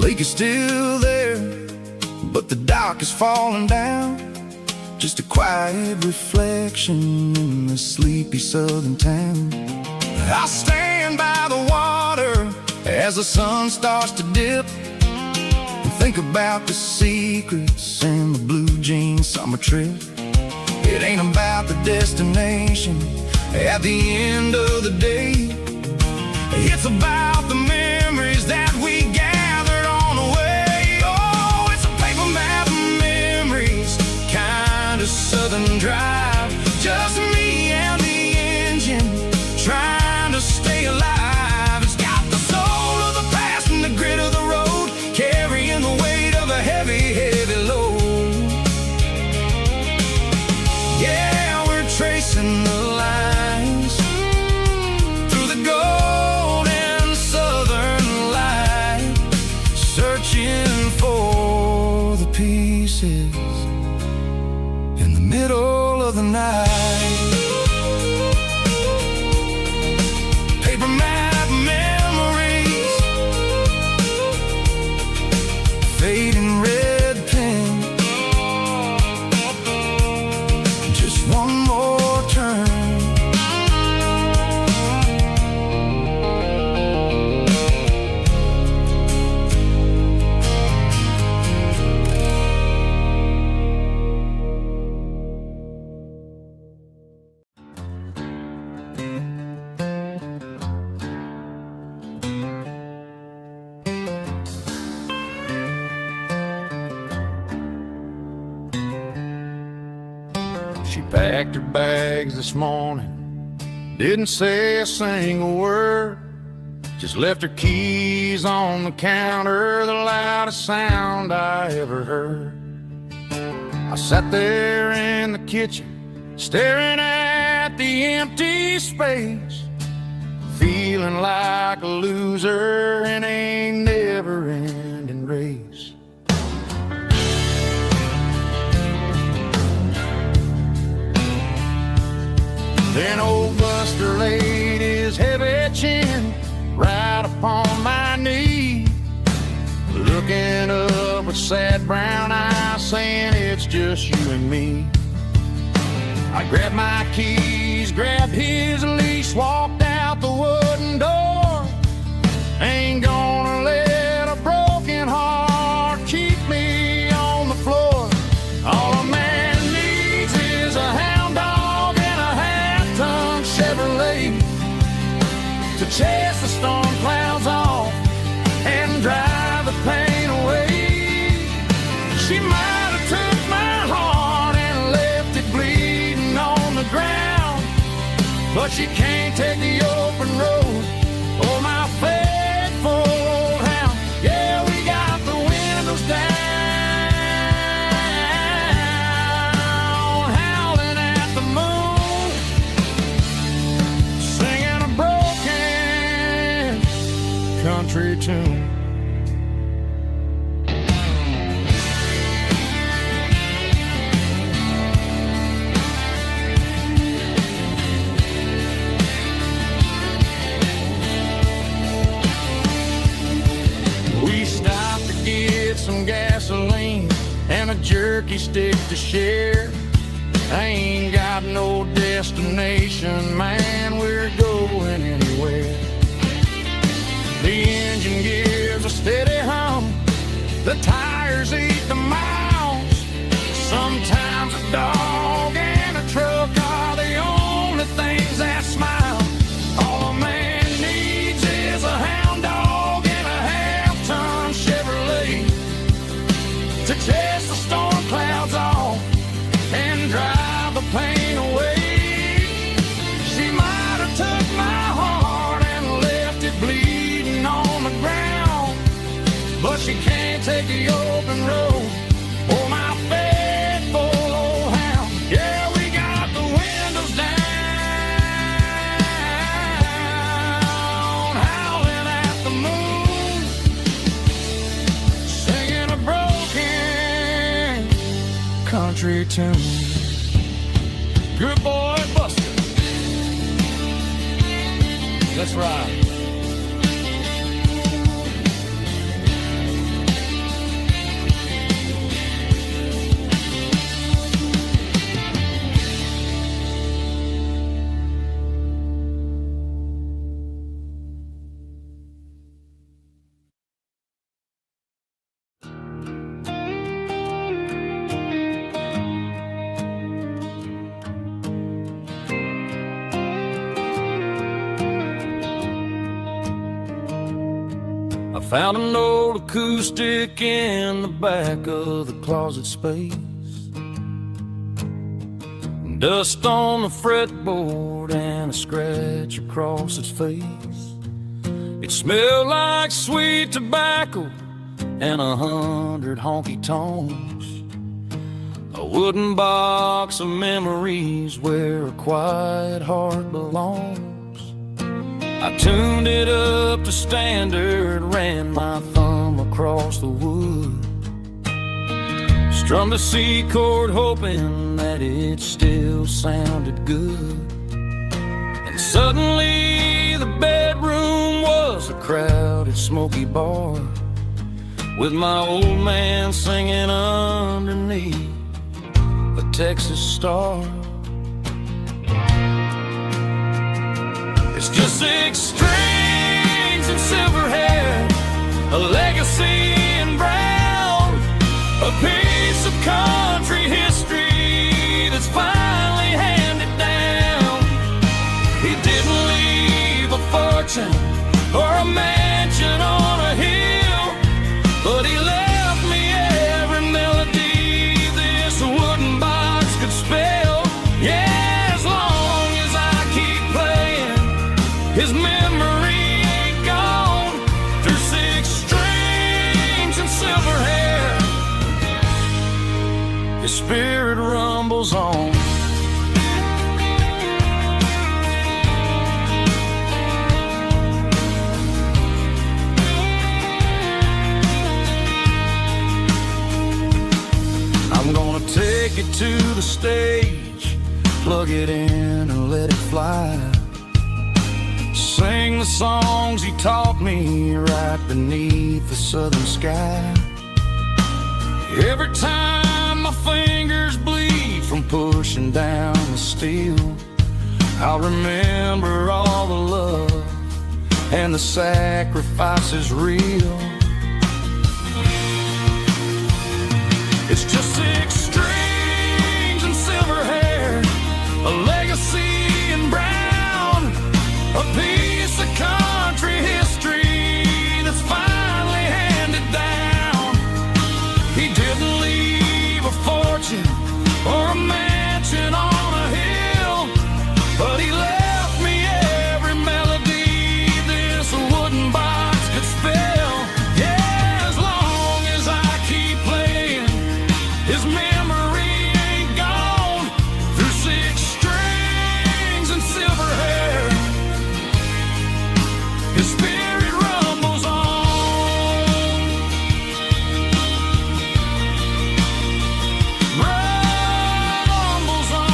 lake is still there, but the dock is falling down. Just a quiet reflection in the sleepy southern town. I stand by the water as the sun starts to dip, and think about the secrets and the blue jean summer trip. It ain't about the destination at the end of the day. It's about the memories that we gathered on the way. Oh, it's a paper map of memories, kind of southern drive. Just me and the engine, trying to stay alive. It's got the soul of the past and the grit of the road, carrying the weight of a heavy, heavy load. Yeah, we're tracing the lines through the golden southern light, searching for the pieces in the middle of the night. Paper map memories, fading red pen, just one more turn. She packed her bags this morning, didn't say a single word, just left her keys on the counter, the loudest sound I ever heard. I sat there in the kitchen, staring at the empty space, feeling like a loser in a never-ending race. Then old Buster laid his heavy chin right upon my knee, looking up with sad brown eyes, saying it's just you and me. I grabbed my keys, grabbed his leash, walked out the wooden door. Ain't gonna let a broken heart keep me on the floor. All a man needs is a hound dog and a half-ton Chevrolet to chase the storm clouds off and drive the pain away. She might have took my heart and left it bleeding on the ground, but she can't take the open road or my faithful old hound. Yeah, we got the windows down, howling at the moon, singing a broken country tune. We stopped to get some gasoline and a jerky stick to share. I ain't got no destination, man, we're going anywhere. The engine gives a steady hum, the tires eat the miles. Sometimes a dog and a truck are the only things that smile. All a man needs is a hound dog and a half-ton Chevrolet to chase the storm clouds off and drive the pain away. She might have took my heart and left it bleeding on the ground, but she can't take the open road or my faithful old hound. Yeah, we got the windows down, howling at the moon, singing a broken country tune. Good boy, Buster. Let's ride. Found an old acoustic in the back of the closet space. Dust on the fretboard and a scratch across its face. It smelled like sweet tobacco and 100 honky-tonks. A wooden box of memories where a quiet heart belongs. I tuned it up to standard, ran my thumb across the wood, strummed a C chord hoping that it still sounded good. And suddenly the bedroom was a crowded, smoky bar, with my old man singing underneath a Texas star. It's just 6 strings and silver hair, a legacy in brown, a piece of country history that's finally handed down. He didn't leave a fortune or a mansion on a hill, but he left me every melody this wooden box could spell. Yeah, as long as I keep playing, his memory ain't gone. Through 6 strings and silver hair, his spirit rumbles on. I'm gonna take it to the stage, plug it in and let it fly. Sing the songs he taught me right beneath the southern sky. Every time my fingers bleed from pushing down the steel, I'll remember all the love and the sacrifices real. It's just 6 strings and silver hair, a legacy in brown, a piece of country history that's finally handed down. He didn't leave a fortune or a mansion on a hill, but he left me every melody this wooden box could spell. Yeah, as long as I keep playing, his memory ain't gone. Through 6 strings and silver hair, his spirit rumbles on. Rumbles on.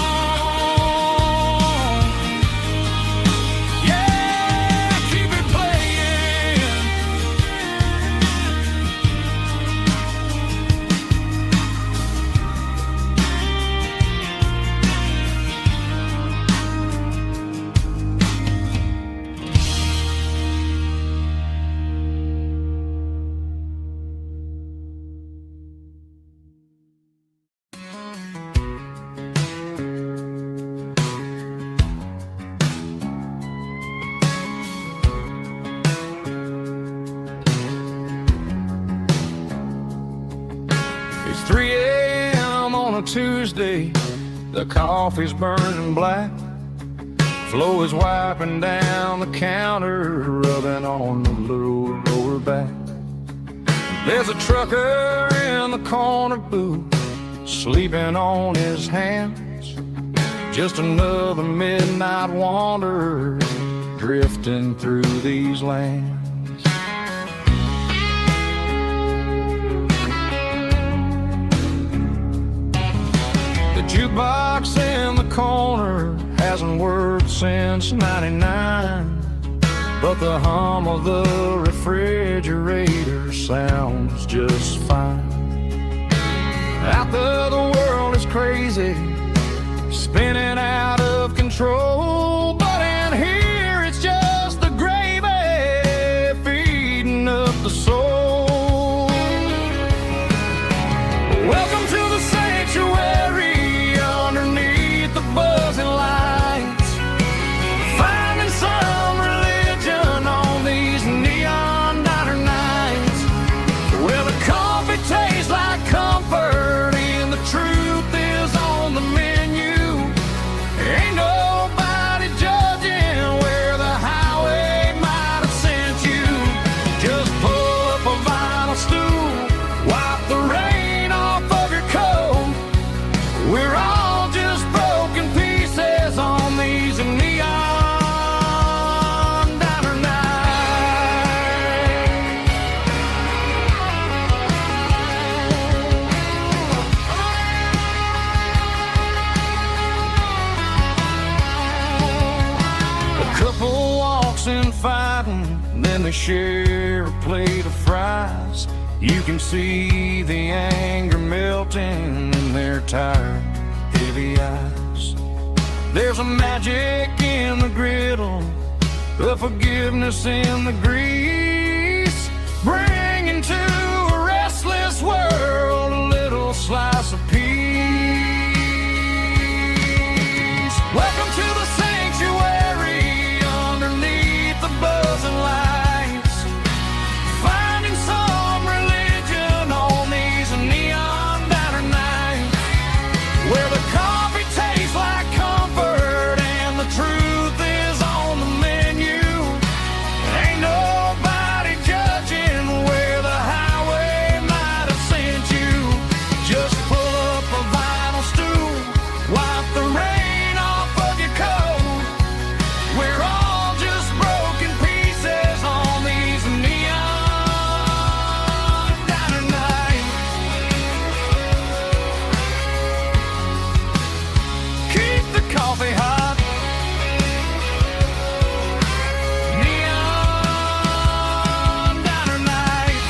Yeah, keep it playing. It's 3 a.m. on a Tuesday, the coffee's burning black. Flo is wiping down the counter, rubbing on the little lower back. There's a trucker in the corner booth, sleeping on his hands. Just another midnight wanderer, drifting through these lands. The jukebox in the corner hasn't worked since '99, but the hum of the refrigerator sounds just fine. Out there the world is crazy, spinning out of control, but in here it's just the gravy feeding up the soul. Welcome to the sanctuary underneath the buzzing lights, finding some religion on these neon diner nights. boxing, fighting, then they share a plate of fries. You can see the anger melting in their tired, heavy eyes. There's a magic in the griddle, a forgiveness in the grease, bringing to a restless world a little slice of peace. Welcome to the sanctuary underneath the buzzing lights, finding some religion on these neon diner nights, where the coffee tastes like comfort and the truth is on the menu. Ain't nobody judging where the highway might have sent you. Just pull up a vinyl stool, wipe the rain off of your coat. We're all just broken pieces on these neon diner nights. Keep the coffee hot. Neon diner nights.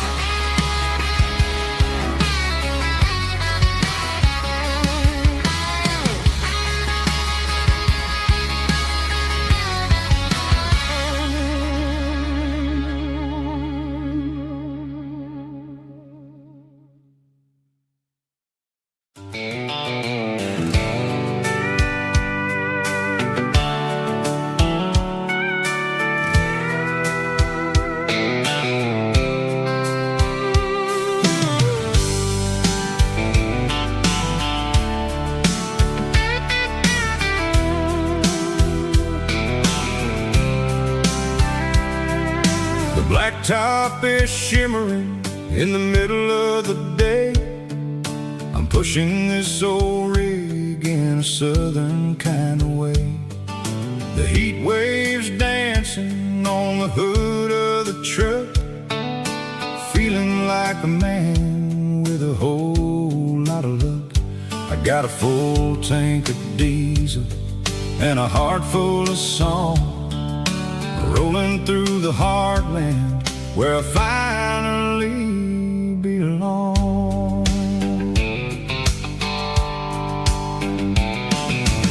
The blacktop is shimmering in the middle of the day. I'm pushing this old rig in a southern kind of way. The heat waves dancing on the hood of the truck, feeling like a man with a whole lot of luck. I got a full tank of diesel and a heart full of song, rolling through the heartland where I finally belong.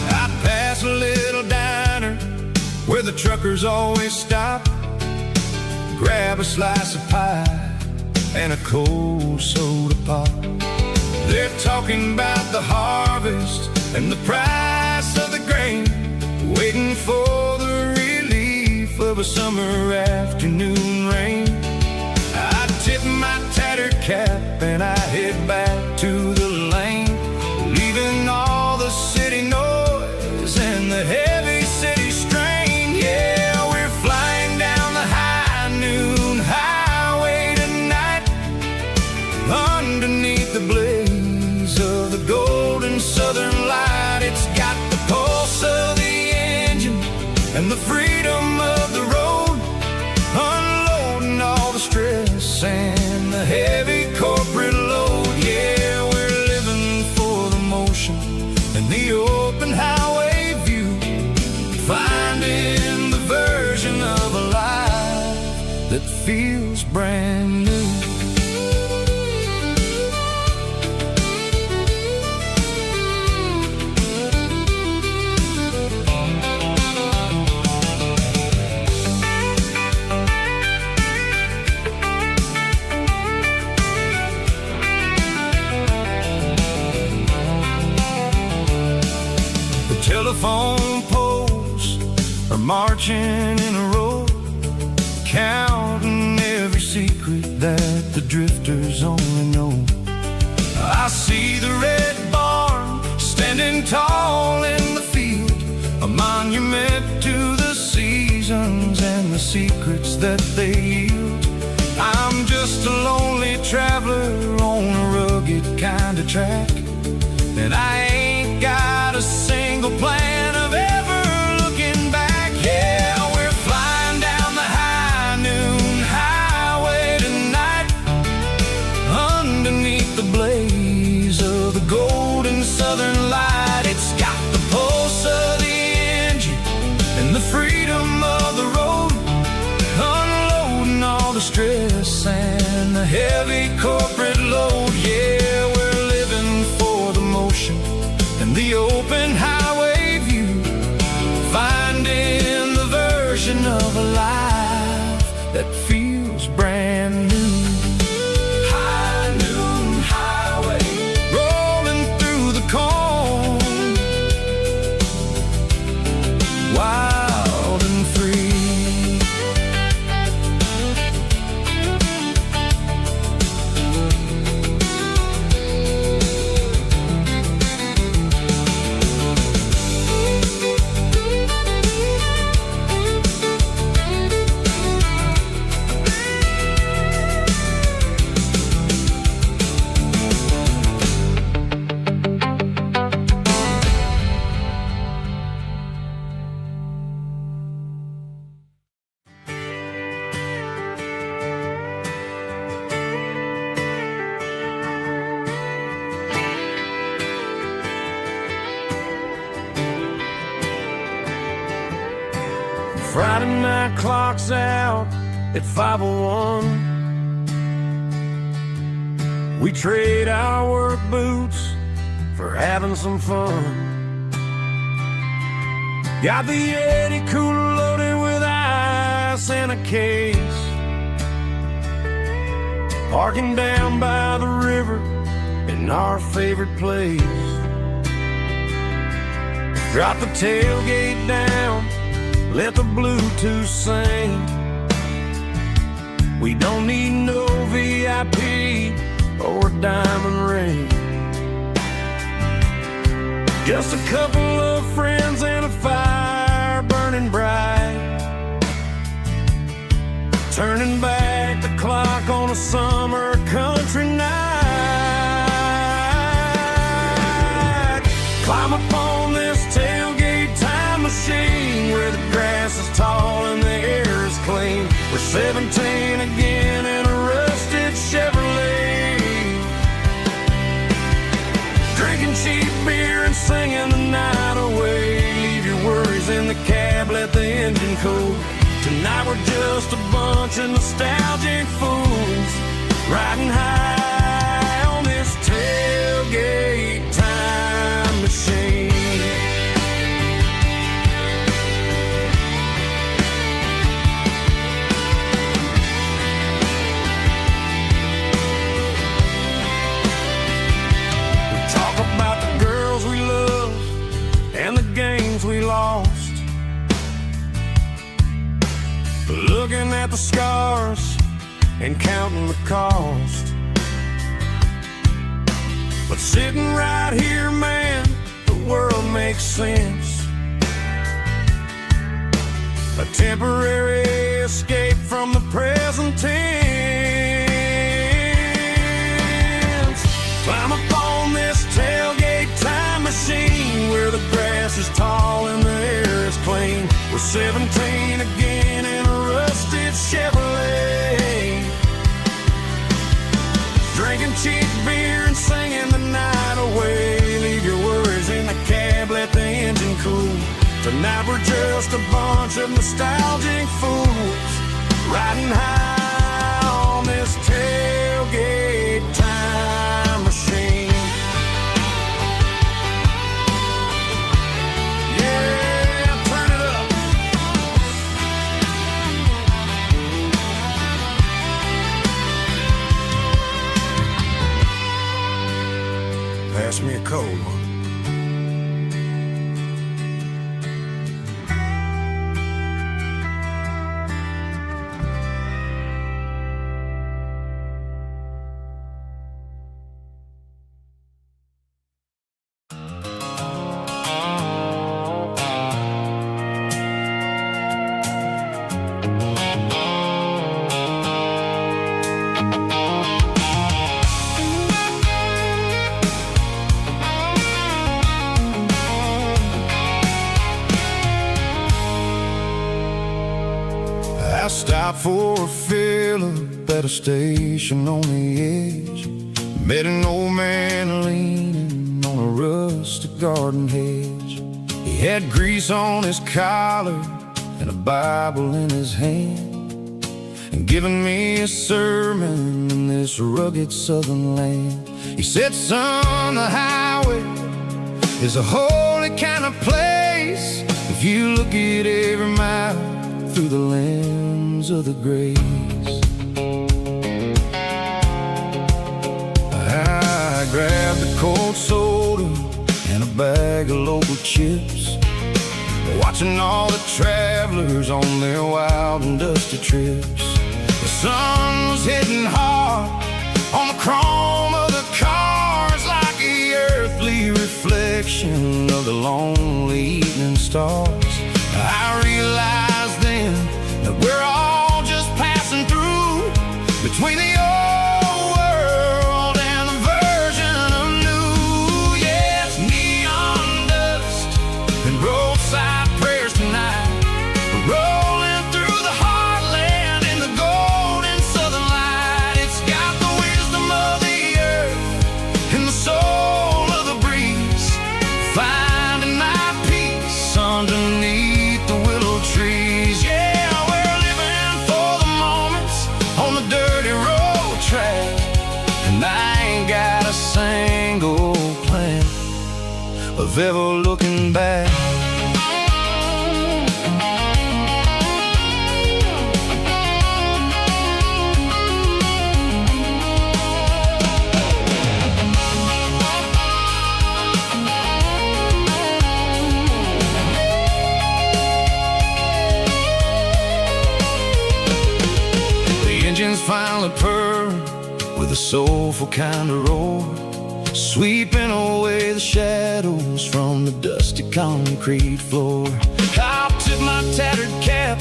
I pass a little diner where the truckers always stop, grab a slice of pie and a cold soda pop. They're talking about the harvest and the price of the grain, waiting for the relief of a summer afternoon rain. I tip my tattered cap and I head back to the lane, leaving all the city noise and the heavy city strain. Yeah, we're flying down the high noon highway tonight, underneath the blaze of the golden southern light. It's got the pulse of the engine and the freedom of the road, unloading all the stress and the heavy corporate load. Yeah, we're living for the motion and the open highway view, finding the version of a life that feels brand new. Telephone poles are marching in a row, counting every secret that the drifters only know. I see the red barn standing tall in the field, a monument to the seasons and the secrets that they yield. I'm just a lonely traveler on a rugged kind of track, and I ain't got a single plan of ever looking back. Yeah, we're flying down the high noon highway tonight, underneath the blaze of the golden southern light. It's got the pulse of the engine and the freedom of the road, stress and the heavy corporate load. Yeah, we're living for the motion and the open highway view, finding the version of a life that feels brand new. High noon highway, rolling through the corn, wild and free. Friday night clock's out at 5:01. We trade our work boots for having some fun. Got the Yeti cooler loaded with ice and a case, parking down by the river in our favorite place. Drop the tailgate down, let the Bluetooth sing. We don't need no VIP or a diamond ring. Just a couple of friends and a fire burning bright, turning back the clock on a summer country night. Climb up on this tailgate time machine where the grass is tall and the air is clean. We're 17 again in a rusted Chevrolet, drinking cheap beer and singing the night away. Leave your worries in the cab, let the engine cool. Tonight we're just a bunch of nostalgic fools, riding high on this tailgate time machine. We lost, looking at the scars and counting the cost. But sitting right here, man, the world makes sense. A temporary escape from the present tense. Climb up on this tailgate time machine where the grass is tall and the air is clean. We're 17 again in a rusted Chevrolet, drinking cheap beer and singing the night away. Leave your worries in the cab, let the engine cool. Tonight we're just a bunch of nostalgic fools, riding high on this tailgate time machine. Pass me a cold one. I stopped for a fill-up at a station on the edge. Met an old man leaning on a rustic garden hedge. He had grease on his collar and a Bible in his hand. and giving me a sermon in this rugged southern land. He said, son, the highway is a holy kind of place if you look at every mile through the lens of the grace. I grabbed a cold soda and a bag of local chips, watching all the travelers on their wild and dusty trips. The sun was hitting hard on the chrome of the cars, like the earthly reflection of the lonely evening stars. I realized then that we're all just passing through between the old world and the version of new. Yeah, it's neon dust and roadside prayers tonight, rolling through the heartland in the golden southern light. It's got the wisdom of the earth and the soul of the breeze, finding my peace underneath the willow trees. Yeah, we're living for the moments on the dirty road track, and I ain't got a single plan of ever looking back. Engines finally purr with a soulful kind of roar, sweeping away the shadows from the dusty concrete floor. I'll tip my tattered cap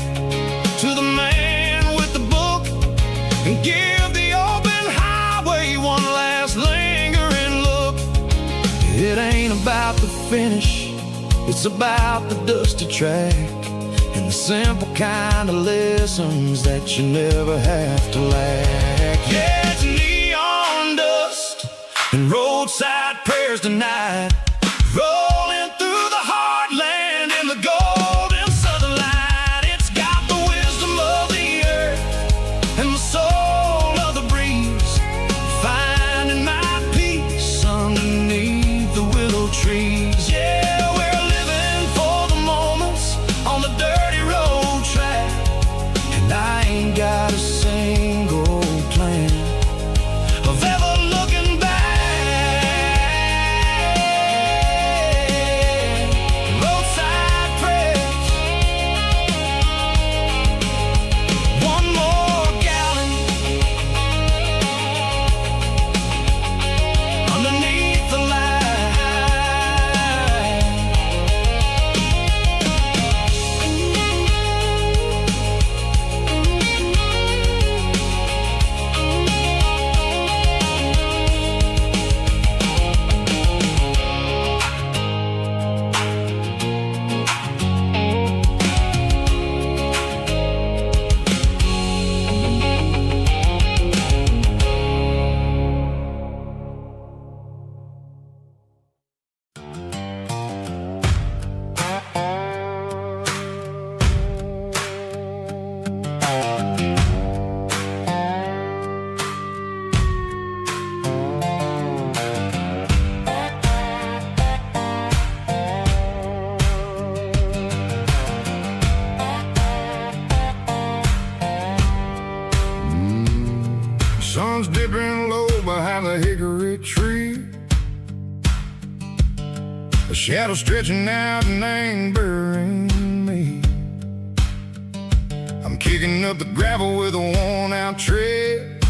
to the man with the book and give the open highway one last lingering look. It ain't about the finish, it's about the dusty track and the simple kind of lessons that you never have to lack. Yeah, it's neon dust and roadside prayers tonight, rolling through the heartland in the golden southern light. It's got the wisdom of the earth and the soul of the breeze, finding my peace underneath the willow trees. Yeah, we're living for the moments on the dirty road track, and I ain't got a single plan of ever looking back. Roadside prayers, one more gallon underneath the light. Sun's dipping low behind the hickory tree, a shadow stretching out and ain't burying me. I'm kicking up the gravel with a worn-out tread,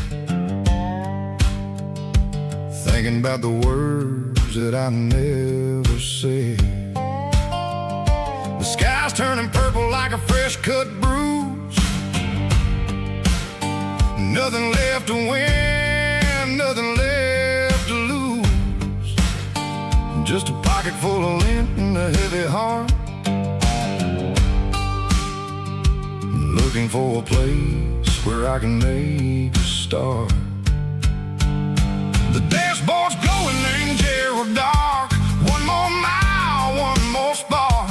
thinking about the words that I never said. The sky's turning purple like a fresh-cut bruise, nothing left to win, nothing left to lose, just a pocket full of lint and a heavy heart, looking for a place where I can make a start. The dashboard's glowing, ain't Gerald dark. One more mile, one more spark.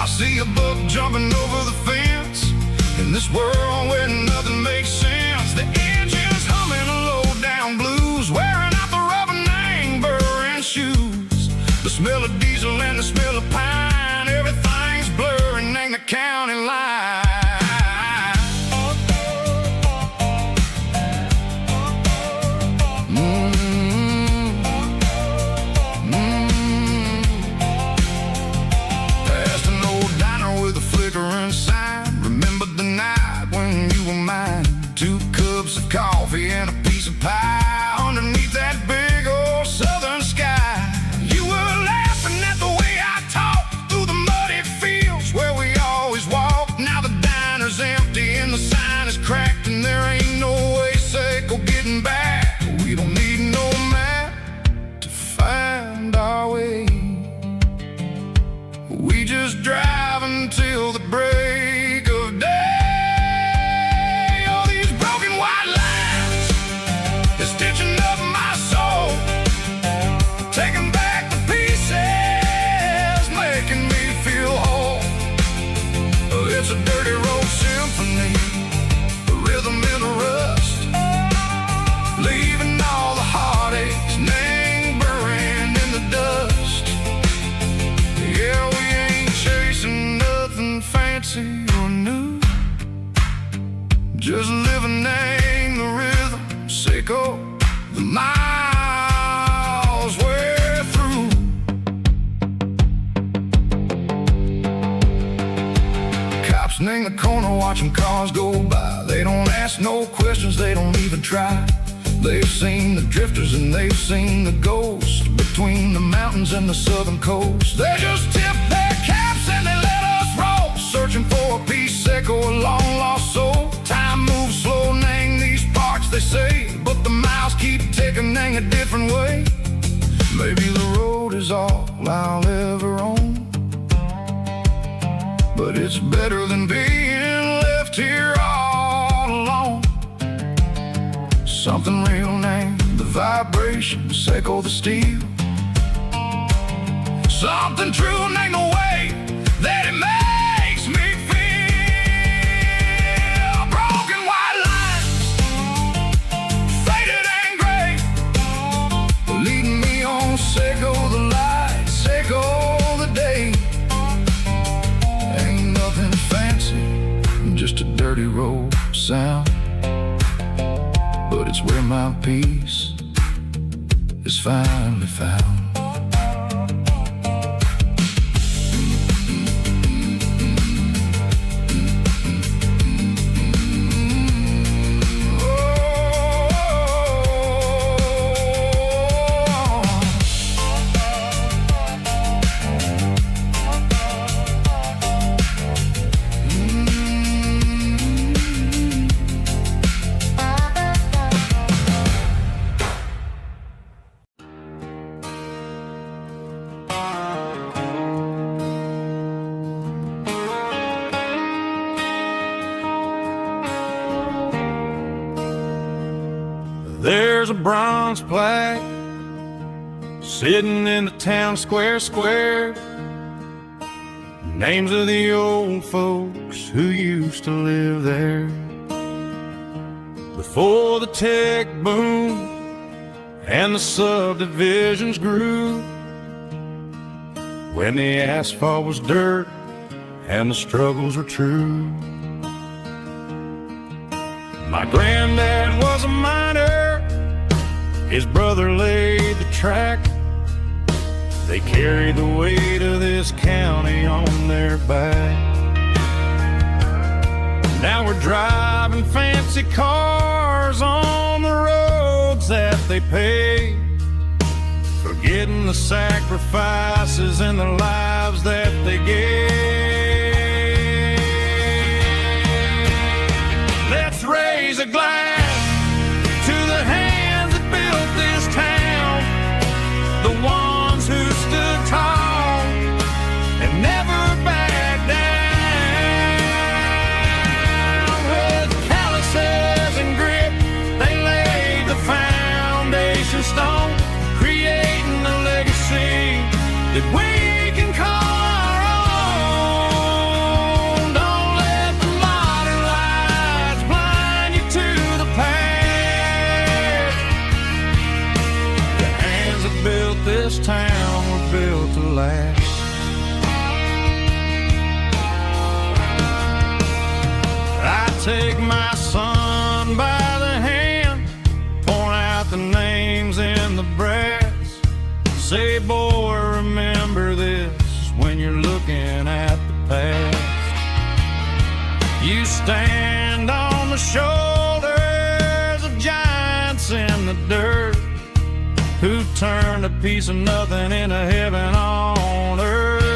I see a buck jumping over the fence, and this world where nothing makes sense. The engine's humming a low-down blues, wearing out the rubber name burring shoes. The smell of diesel and the smell of pine, everything's blurring in the county line. Past an old diner with a flickering sign, remembered the night when you were mine. 2 cups of coffee and a piece of pie underneath that big old southern sky. You were laughing at the way I talked through the muddy fields where we always walked. Now the diner's empty and the sign is cracked, and there ain't no way safe or getting back. We don't need no map to find our way. We just drive until the break of day. All these broken white lines is stitching up my soul, taking back the pieces, making me feel whole. It's a dirty road symphony, a rhythm in the rust, leaving all the heartaches, name buried in the dust. Yeah, we ain't chasing nothing fancy or new, just living in the rhythm, sick of the miles we're through. Cops in the corner watching cars go by. They don't ask no questions, they don't even try. They've seen the drifters and they've seen the ghosts between the mountains and the southern coast. They just tip their caps and they let us roll, searching for a piece sick or a long-lost soul. Time moves slow, nang these parts, they say, but the miles keep ticking, nang a different way. Maybe the road is all I'll ever own, but it's better than being left here all alone. Something real, name the vibration, echo the steel. Something true, name the way that it makes me feel. Broken white lines, faded and gray, leading me on, echo the light, echo the day. Ain't nothing fancy, just a dirty road sound, but it's where my peace is finally found. There's a bronze plaque sitting in the town square. Names of the old folks who used to live there before the tech boom and the subdivisions grew, when the asphalt was dirt and the struggles were true. My granddad was a miner, his brother laid the track. They carried the weight of this county on their back. Now we're driving fancy cars on the roads that they paved, forgetting the sacrifices and the lives that they gave. Let's raise a glass to the hands that built this town, the ones who stood tall and never backed down. With calluses and grit, they laid the foundation stone, creating a legacy that we can call our own. Don't let the modern life take my son by the hand, point out the names in the brass. Say, boy, remember this when you're looking at the past. You stand on the shoulders of giants in the dirt, who turned a piece of nothing into heaven on earth.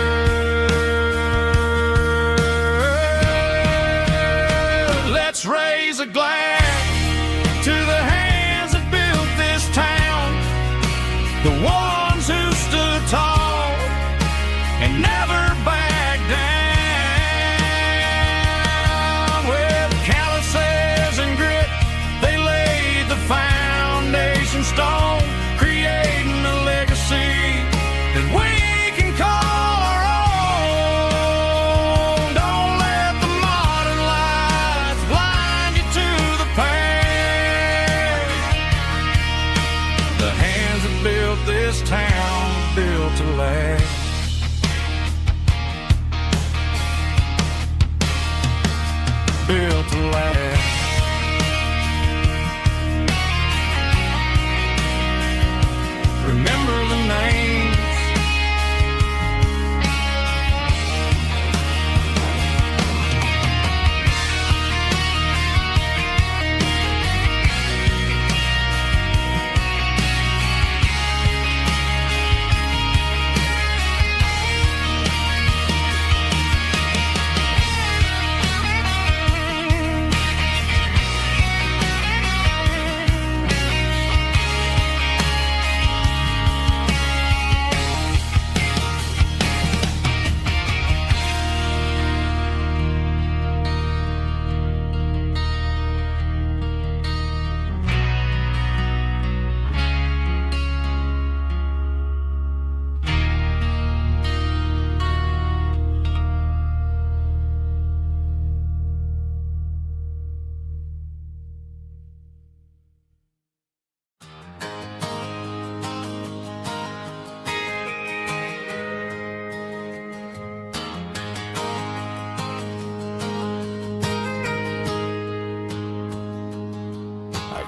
Let's raise a glass to the hands that built this town, the ones who stood tall and never backed down. With calluses and grit, they laid the foundation stone, creating a legacy that we can call our own. Don't let the modern lights blind you to the past. The hands that built this town built to last. Built to last. Remember the names.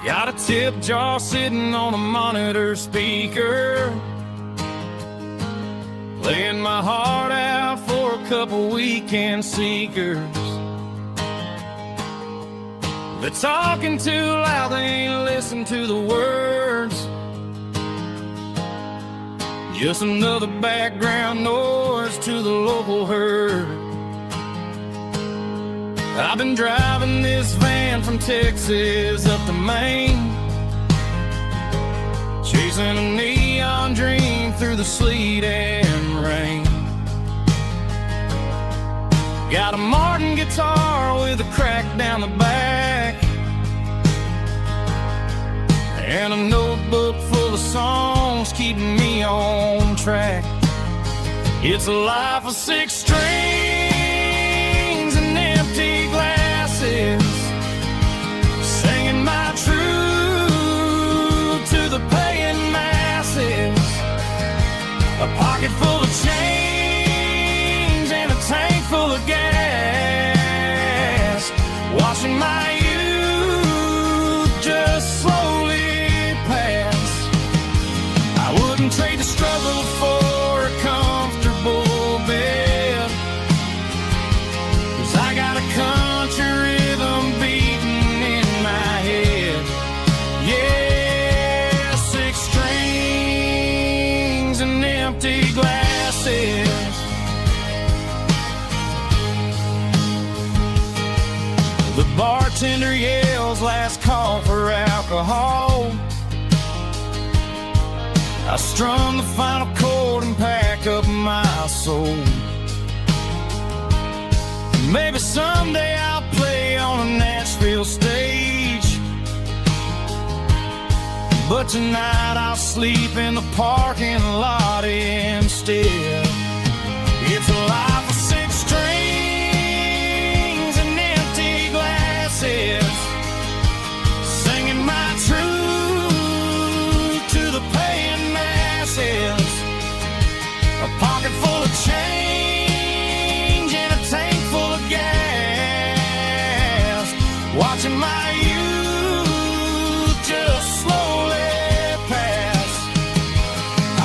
Got a tip jar sitting on a monitor speaker, playing my heart out for a couple weekend seekers. They're talking too loud, they ain't listen to the words. Just another background noise to the local herd. I've been driving this van from Texas up to Maine, chasing a neon dream through the sleet and rain. Got a Martin guitar with a crack down the back, and a notebook full of songs keeping me on track. It's a life of 6 strings and empty glasses, singing my truth to the paying masses. A pocket full of change and a tank full of gas, watching my youth just slowly pass. I wouldn't trade the struggle for a comfortable bed, 'cause I got a country rhythm beating in my head. Yeah, 6 strings and empty glasses. The bartender yells last call for alcohol. I strum the final chord and pack up my soul. Maybe someday I'll play on a Nashville stage, but tonight I'll sleep in the parking lot instead. It's a life of 6 strings and empty glasses, singing my truth to the paying masses. A pocket full of change and a tank full of gas, watching my youth just slowly pass.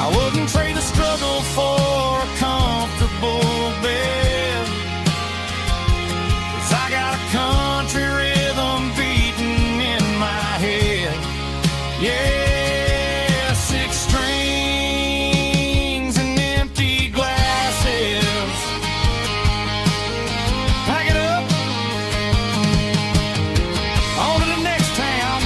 I wouldn't trade the struggle for a comfortable bed, 'cause I got a country rhythm beating in my head. Yeah, 6 strings and empty glasses. Pack it up, on to the next town.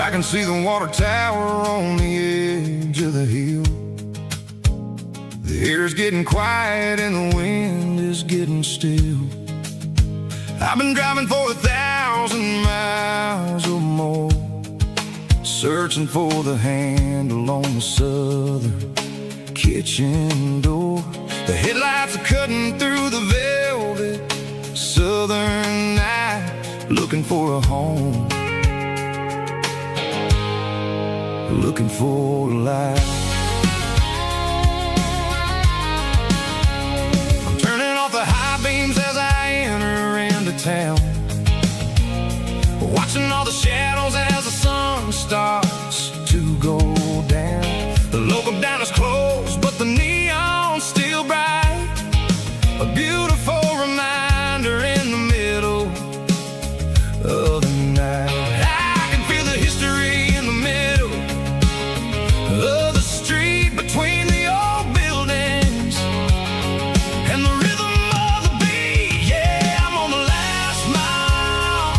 I can see the water tower on the edge of the hill. The air's getting quiet and the wind is getting still. I've been driving for 1,000 miles or more, searching for the handle on the southern kitchen door. The headlights are cutting through the velvet southern night, looking for a home, looking for a life. I'm turning off the high beams as I enter into town, watching all the shadows as the sun starts to go down. The local dine is closed, but the neon's still bright, a beautiful reminder in the middle of the night. I can feel the history in the middle of the street, between the old buildings and the rhythm of the beat. Yeah, I'm on the last mile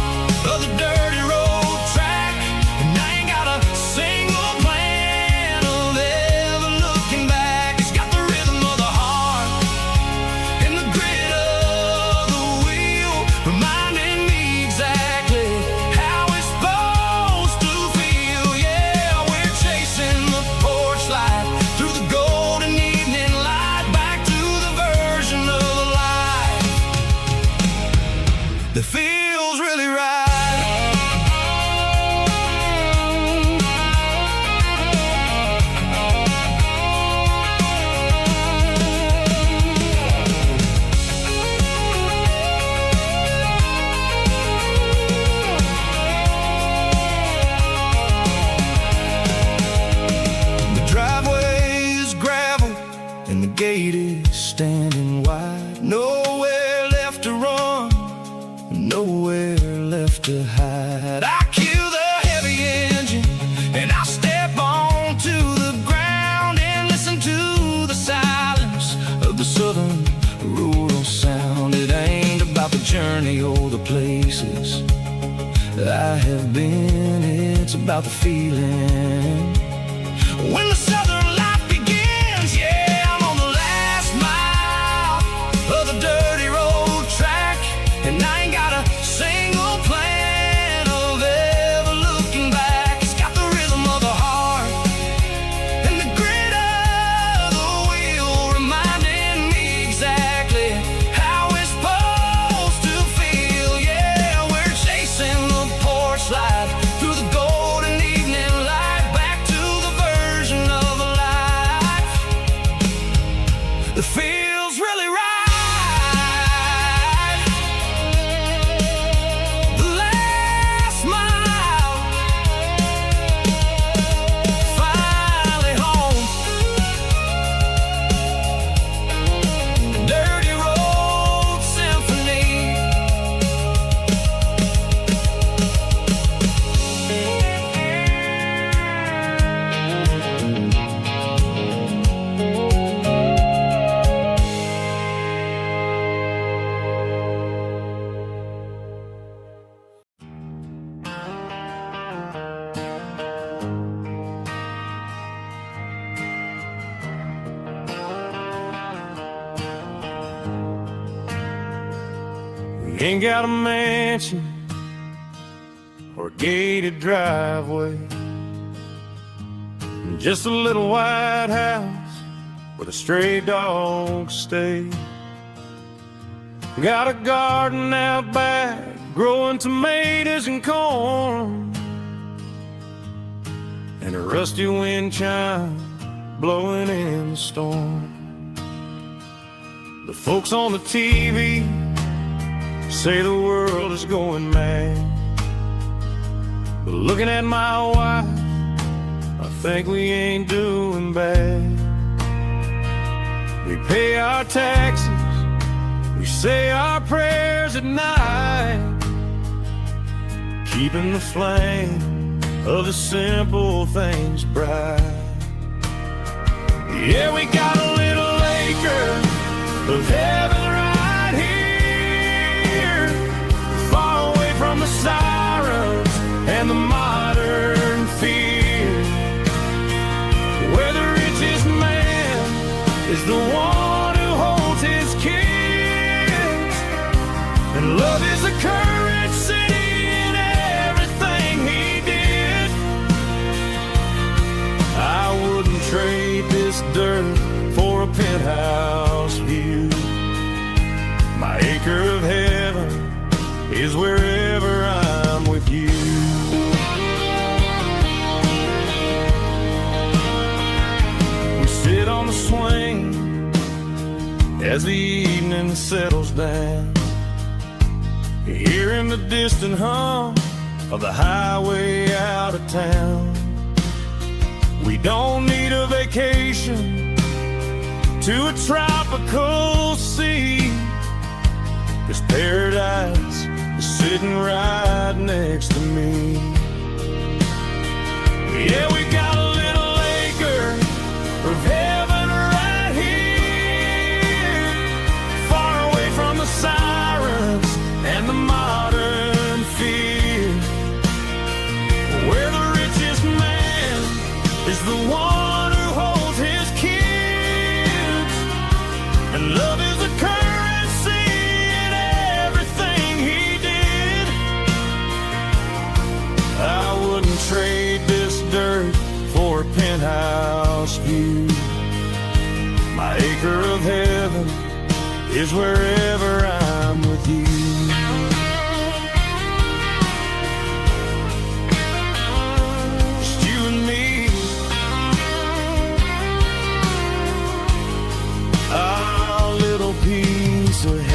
of the dirty road track, and I ain't got a single plan of ever looking back. It's got the rhythm of the heart and the grit of the wheel, reminding me exactly how it's supposed to feel. Yeah, we're chasing the porch light through the golden evening light, back to the version of life that feels really right. The driveway is gravel and the gate is standing wide. Nowhere left to run, nowhere left to hide. I kill the heavy engine and I step onto the ground and listen to the silence of the southern rural sound. It ain't about the journey or the places I have been, it's about the feeling when the southern life begins. Yeah, I'm on the last mile of the dirty road track, and I ain't got a single plan of ever looking back. It's got the rhythm of the heart and the grit of the wheel, reminding me exactly how it's supposed to feel. Yeah, we're chasing the porch light through the golden evening light, back to ain't got a mansion or a gated driveway, just a little white house where the stray dogs stay. Got a garden out back, growing tomatoes and corn, and a rusty wind chime blowing in the storm. The folks on the TV say the world is going mad, but looking at my wife, I think we ain't doing bad. We pay our taxes, we say our prayers at night, keeping the flame of the simple things bright. Yeah, we got a little acre of heaven right here, far away from the sirens and the modern fear, where the richest man is the one who holds his kids, and love is the currency in everything he did. I wouldn't trade this dirt for a penthouse view. My acre of heaven is wherever I'm with you. We sit on the swing as the evening settles down, hearing the distant hum of the highway out of town. We don't need a vacation to a tropical sea, 'cause paradise is sitting right next to me. Yeah, we got a little acre of heaven right here, far away from the sirens and the modern fear, where the richest man is the one who holds his kids, and love is a currency in everything he did. I wouldn't trade this dirt for a penthouse view. My acre of heaven is wherever I'm with you. Just you and me, our little piece of heaven.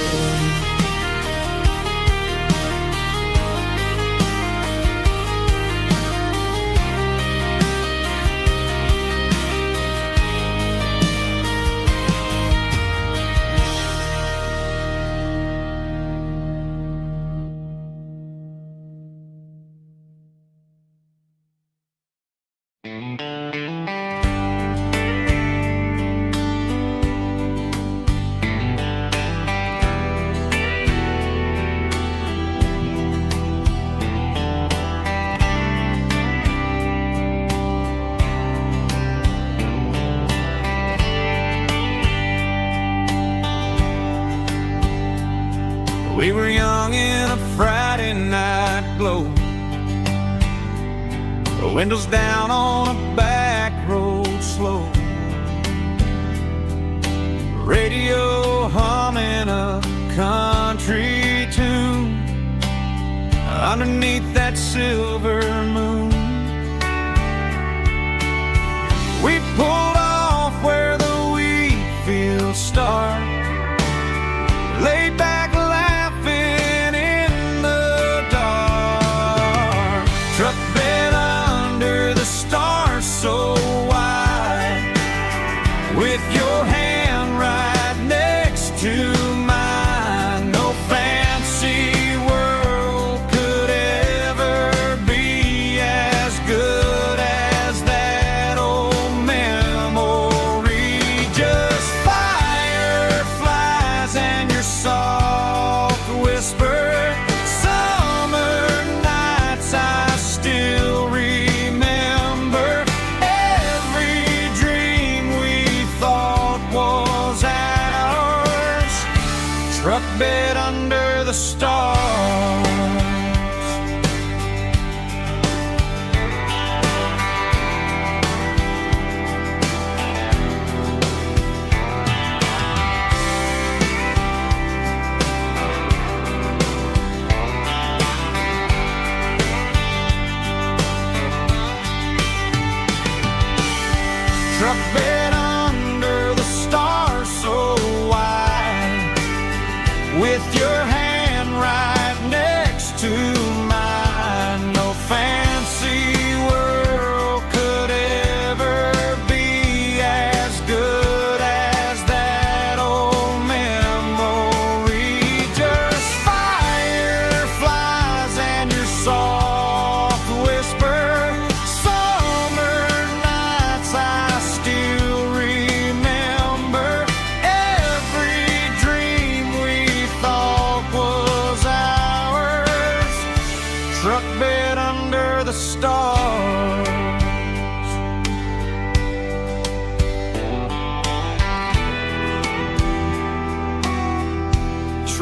We were young in a Friday night glow, the windows down on a back road slow, radio humming a country tune underneath that silver moon. We pulled off where the wheat fields start, laid back laughing in the dark, truck bed under the stars so wide, with your hand right next to mine. No fancy world could ever be as good as that old memory. Just fireflies and your soft whisper. Summer nights I still remember. Every dream we thought was ours, truck bed under the stars.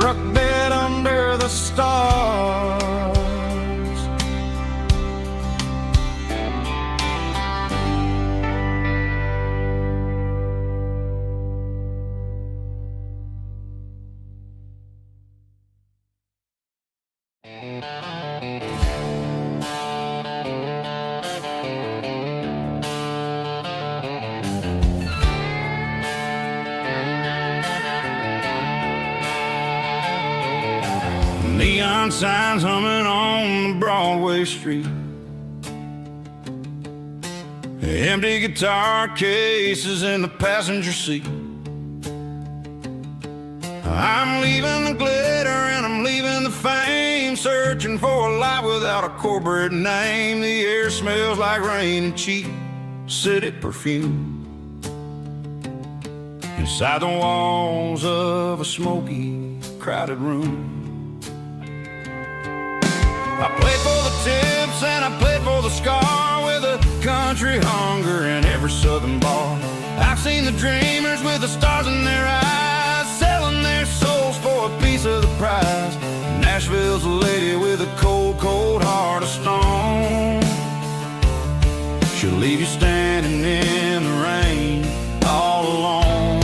struck dead under the stars. Neon signs humming on the Broadway street, empty guitar cases in the passenger seat. I'm leaving the glitter and I'm leaving the fame, searching for a life without a corporate name. The air smells like rain and cheap city perfume inside the walls of a smoky, crowded room. I played for the tips and I played for the scar, with a country hunger in every southern bar. I've seen the dreamers with the stars in their eyes, selling their souls for a piece of the prize. Nashville's a lady with a cold, cold heart of stone. She'll leave you standing in the rain all alone.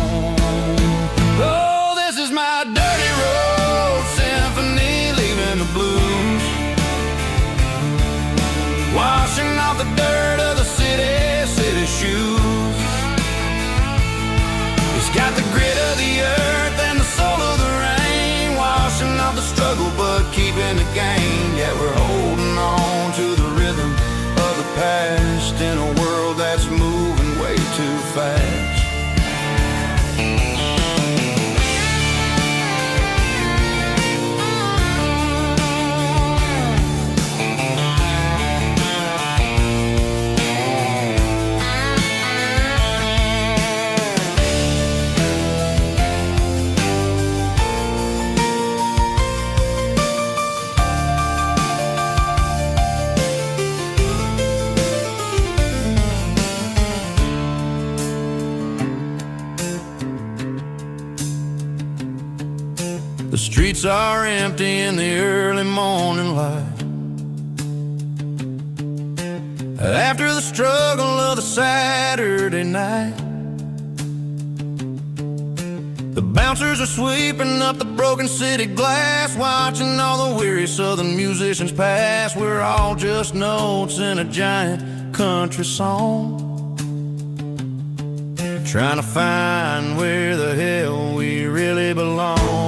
Oh, this is my dirty road symphony, leaving the blues, washing off the dirt of the city shoes. It's got the grit of the earth and the soul of the rain, washing off the struggle but keeping the gain. Yeah, we're holding on to the rhythm of the past in a world that's moving way too fast. The streets are empty in the early morning light, after the struggle of the Saturday night. The bouncers are sweeping up the broken city glass, watching all the weary southern musicians pass. We're all just notes in a giant country song, trying to find where the hell we really belong.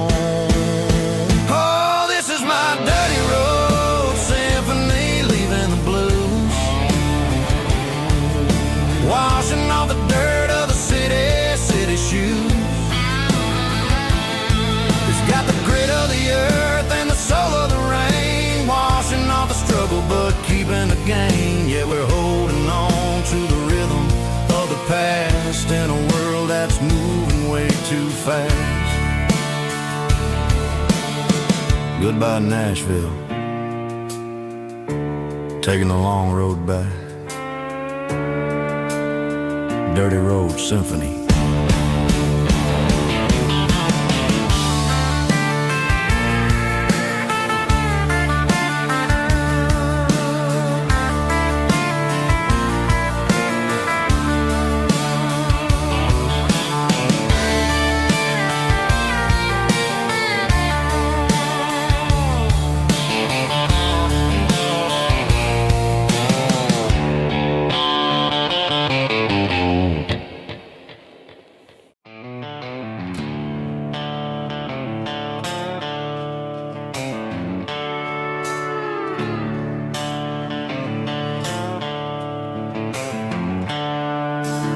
My dirty road symphony, leaving the blues, washing off the dirt of the city shoes. It's got the grit of the earth and the soul of the rain, washing off the struggle but keeping the gain. Yeah, we're holding on to the rhythm of the past in a world that's moving way too fast. Goodbye, Nashville, taking the long road back. Dirty Road Symphony.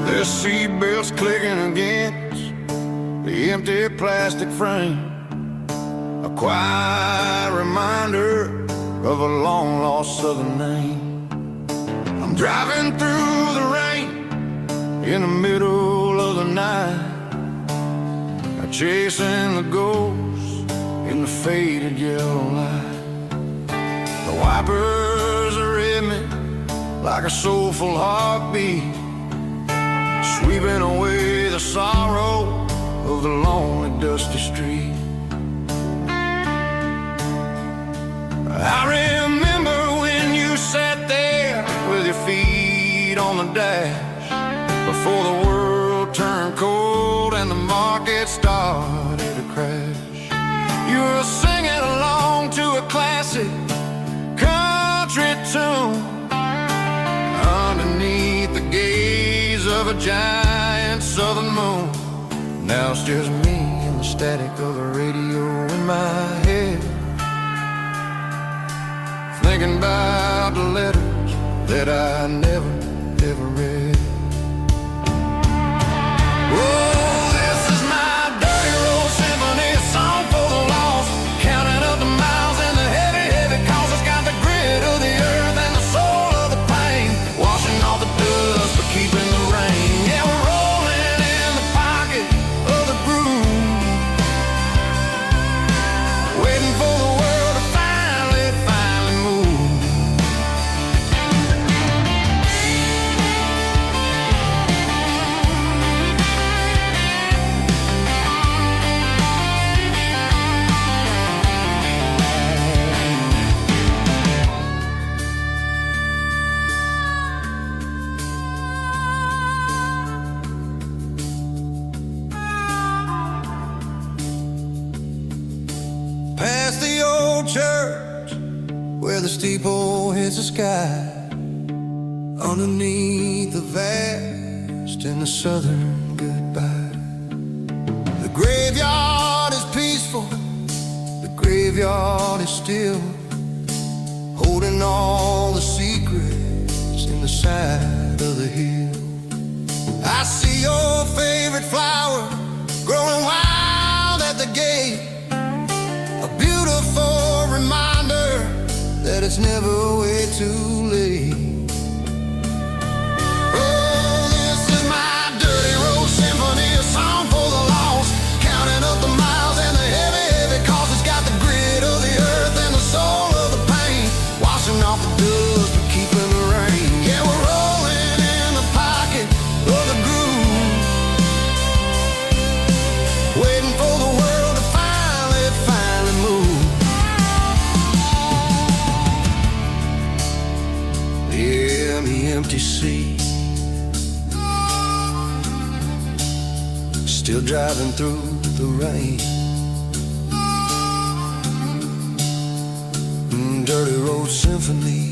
The seatbelt's clicking against the empty plastic frame, a quiet reminder of a long-lost southern name. I'm driving through the rain in the middle of the night, chasing the ghost in the faded yellow light. The wipers are in me like a soulful heartbeat, sweeping away the sorrow of the lonely, dusty street. I remember when you sat there with your feet on the dash, before the world turned cold and the market started to crash. You were singing along to a classic country tune underneath the gaze of a giant southern moon. Now it's just me and the static of the radio in my head, thinking about the letters that I never, ever read. Oh, this is my dirty road symphony, a song for the lost, counting up the miles and the heavy, heavy calls. It's got the grit of the earth and the soul of the pain, washing off the dust but keeping the rain. Yeah, we're rolling in the pocket of the groove, waiting for the world to finally move. Past the old church where the steeple hits the sky, underneath the vast and the southern goodbye. The graveyard is peaceful, the graveyard is still, holding all the secrets in the side of the hill. I see your favorite flower growing wild at the gate, a beautiful reminder that it's never way too late. Oh, this is my dirty road symphony, a song for the lost, counting up the miles and the heavy, heavy calls. It's got the grit of the earth and the soul of the pain, washing off the dust but keeping the rain. Yeah, we're rolling in the pocket of the groove, waiting for the world to finally move. Yeah, the empty sea, still driving through the rain. Dirty road symphony.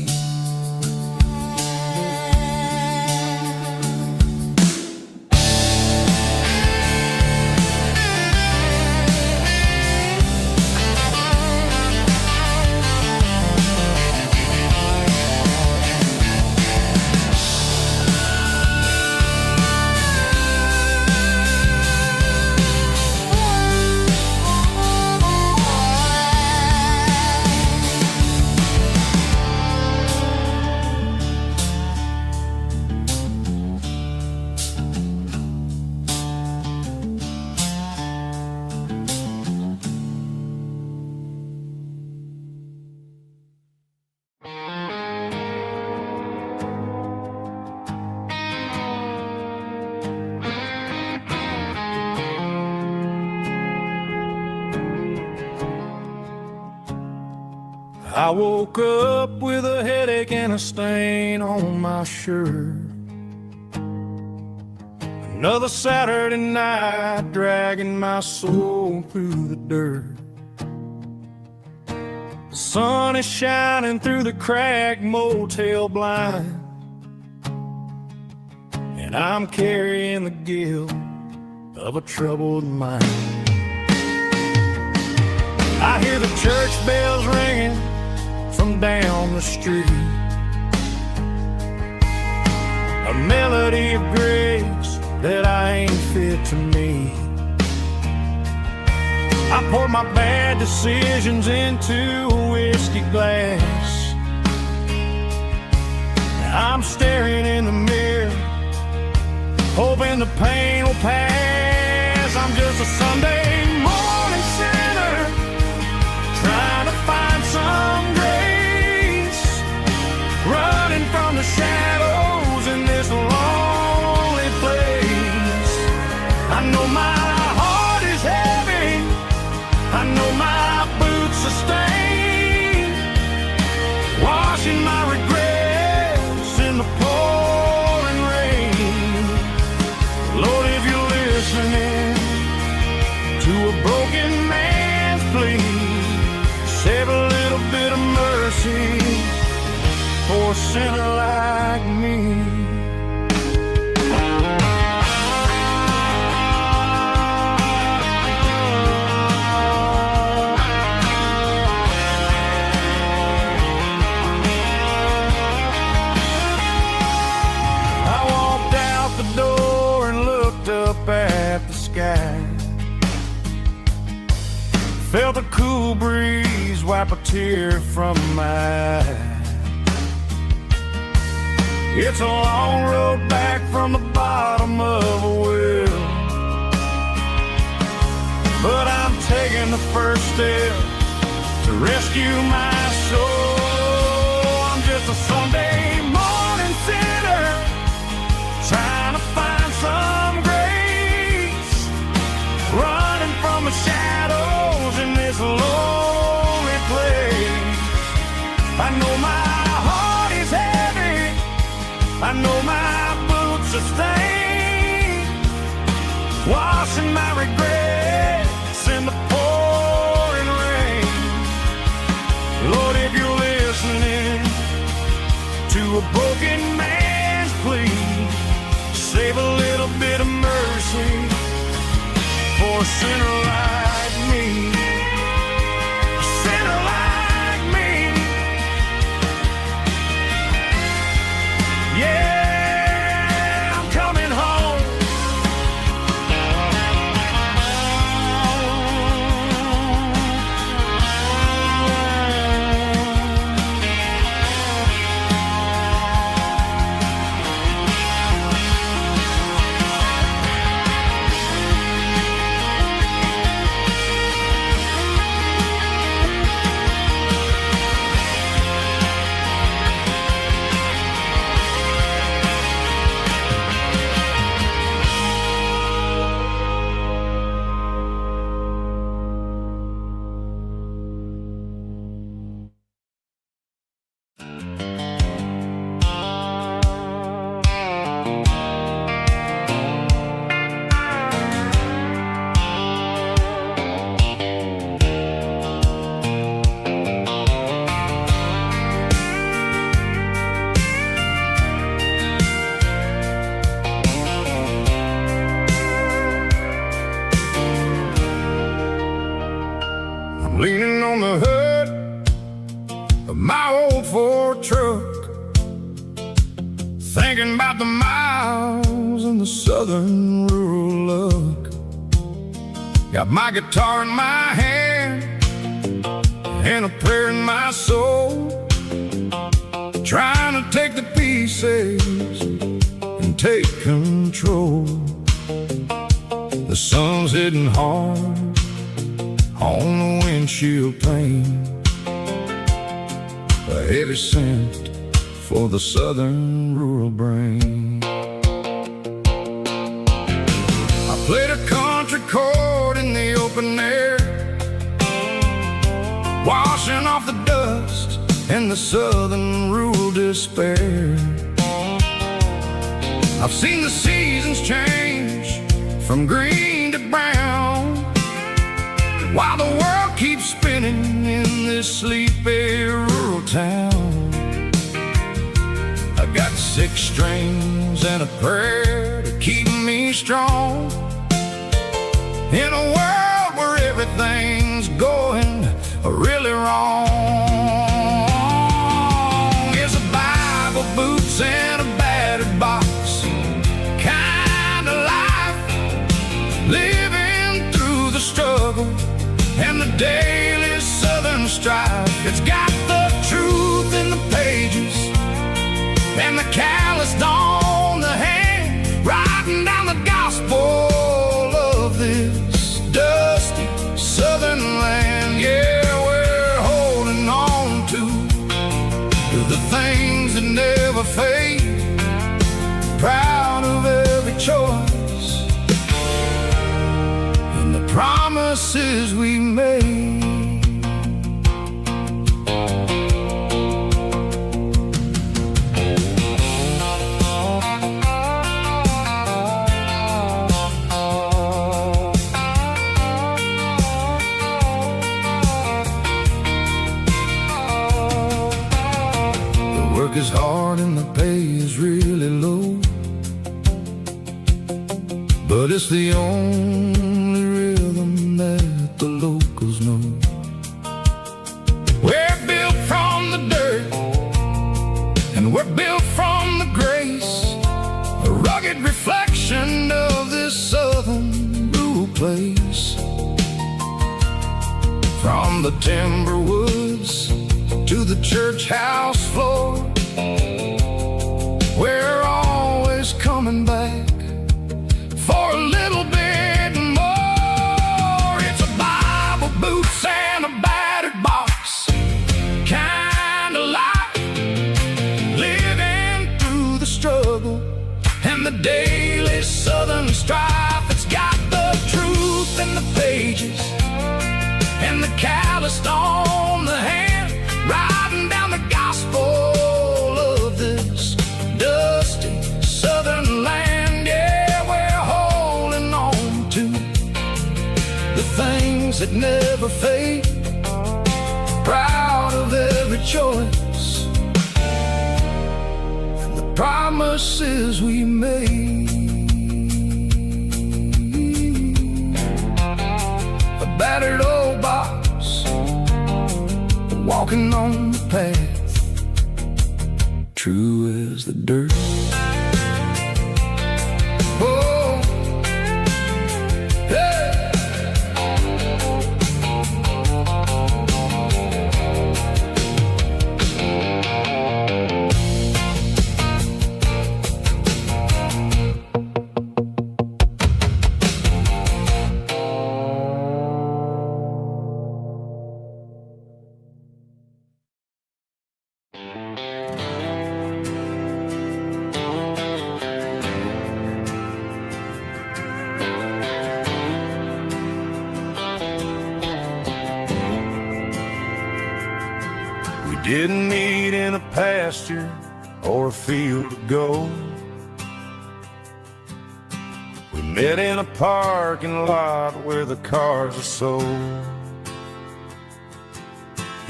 I woke up with a headache and a stain on my shirt. Another Saturday night dragging my soul through the dirt. The sun is shining through the cracked motel blind, and I'm carrying the guilt of a troubled mind. I hear the church bells ringing from down the street, a melody of grace that I ain't fit to meet. I pour my bad decisions into a whiskey glass. I'm staring in the mirror, hoping the pain will pass. I'm just a Sunday morning sinner, trying to find some grace, running from the shadows in this lonely place. I know my heart is heavy, I know my boots are stained, for a sinner like me. At the sky, felt a cool breeze wipe a tear from my eye. It's a long road back from the bottom of a well, but I'm taking the first step to rescue my soul. I'm just a Sunday morning sinner trying to find some grace, running from the shadows in this lonely place. I know my heart is heavy, I know my boots are stained, washing my regrets in the pouring rain. Lord, if you're listening to a broken man's plea, save a little bit of mercy for a sinner like me. A sinner like me. Yeah, I'm coming home. Leaning on the hood of my old Ford truck, thinking about the miles and the southern rural look. Got my guitar in my hand and a prayer in my soul, trying to take the pieces and take control. The sun's hitting hard on the windshield pane, a heavy scent for the southern rural brain. I played a country chord in the open air, washing off the dust and the southern rural despair. I've seen the seasons change from green to brown, while the world keeps spinning in this sleepy rural town. I've got 6 strings and a prayer to keep me strong in a world where everything's going really wrong. It's a Bible, boots, and a battered box kind of life, living through the struggle and the daily southern strife. It's got the truth in the pages and the calloused on the hand, writing down the gospel of this dusty southern land. Yeah, we're holding on to the things that never fade, proud of every choice and the promises we made. The work is hard and the pay is really low, but it's the only rhythm that the locals know. We're built from the dirt, and we're built from the grace, a rugged reflection of this southern rural place. From the timber woods to the church house floor, we're always coming back for a little bit more. It's a Bible, boots, and a battered box kind of life, living through the struggle and the daily southern strife. It's got the truth in the pages and the calloused on the hand, riding down the gospel of this dusty southern land. Yeah, we're holding on to the things that never fade, proud of every choice and the promises we made. A battered old box, walking on the path, true as the dirt. Oh, hey. Didn't meet in a pasture or a field of gold. We met in a parking lot where the cars are sold.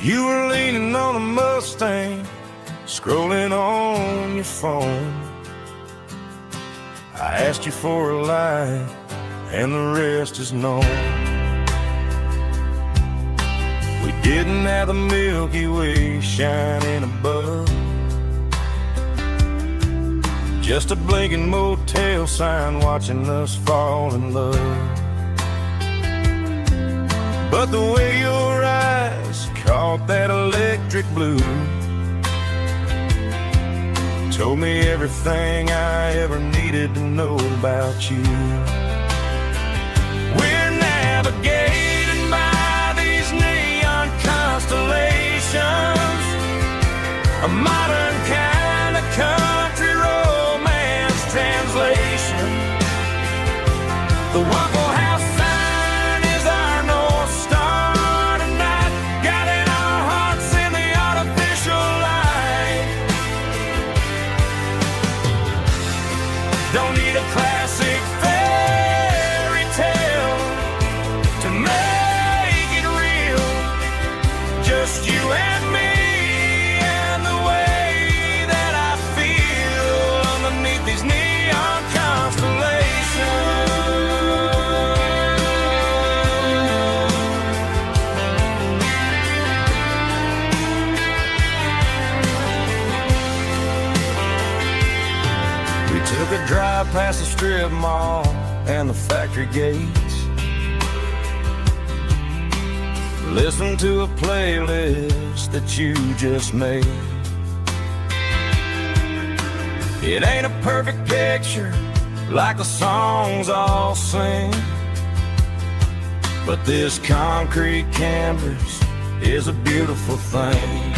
You were leaning on a Mustang, scrolling on your phone. I asked you for a light, and the rest is known. We didn't have the Milky Way shining above, just a blinking motel sign watching us fall in love. But the way your eyes caught that electric blue told me everything I ever needed to know about you. We're navigating by these neon constellations, a modern kind of country romance translation. The Waffle House sign is our North Star tonight, guiding our hearts in the artificial light. Don't need a classic fairy tale to make it real, just you and me and the way that I feel underneath these neon constellations. We took a drive past the strip mall and the factory gates, listen to a playlist that you just made. It ain't a perfect picture like the songs all sing, but this concrete canvas is a beautiful thing.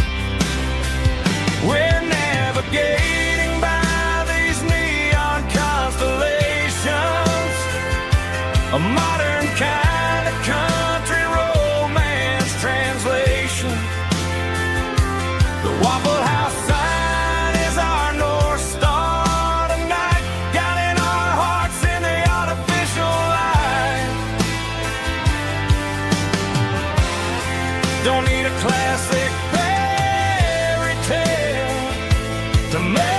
We're navigating by these neon constellations, a modern kind of country romance translation. The Waffle House sign is our North Star tonight, guiding our hearts in the artificial light. Don't need a classic fairy tale to make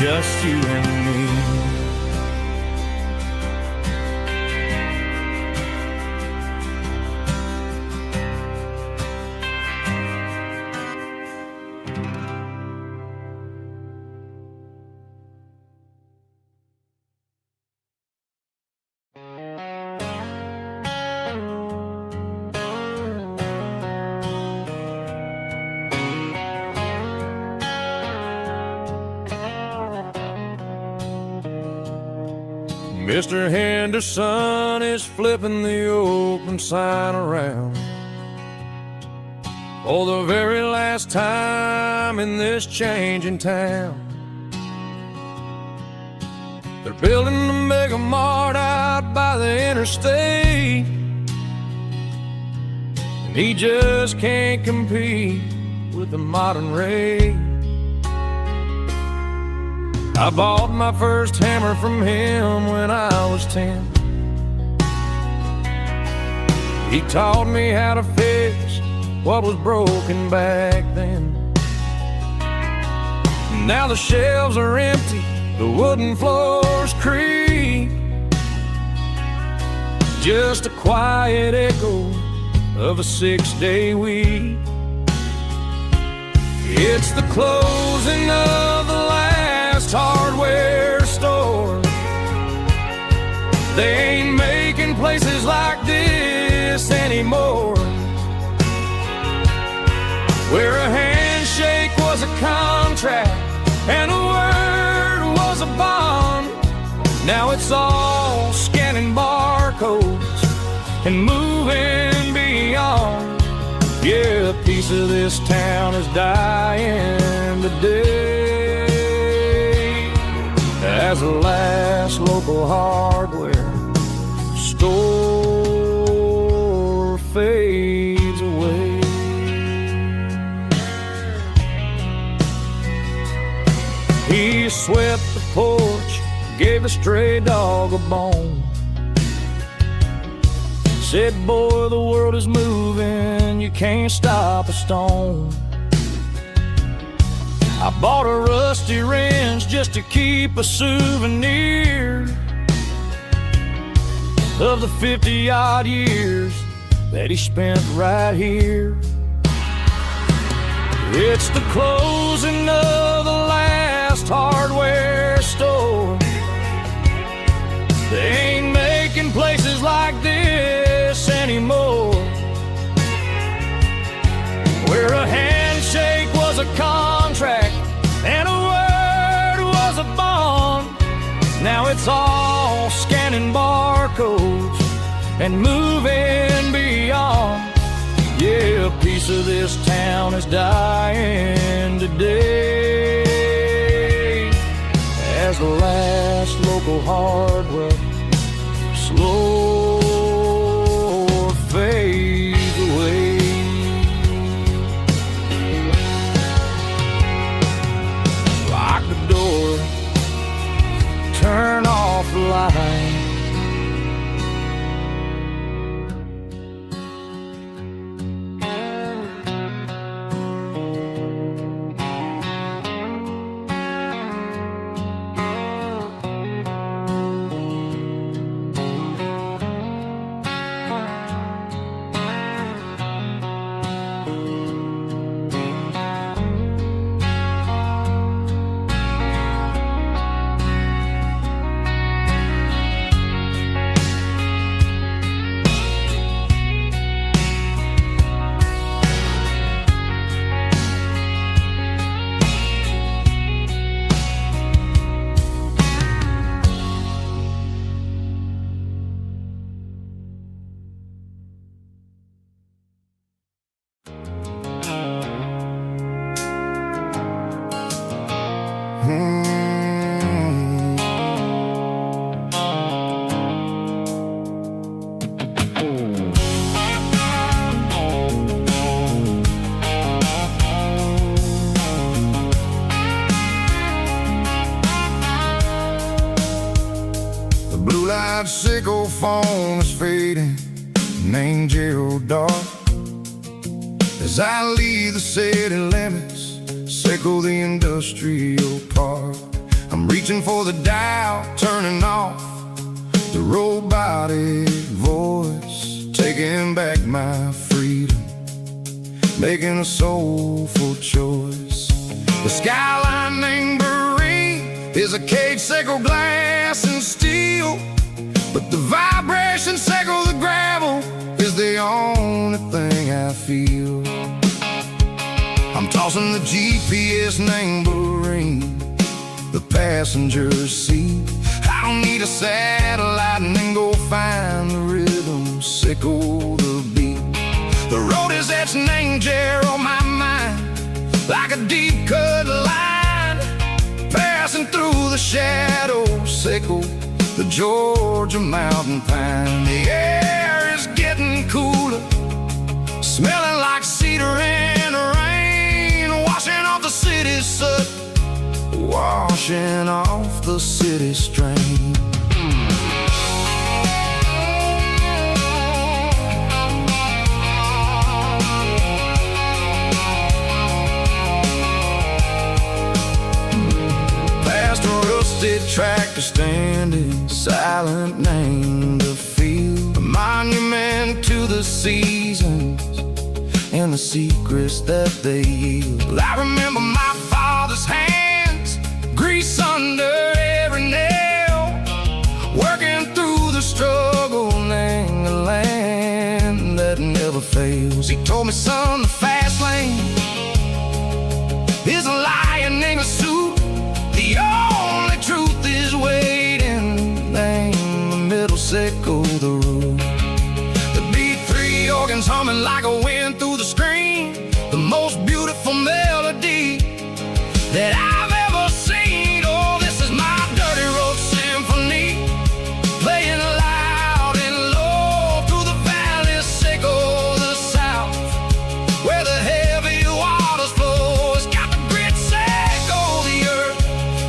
just you and me. Mr. Henderson is flipping the open sign around for the very last time in this changing town. They're building the mega mart out by the interstate, and he just can't compete with the modern rate. I bought my first hammer from him when I was 10. He taught me how to fix what was broken back then. Now the shelves are empty, the wooden floors creak, just a quiet echo of a 6-day week. It's the closing of the last hardware store. They ain't making places like this anymore, where a handshake was a contract and a word was a bond. Now it's all scanning barcodes and moving beyond. Yeah, a piece of this town is dying today as the last local hardware store fades away. He swept the porch, gave the stray dog a bone, said, boy, the world is moving, you can't stop a stone. I bought a rusty wrench just to keep a souvenir of the 50-odd years that he spent right here. It's the closing of the last hardware store. They ain't making places like this anymore, where a handshake was a contract and a word was a bond. Now it's all scanning barcodes and moving beyond. Yeah, a piece of this town is dying today as the last local hardware slow fades away. Lock the door, turn off the light. Blue-light sickle phone is fading, an angel dark. As I leave the city limits, sickle the industrial park. I'm reaching for the dial, turning off the robotic voice, taking back my freedom, making a soulful choice. The skyline named Marine is a cage, Seco glass and steel, but the vibration, Seco the gravel, is the only thing I feel. I'm tossing the GPS named Marine, the passenger seat. I don't need a satellite and then go find the rhythm, Seco the beat. The road is etched and angel on my mind, like a deep cut line, passing through the shadows, Seco, the Georgia mountain pine. The air is getting cooler, smelling like cedar in the rain, washing off the city's soot, washing off the city strain. Past a rusted tractor standing silent, named the field, a monument to the seasons and the secrets that they yield. I remember my father's hands, grease under every nail, working through the struggle, laying the land that never fails. He told me, son, the fast lane is a lion in a suit, the only truth is waiting. Name the middle, Seco the road. The beat, three organs humming like a wind through the screen, the most beautiful melody that I've ever seen. Oh, this is my dirty road symphony, playing loud and low through the valleys, Seco the south, where the heavy waters flow. It's got the grit, Seco the earth,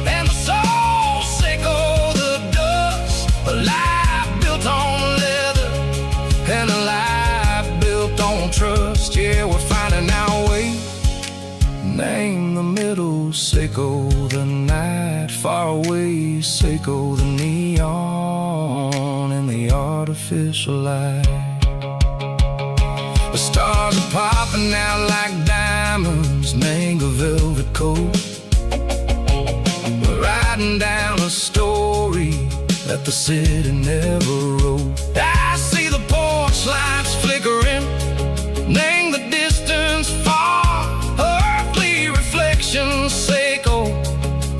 and the soul, Seco the dust. A life built on leather and a life built on trust. Yeah, we're finding our way. Name the middle, Seco the night, far away, Seco the neon and the artificial light. The stars are popping out like diamonds, mango velvet coat. We're riding down a story that the city never wrote. I see the porch lights flickering, name the distance far, earthly reflection, Seco,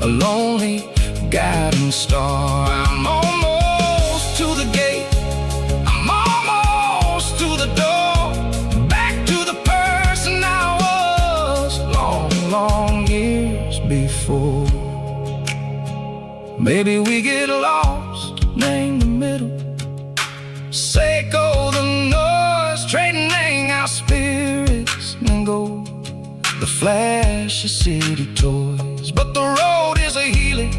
a lonely guiding star. I'm almost to the gate, I'm almost to the door, back to the person I was long, long years before. Maybe we get lost, name the middle, Seco the noise, trading our spirits and go the flash of city toys. But the road is a healing,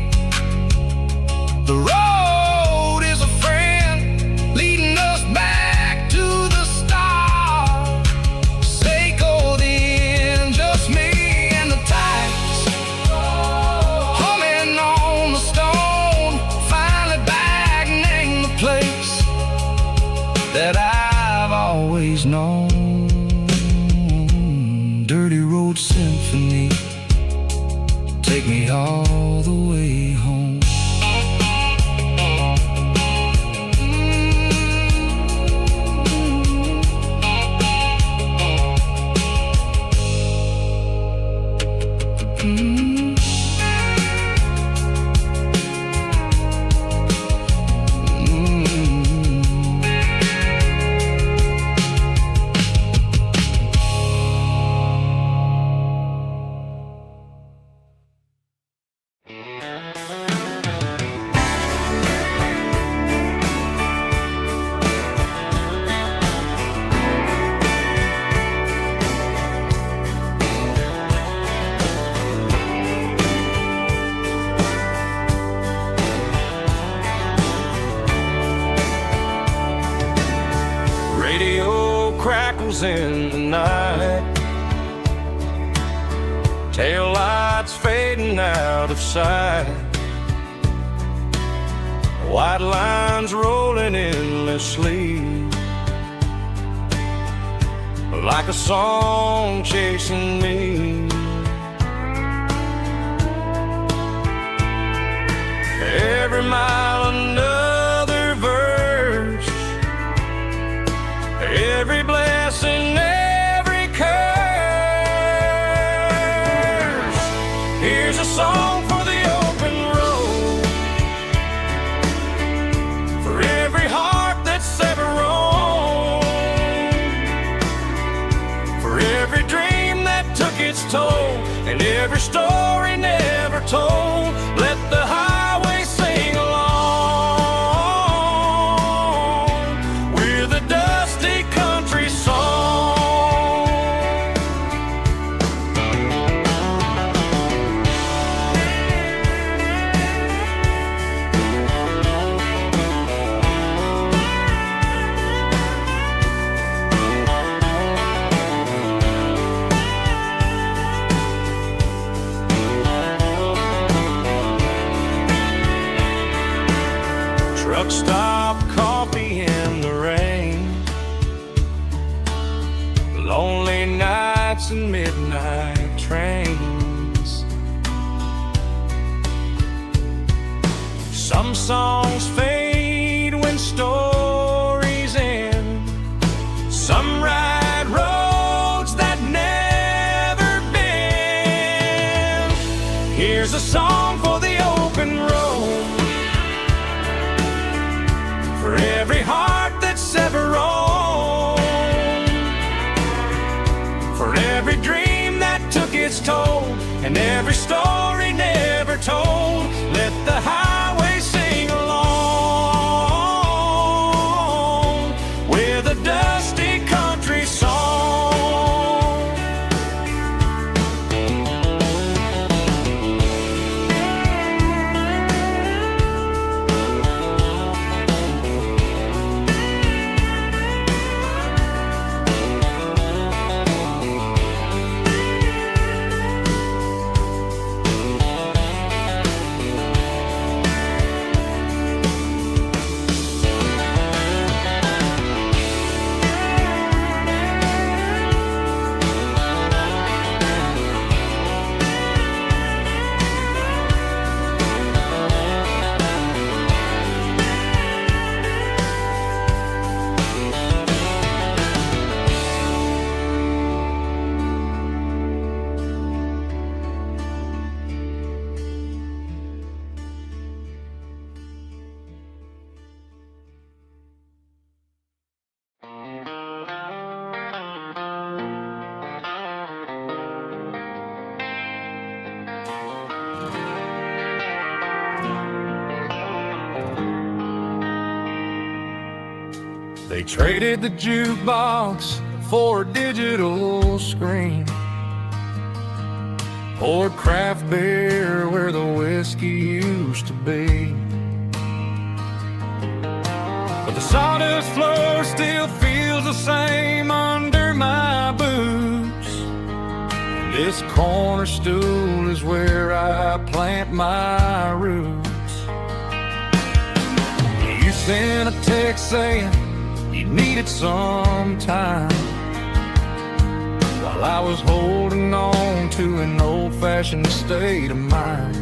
the road is a friend, leading us back to the start. Seco the end, just me and the tides, humming on the stone, finally back, name the place that I've always known. Dirty road symphony, take me all the way home. crackles in the night, tail lights fading out of sight. white lines rolling endlessly, like a song chasing me. Every mile another verse, every blessing, every curse. Here's a song for the open road, for every heart that's ever roamed, for every dream that took its toll, and every story never told. Let the highway sing along with a dusty country song. Truck stop, coffee in the rain, lonely nights and midnight trains. Some songs fade when stories end, some ride roads that never bend. Here's a song for the open road, for every heart that's ever roamed, for every dream that took its toll, and every story never told. Let the highway sing along with a dusty country song. They traded the jukebox for a digital screen, poured craft beer where the whiskey used to be. But the sawdust floor still feels the same under my boots. This corner stool is where I plant my roots. You sent a text saying you needed some time, while I was holding on to an old-fashioned state of mind.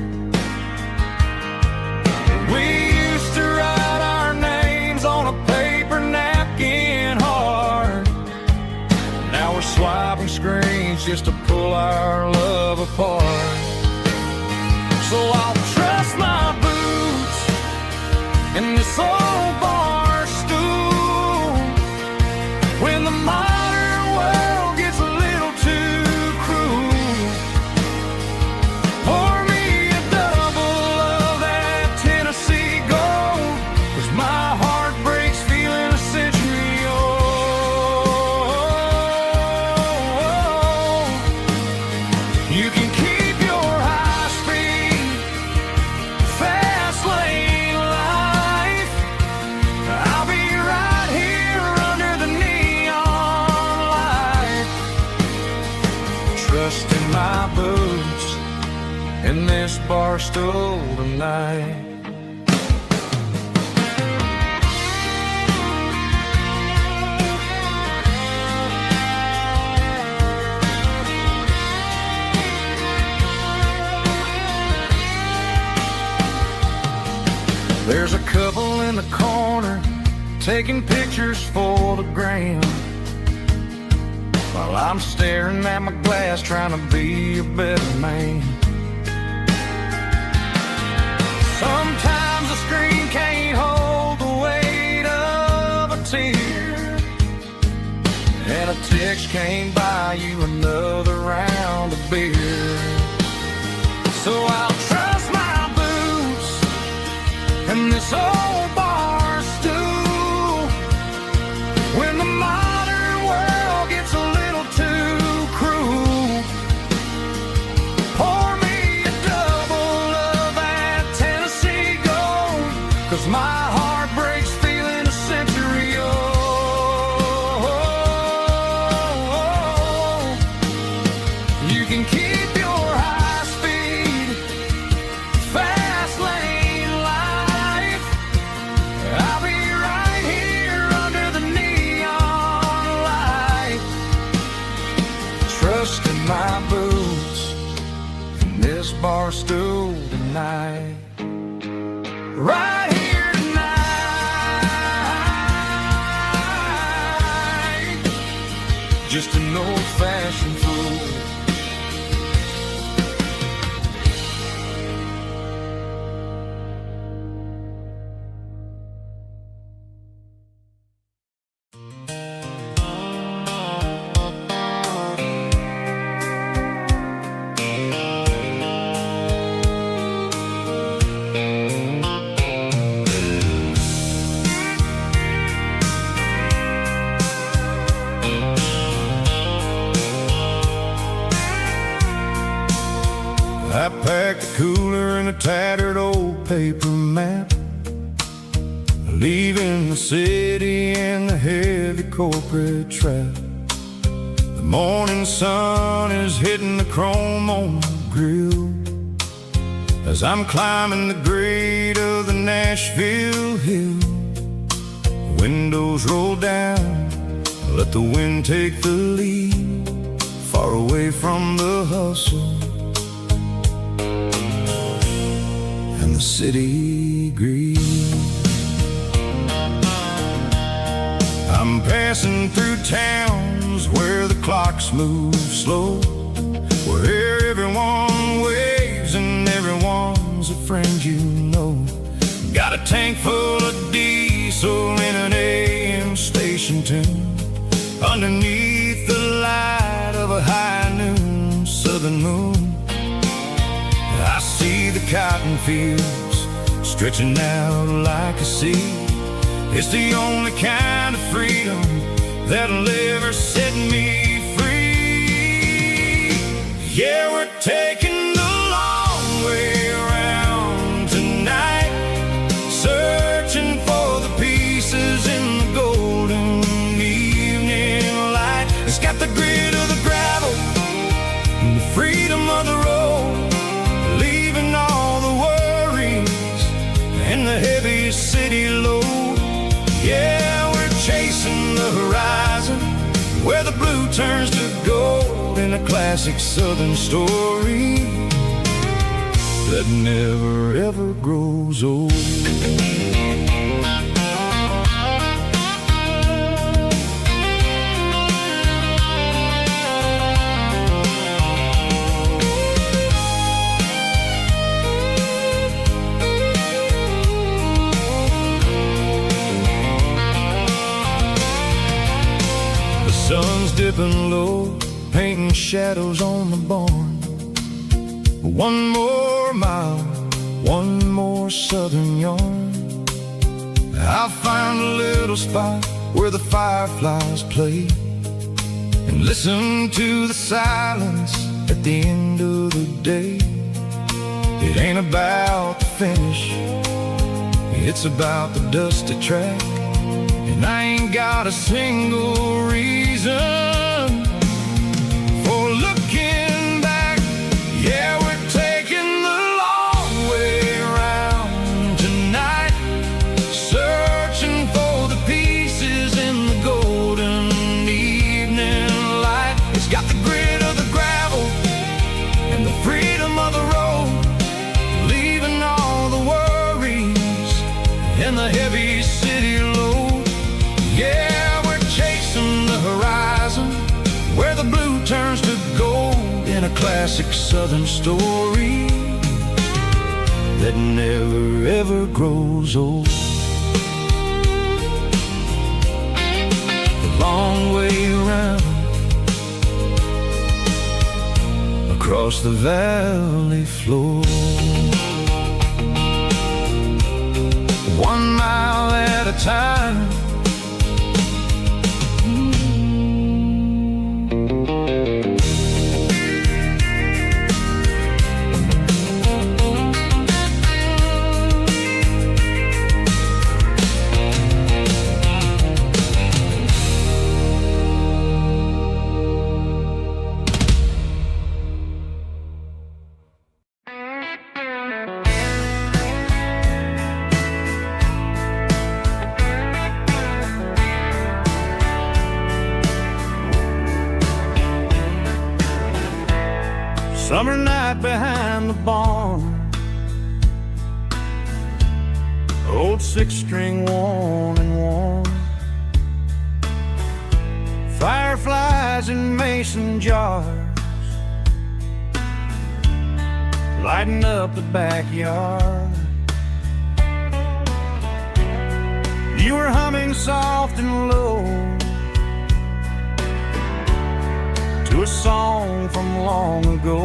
We used to write our names on a paper napkin hard. Now we're swiping screens just to pull our love apart. So I'll trust my boots and this old bar stool when the modern world gets a little too cruel. Pour me a double of that Tennessee Gold, 'cause my heart breaks feeling a century old. You can keep your high-speed fast lane life. I'll be right here under the neon light, trusting my boots in this bar stool tonight. There's a couple in the corner taking pictures for the gram, while I'm staring at my glass trying to be a better man. Sometimes the screen can't hold the weight of a tear, and a text can't buy you another round of beer. So I'll trust my boots and this old bar stool when the modern world gets a little too cruel. Pour me a double of that Tennessee Gold, 'cause my heart breaks feeling a century old. You can keep your high speed, fast lane life. I'll be right here under the neon light, trusting my boots in this bar stool tonight. Right here tonight, just an old-fashioned fool. I packed a cooler and a tattered old paper map, leaving the city and the heavy corporate trap. The morning sun is hitting the chrome on the grill as I'm climbing the grade of the Nashville hill. The windows roll down, let the wind take the lead, far away from the hustle and the city greed. I'm passing through towns where the clocks move slow, where everyone waves and everyone's a friend you know. Got a tank full of diesel in an AM station tune, underneath the light of a high noon southern moon. I see the cotton fields stretching out like a sea. It's the only kind of freedom that'll ever set me free. Yeah, we're taking the long way around tonight, searching for the pieces in the golden evening light. It's got the grit of the gravel and the freedom of the road, leaving all the worries and the heavy city load. Yeah, we're chasing the horizon where the blue turns to gold, in a classic southern story that never ever grows old. Sun's dipping low, painting shadows on the barn. One more mile, one more southern yarn. I'll find a little spot where the fireflies play and listen to the silence at the end of the day. It ain't about the finish, it's about the dusty track, and I ain't got a single reason for looking back. Yeah, we're taking the long way around tonight, searching for the pieces in the golden evening light. It's got the grit of the gravel and the freedom of the road, leaving all the worries classic southern story that never ever grows old. The long way around across the valley floor, 1 mile at a time. Summer night behind the barn, old 6-string worn and worn, fireflies in mason jars lighting up the backyard. You were humming soft and low to a song from long ago.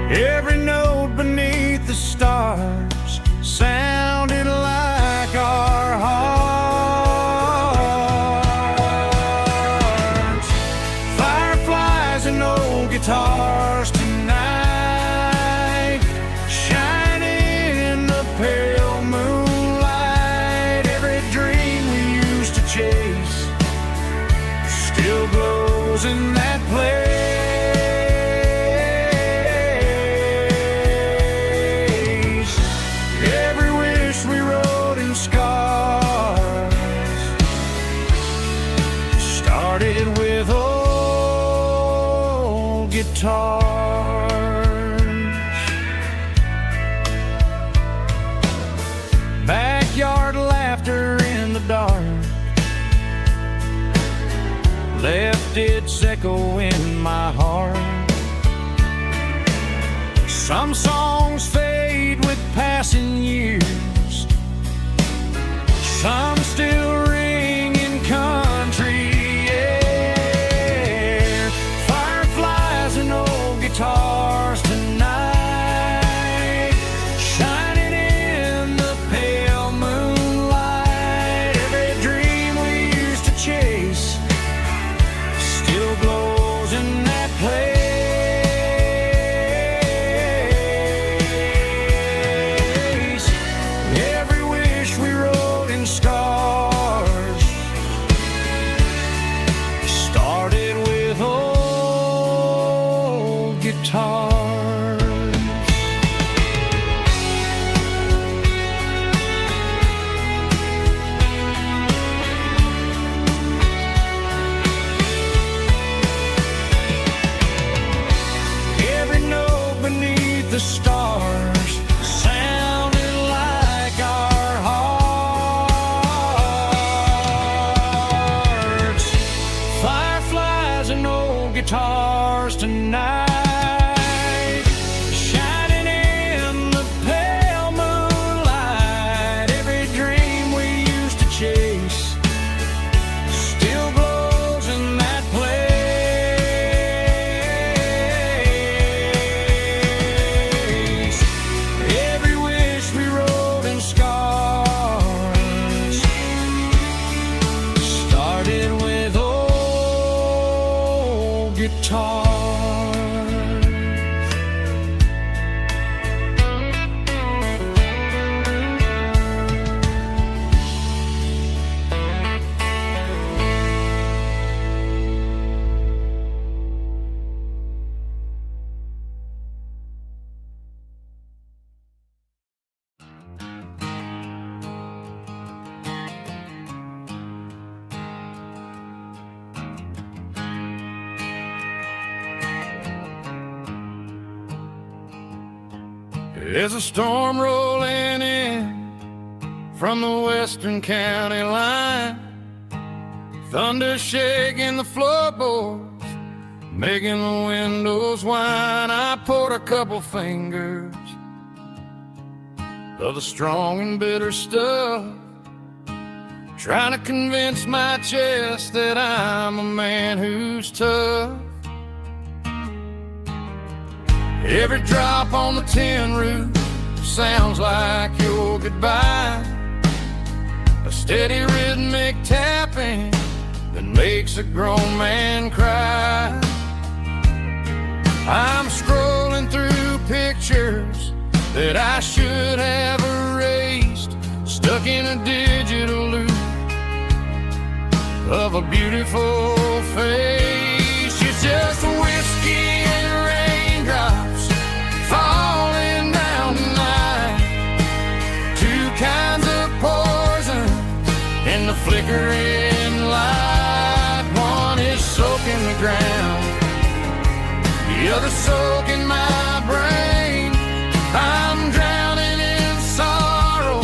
Every note beneath the stars sounded like our hearts. Fireflies and old guitars tonight, shining in the pale moonlight. Every dream we used to chase still glows in that place. Every wish we wrote in scars started with old guitars. Backyard laughter in the dark left its echo in my heart. Some songs fade with passing years, some still ring in country air. Fireflies and old guitars tonight, shining in the pale moonlight. Every dream we used to chase still glows in that place. Every wish we wrote in scars started with old guitars. The stars sounded like our hearts. Fireflies and old guitars tonight, shining in the pale moonlight. Every dream we used to chase still glows in that place. There's a storm rolling in from the western county line, thunder shaking the floorboards, making the windows whine. I poured a couple fingers of the strong and bitter stuff, trying to convince my chest that I'm a man who's tough. Every drop on the tin roof sounds like your goodbye, a steady rhythmic tapping that makes a grown man cry. I'm scrolling through pictures that I should have erased, stuck in a digital loop of a beautiful face. It's just whiskey and raindrops falling down tonight, two kinds of poison in the flickering light. One is soaking the ground, the other soaking my brain. I'm drowning in sorrow,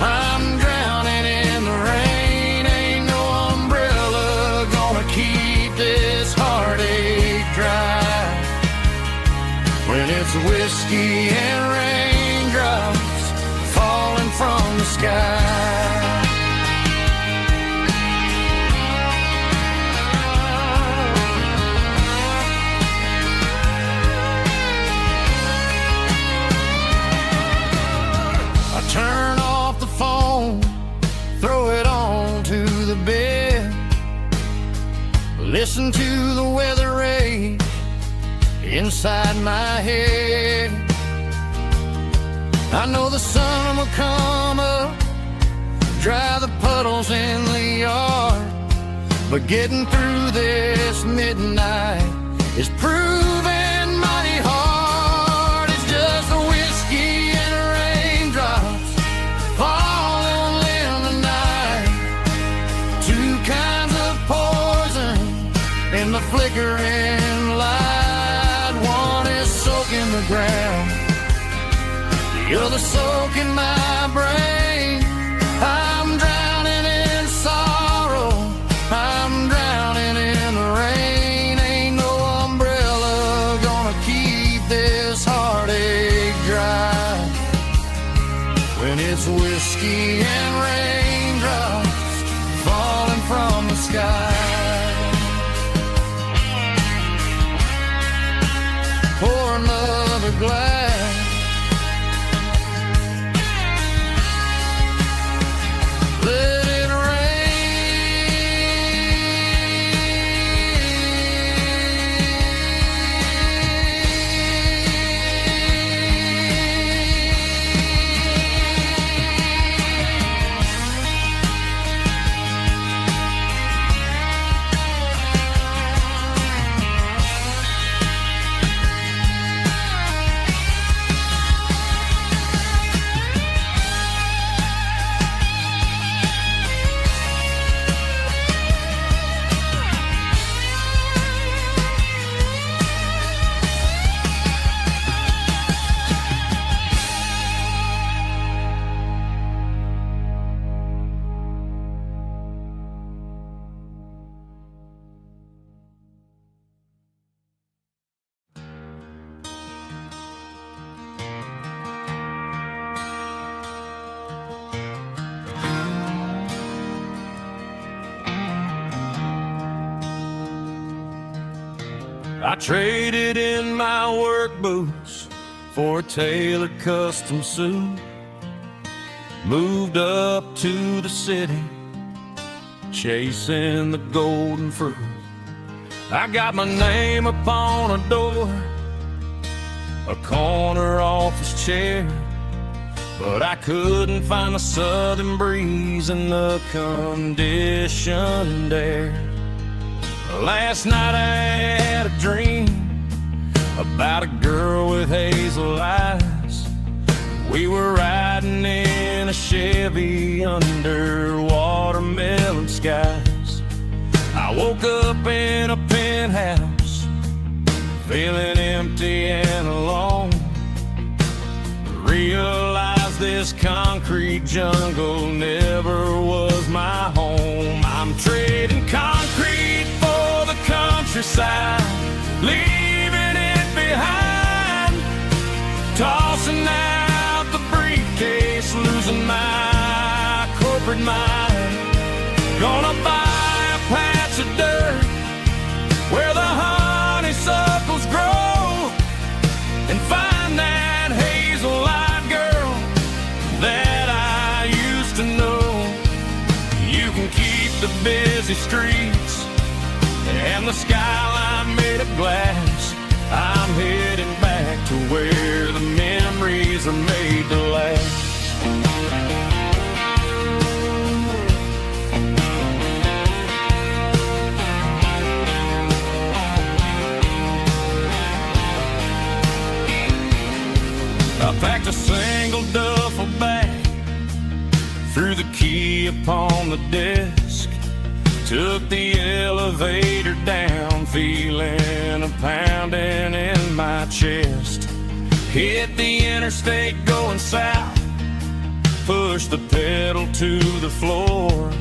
I'm drowning in the rain. Ain't no umbrella gonna keep this heartache dry when it's whiskey and raindrops falling from the sky. Turn off the phone, throw it on to the bed, listen to the weather rage inside my head. I know the sun will come up, dry the puddles in the yard, but getting through this midnight is proving mighty hard. It's just a whiskey and raindrops falling in the night, two kinds of poison in the flickering light. One is soaking the ground, the other soaking my brain. I'm drowning in sorrow, I'm drowning in the rain. Ain't no umbrella gonna keep this heartache dry when it's whiskey and raindrops falling from the sky. Pour another glass, let it I traded in my work boots for a tailored custom suit, moved up to the city, chasing the golden fruit. I got my name upon a door, a corner office chair, but I couldn't find the southern breeze in the conditioned air. Last night I had a dream about a girl with hazel eyes. We were riding in a Chevy under watermelon skies. I woke up in a penthouse, feeling empty and alone. Realized this concrete jungle never was my home. I'm trading concrete for the countryside, Gonna buy a patch of dirt where the honeysuckles grow and find that hazel-eyed girl that I used to know. You can keep the busy streets and the skyline made of glass. I'm heading back to where the memories are made to last. I packed a single duffel bag, threw the key upon the desk, took the elevator down, feeling a pounding in my chest. Hit the interstate going south, pushed the pedal to the floor.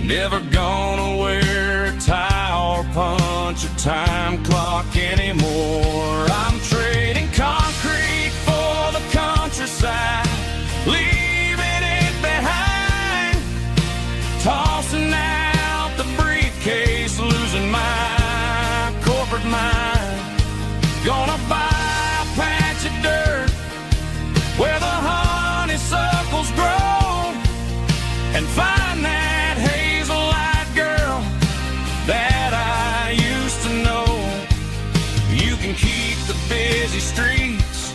Never gonna wear a tie or punch a time clock anymore. I'm trading concrete for the countryside, leaving it behind, tossing out the briefcase, losing my corporate mind. Gonna buy a patch of dirt where the honeysuckles grow and find that hazel-eyed girl that I used to know. You can keep the busy streets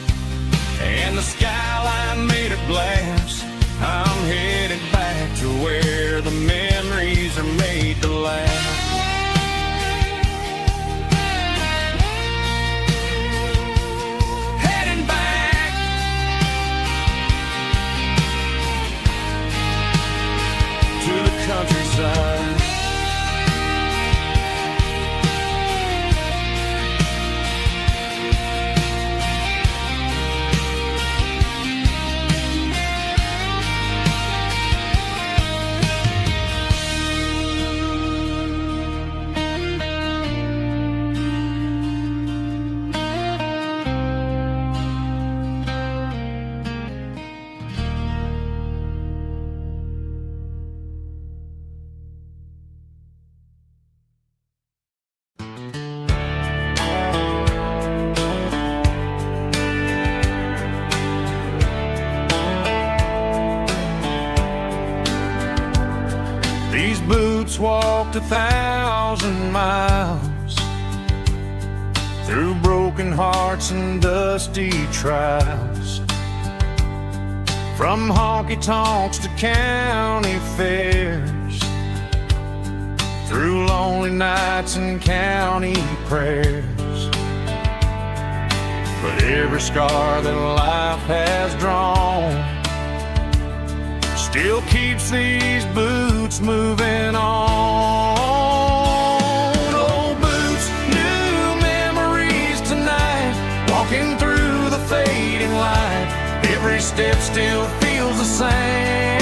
and the skyline made of glass. I'm headed back to where the memories are made to last. Heading back to the countryside. These boots walked 1,000 miles through broken hearts and dusty trials, from honky-tonks to county fairs, through lonely nights and county prayers. But every scar that life has drawn still keeps these boots moving on. Old boots, new memories tonight, walking through the fading light. Every step still feels the same.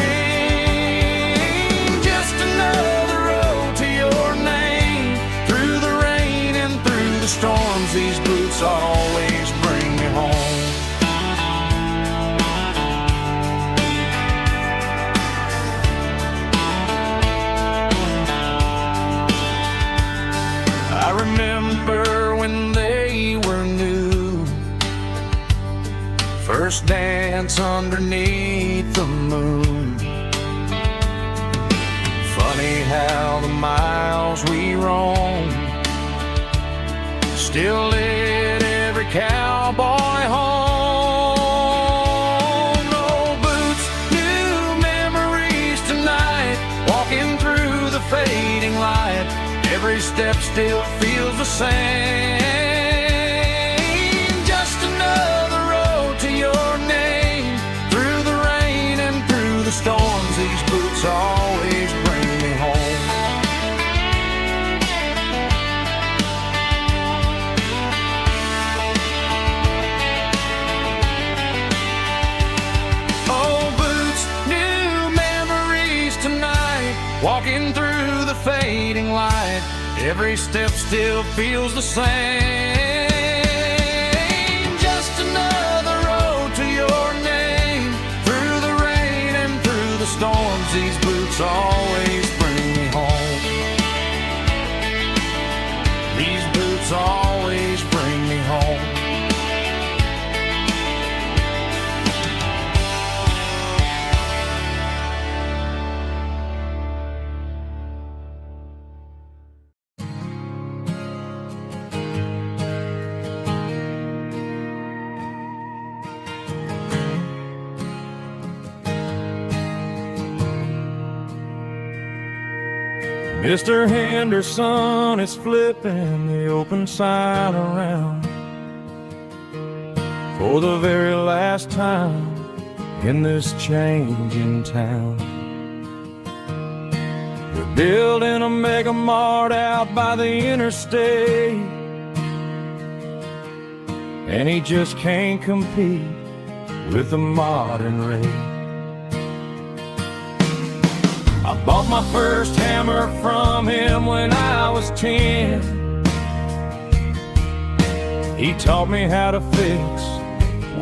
Just another road to your name. Through the rain and through the storms, these boots always bring me home. I remember when they were new, first dance underneath the moon. Funny how the miles we roam still lit every cowboy home. Old boots, new memories tonight, walking through the fading light. Every step still feels the same. Just another road to your name. Through the rain and through the storms, these boots always bring me home. Old boots, new memories tonight, walking through the fading light. Every step still feels the same. Just another road to your name. Through the rain and through the storms, these boots always bring Mr. Henderson is flipping the open sign around for the very last time in this changing town. They're building a mega mart out by the interstate, and he just can't compete with the modern rate. I bought my first hammer from him when I was 10. He taught me how to fix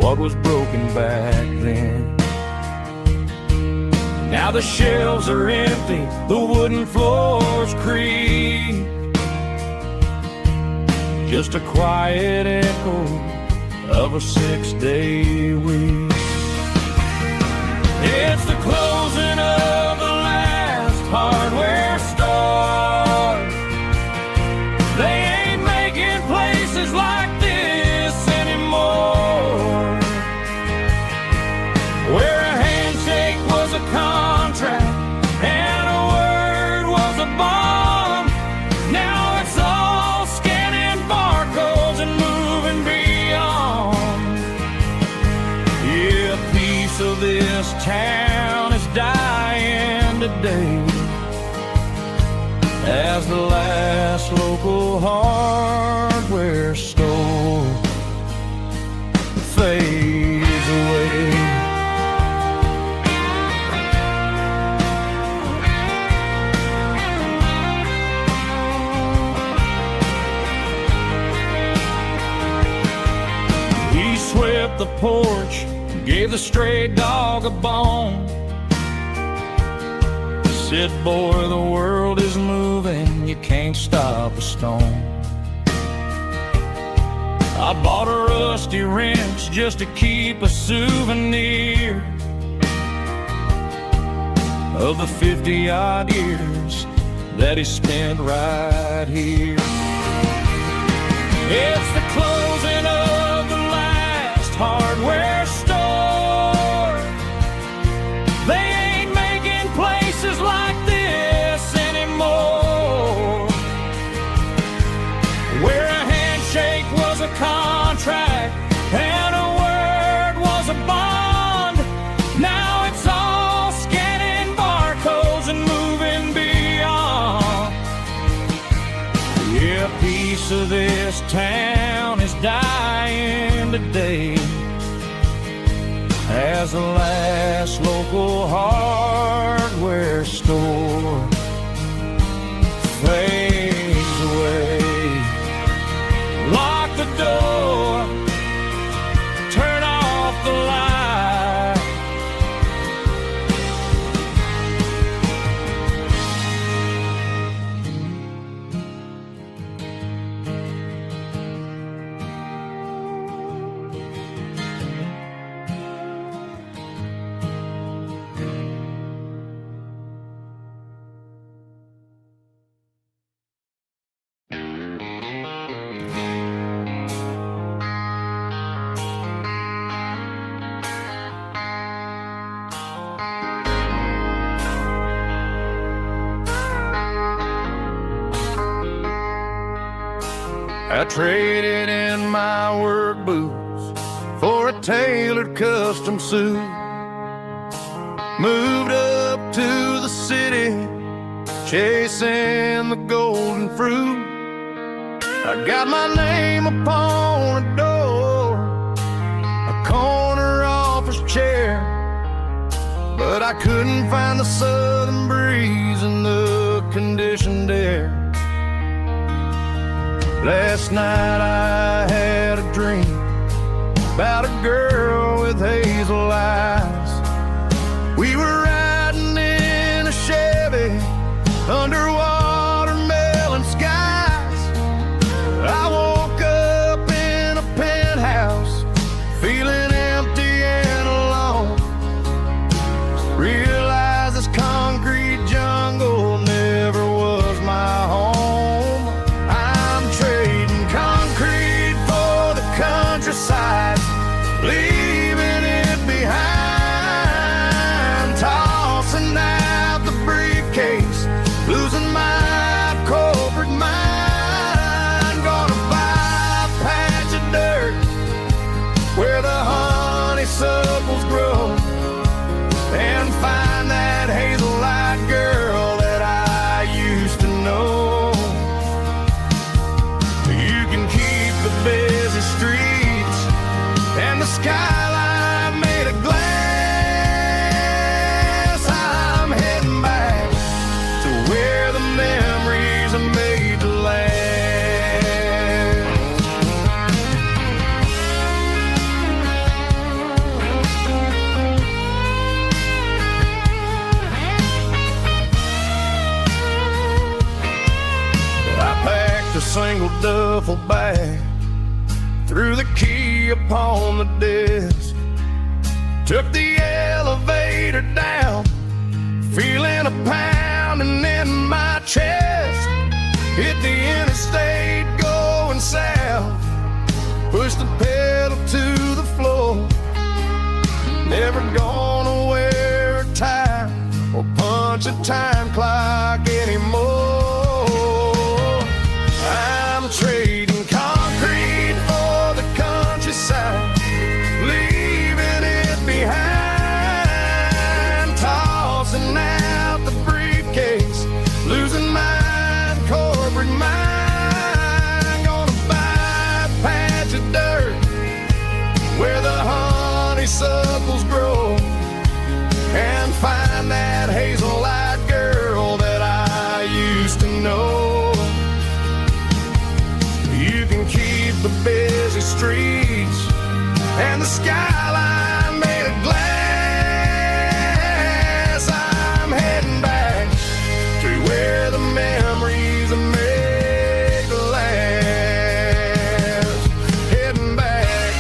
what was broken back then. Now the shelves are empty, the wooden floors creak, just a quiet echo of a 6-day week. It's the closing of the last hardware store. They ain't making places like this anymore, where a handshake was a contract and a word was a bond. Now it's all scanning barcodes and moving beyond. Yeah, a piece of this town is dying today as the last local hardware store fades away. He swept the porch, gave the stray dog a bone, said, boy, the world is moving, you can't stop a stone. I bought a rusty wrench just to keep a souvenir of the 50-odd years that he spent right here. It's the closing of the last hardware store. They ain't making places like this anymore, where a handshake was a contract and a word was a bond. Now it's all scanning barcodes and moving beyond. Yeah, a piece of this town is dying today as the last local hardware store fades away. Lock the door, turn off the light. I traded in my work boots for a tailored custom suit. Moved up to the city, chasing the golden fruit. I got my name upon a door, a corner office chair, but I couldn't find the southern breeze in the conditioned air. Last night I had a dream about a girl with hazel eyes. We were riding in a Chevy under watermelon skies. I woke up in a penthouse feeling empty and alone. Realized this concrete jungle never was my home. Countryside, leaving it behind, tossing out the briefcase, losing skyline made of glass. I'm heading back to where the memories are made to last. I packed a single duffel bag, threw the key upon the desk, took the elevator down, feeling a pounding in my chest. Hit the interstate going south, pushed the pedal to the floor. Never gonna wear a tie or punch a time clock anymore. I'm trading concrete for the countryside, leaving it behind, tossing out the briefcase, losing my corporate mind. Gonna buy a patch of dirt where the honeysuckles grow, and find that hazel-eyed girl that I used to know. You can keep the busy streets and the skyline made of glass. I'm heading back to where the memories are made to last. Heading back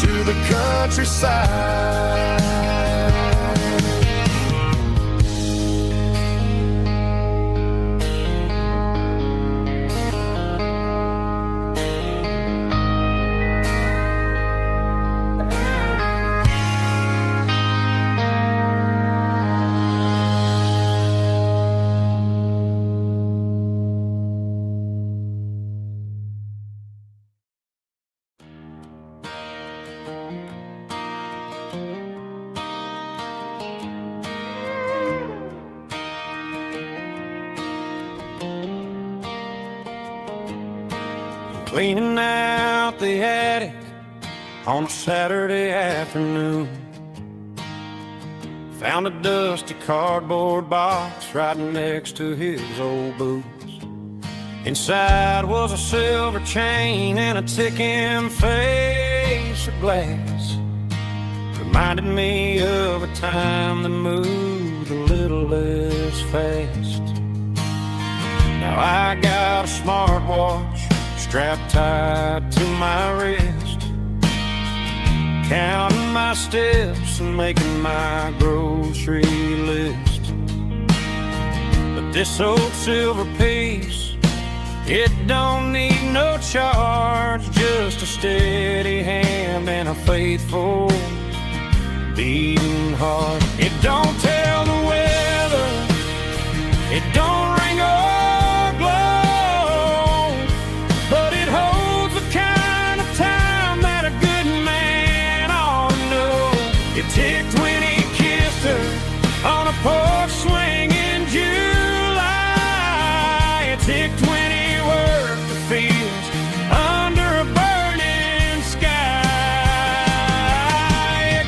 to the countryside. Cleaning out the attic on a Saturday afternoon, found a dusty cardboard box right next to his old boots. Inside was a silver chain and a ticking face of glass. Reminded me of a time that moved a little less fast. Now I got a smartwatch strapped tight to my wrist, counting my steps and making my grocery list. But this old silver piece, it don't need no charge, just a steady hand and a faithful beating heart. It don't tell the weather, it don't ring or glow, but it holds the kind of time that a good man ought to know. It ticked when he kissed her on a porch swing in July. It ticked when he worked the fields under a burning sky.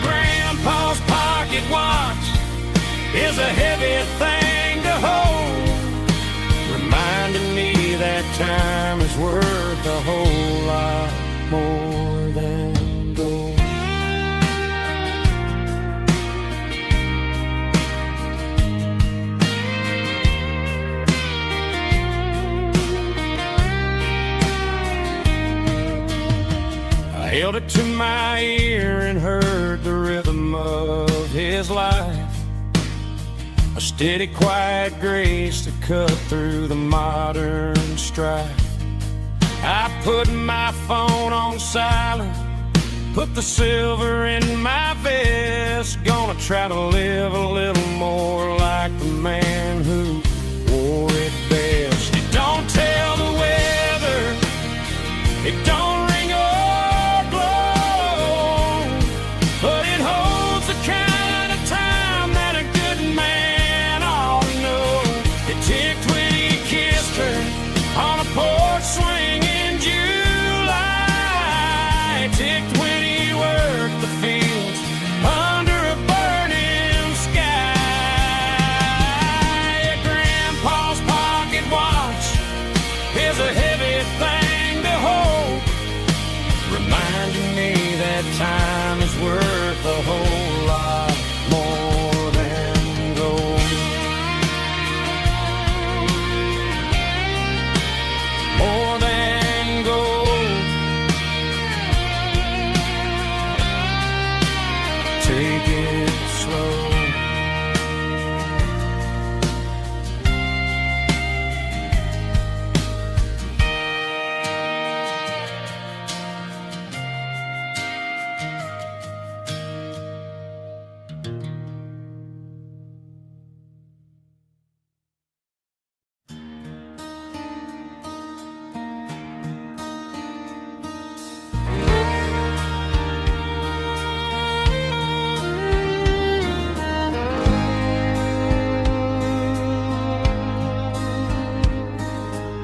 Grandpa's pocket watch is a heavy thing to hold, reminding me that time is worth a whole lot more than gold. I held it to my ear and heard the rhythm of his life, a steady, quiet grace that cut through the modern strife. I put my phone on silent, put the silver in my vest. Gonna try to live a little more like the man who wore it best. It don't tell the weather, it don't ring or glow, but it holds the kind of time that a good man ought to know. It ticked when he kissed her on a porch swing in July. It ticked time is worth a whole lot more than gold. More than gold. Take it slow.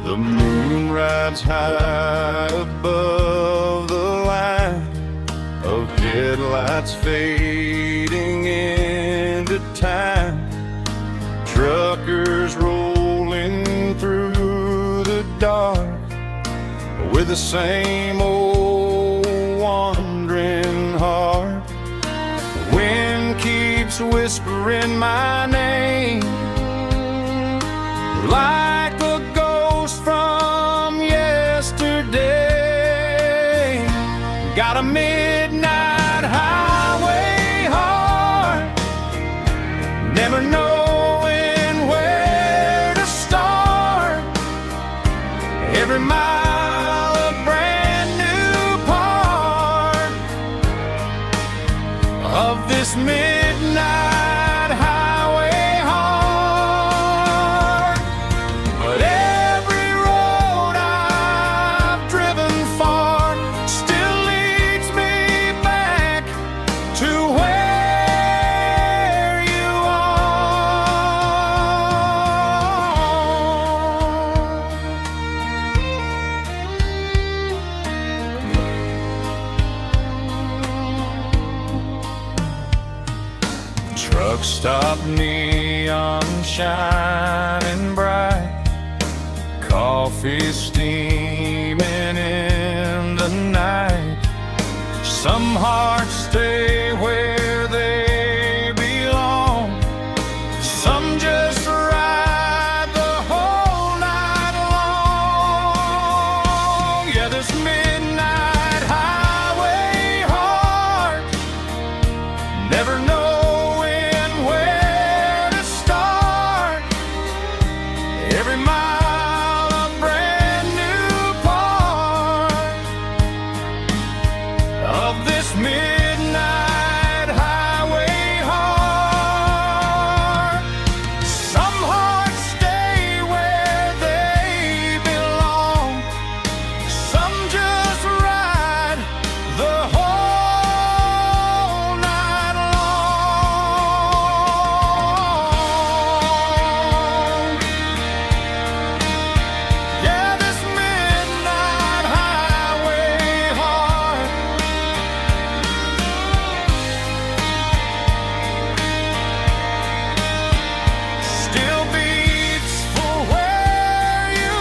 The moon rides high above the line of headlights fading into time. Truckers rolling through the dark with the same old wandering heart. The wind keeps whispering my name like a ghost from yesterday. Got a midnight highway heart, never knowing where to start. Every mile a brand new part of this midnight highway heart. But every road I've driven far still leads me back to where you are. Truck stop, neon shining bright, coffee steaming in the night. Some hearts stay where they belong, some just ride the whole night long. Yeah, this midnight highway heart, never knowing where to start. Every mile a brand new part of this midnight highway heart. Some hearts stay where they belong, some just ride the whole night long. Yeah, this midnight highway heart still beats for where you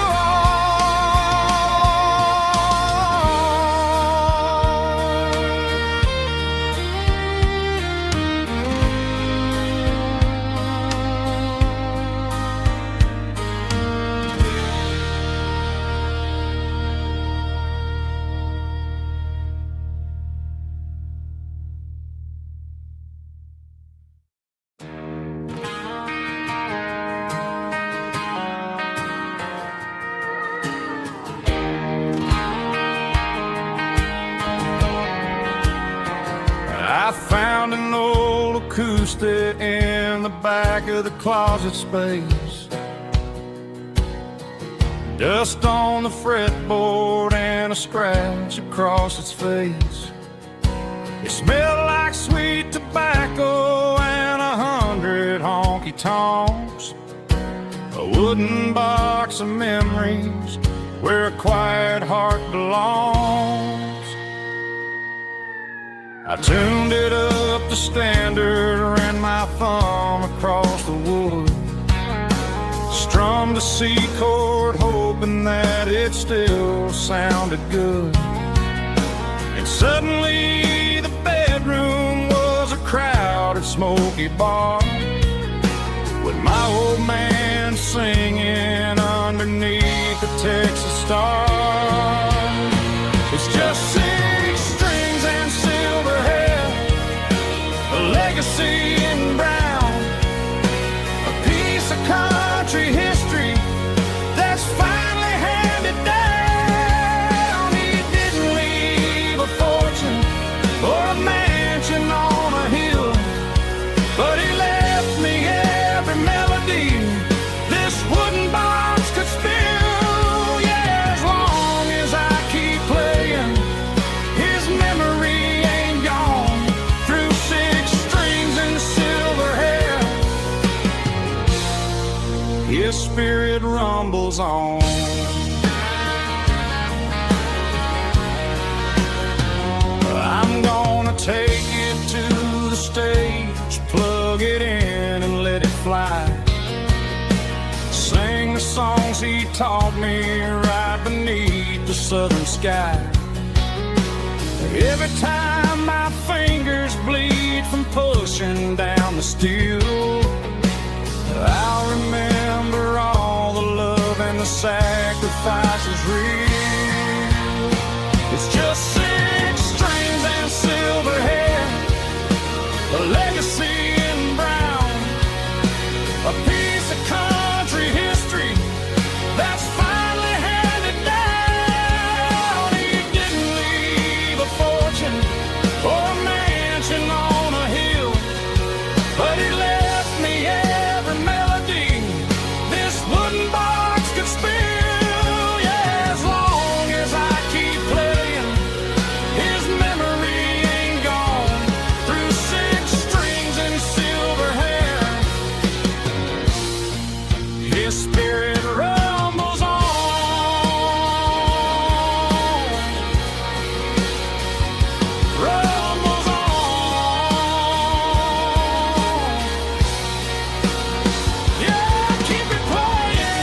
I found an old acoustic in the back of the closet space. Dust on the fretboard and a scratch across its face. It smelled like sweet tobacco and 100 honky-tonks. A wooden box of memories where a quiet heart belongs. I tuned it up to standard, ran my thumb across the wood, strummed a C chord hoping that it still sounded good. And suddenly smoky bar, with my old man singing underneath the Texas star. It's just 6 strings and silver hair, a legacy in brown, a piece of country history that's finally handed down. He didn't leave a fortune or a mansion on a hill, but he left me every melody this wooden box could spill. Yeah, as long as I keep playing, his memory ain't gone. Through 6 strings and silver hair, his spirit rumbles on. I'm gonna take it to the stage, plug it in and let it fly. Sing the songs he taught me right beneath the southern sky. Every time my fingers bleed from pushing down the steel, I'll remember all the love and the sacrifices real. It's just 6 strings and silver hair, a legacy in brown, a piece of country history that's finally handed down. He didn't leave a fortune or a mansion on a hill, but he left me every melody this wooden box could spill. Yeah, as long as I keep playing, his memory ain't gone. Through 6 strings and silver hair, his spirit rumbles on. Rumbles on. Yeah, keep it playing.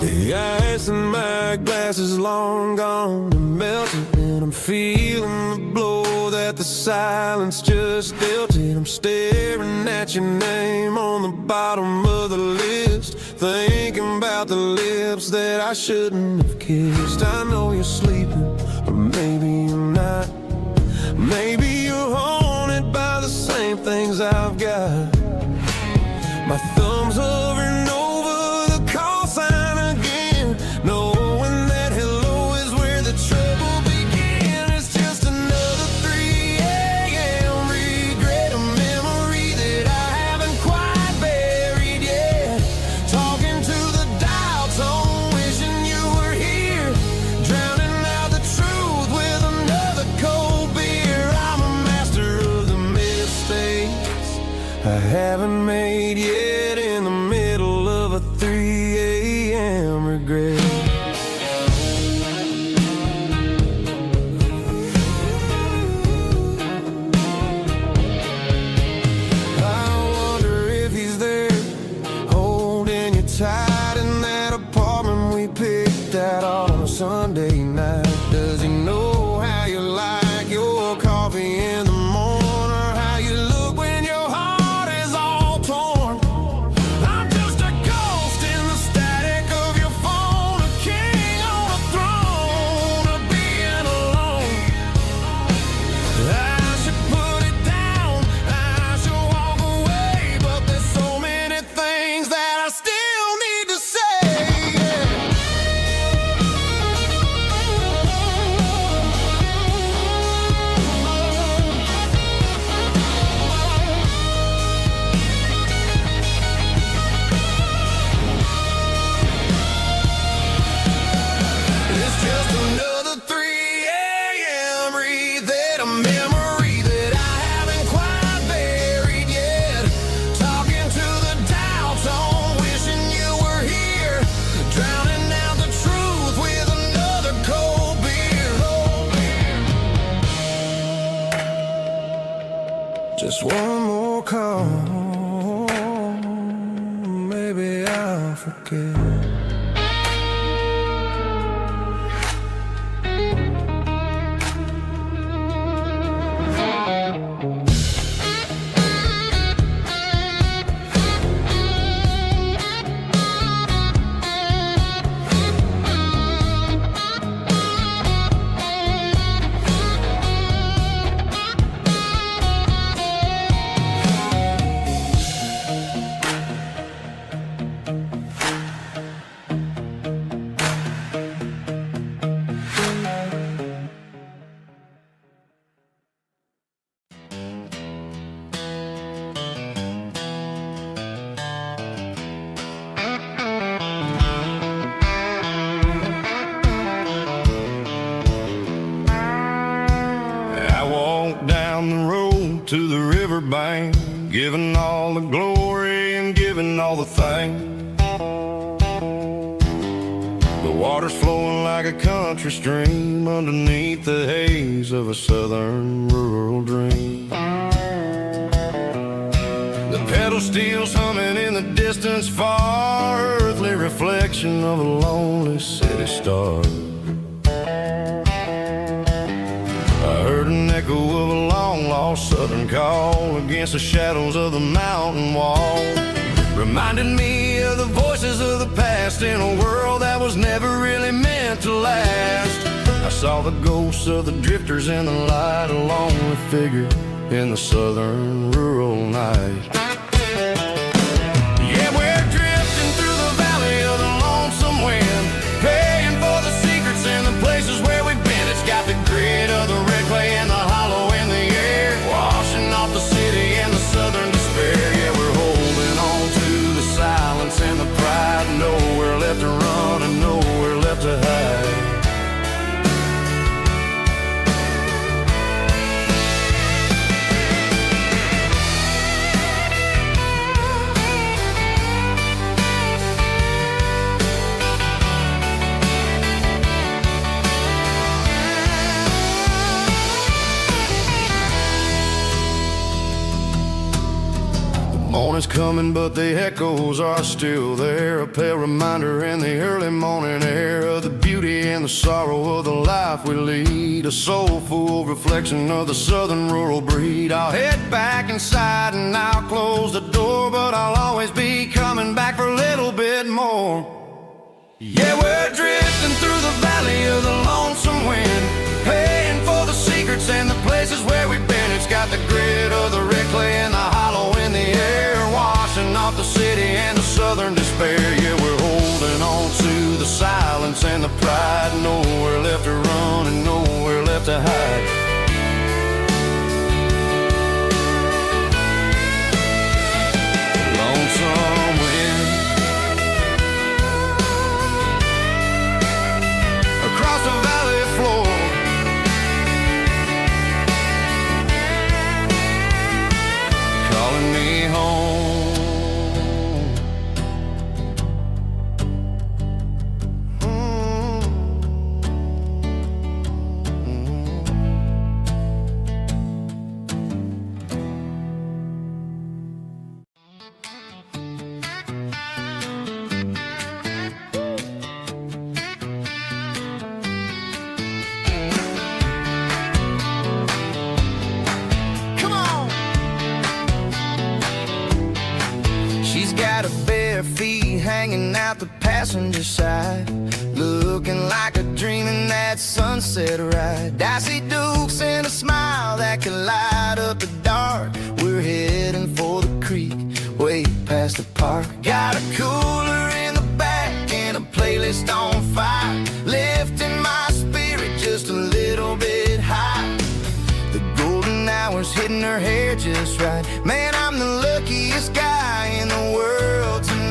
The ice in my glass is long gone and melted, and I'm feeling the blow that the silence just dealt it. I'm staring at your name on the bottom of the list, thinking about the lips that I shouldn't have kissed. I know you're sleeping, or maybe you're not. Maybe you're haunted by the same things I've got. My thumb's hovering over the call sign again, knowing that hello is where the trouble began. It's just another 3 a.m. regret, a memory that I haven't quite buried yet. Talking to the dial tone, wishing you were here, drowning out the truth with another cold beer. I'm a master of the mistakes I haven't made yet, in the middle of a 3 a.m. regret. I wonder if he's there, holding you tight in that apartment we picked out on a Sunday night. Does he know how you like your coffee in the morning, or how you look when your heart is all torn? I'm just a ghost in the static of your phone, a king on a throne of being alone. I should put it down, I should walk away, but there's so many things that I still need to say. Just one more call, maybe I'll forget. Down the road to the riverbank, giving all the glory and giving all the thanks. The water's flowing like a country stream underneath the haze of a southern rural dream. The pedal steel's humming in the distance far, earthly reflection of a lonely city star. I heard an echo of a long-lost southern call against the shadows of the mountain wall. Reminded me of the voices of the past in a world that was never really meant to last. I saw the ghosts of the drifters in the light, a lonely figure in the southern rural night. Yeah, we're drifting through the valley of the lonesome wind, paying for the secrets and the places where we've been. It's got the grit of the red clay and the hollow in the air, washing off the city and the southern despair. Yeah, we're holding on to the silence and the pride, nowhere left to run and nowhere left to hide. Morning's coming, but the echoes are still there, a pale reminder in the early morning air of the beauty and the sorrow of the life we lead, a soulful reflection of the southern rural breed. I'll head back inside and I'll close the door, but I'll always be coming back for a little bit more. Yeah, we're drifting through the valley of the lonesome wind, paying for the secrets and the places where we've been. It's got the grit of the red clay and the hollow in the air, washing off the city and the southern despair. Yeah, we're holding on to the silence and the pride, nowhere left to run and nowhere left to hide. Lonesome wind across the valley floor, calling me home. Got her bare feet hanging out the passenger side, looking like a dream in that sunset ride. Dicey dukes and a smile that could light up the dark. We're heading for the creek, way past the park. Got a cooler in the back and a playlist on fire, lifting my spirit just a little bit high. The golden hours hitting her hair just right. Man, I'm the luckiest guy in the world tonight.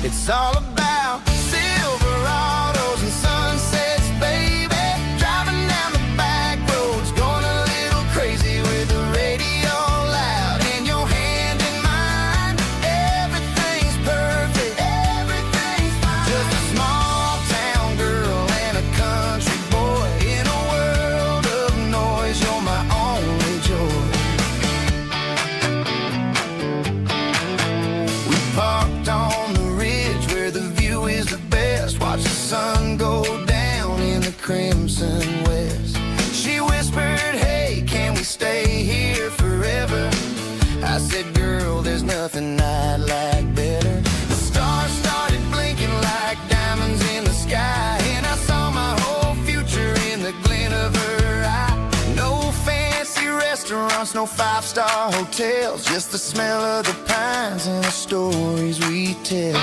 It's all about Silverados and sunsets, baby. Driving down the back roads, going a little crazy with the radio loud and your hand in mine. Everything's perfect, everything's fine. Just a small town girl and a country boy in a world of noise. You're my only joy. restaurants, no five-star hotels, just the smell of the pines and the stories we tell.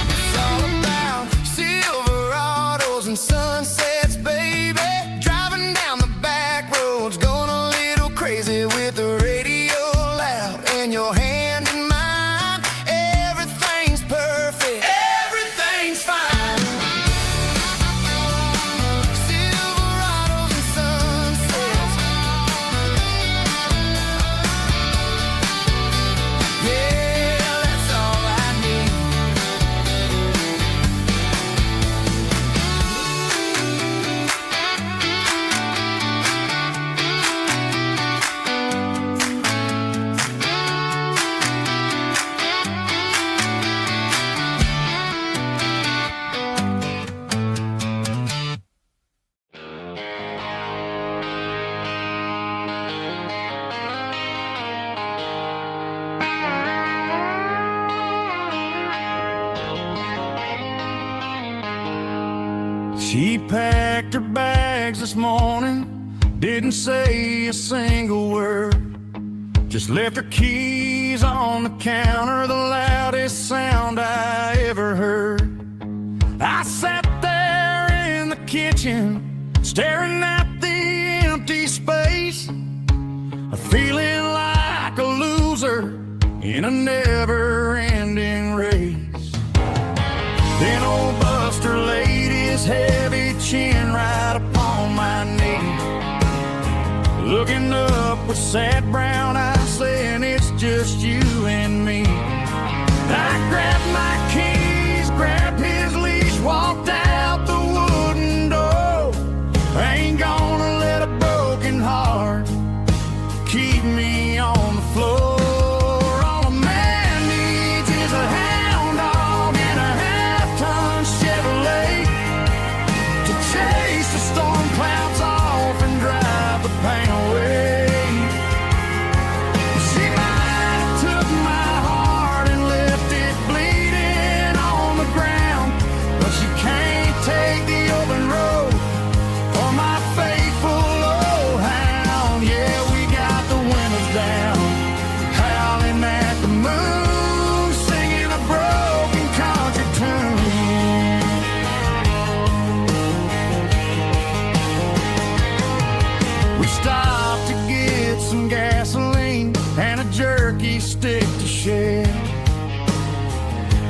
It's all about Silverados and sunsets, baby. Driving down the back roads, going a little crazy with the radio loud and your hand in mine. Everything's perfect, everything's fine. Silverados and sunsets, yeah, that's all I need. She packed her bags this morning, didn't say a single word. Just left her keys on the counter, the loudest sound I ever heard. I sat there in the kitchen, staring at the empty space, feeling like a loser in a never-ending race. Then old Buster laid his heavy chin right upon my knee, looking up with sad brown eyes, saying it's just you and me. I grabbed my keys, grabbed his leash, walked out the wooden door. I ain't gonna let a broken heart keep me on the floor. All a man needs is a hound dog and a half-ton Chevrolet to chase the storm clouds off and drive the pain away. She might have took my heart and left it bleeding on the ground, but she can't take the open road or my faithful old hound. Yeah, we got the windows down, howling at the moon, singing a broken country tune. We stopped to get some gasoline and a jerky stick to share.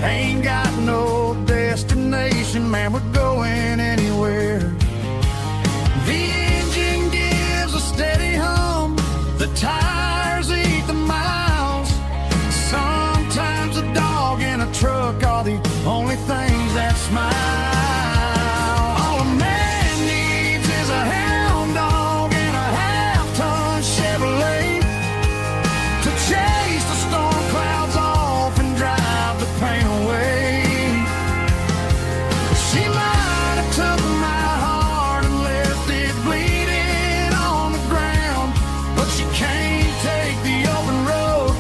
Ain't got no destination, man, we're going anywhere. The engine gives a steady hum, the tires eat the miles. Sometimes a dog and a truck are the only things that smile. All a man needs is a hound dog and a half-ton Chevrolet to chase the storm clouds off and drive the pain away. She might have took my heart and left it bleeding on the ground, but she can't take the open road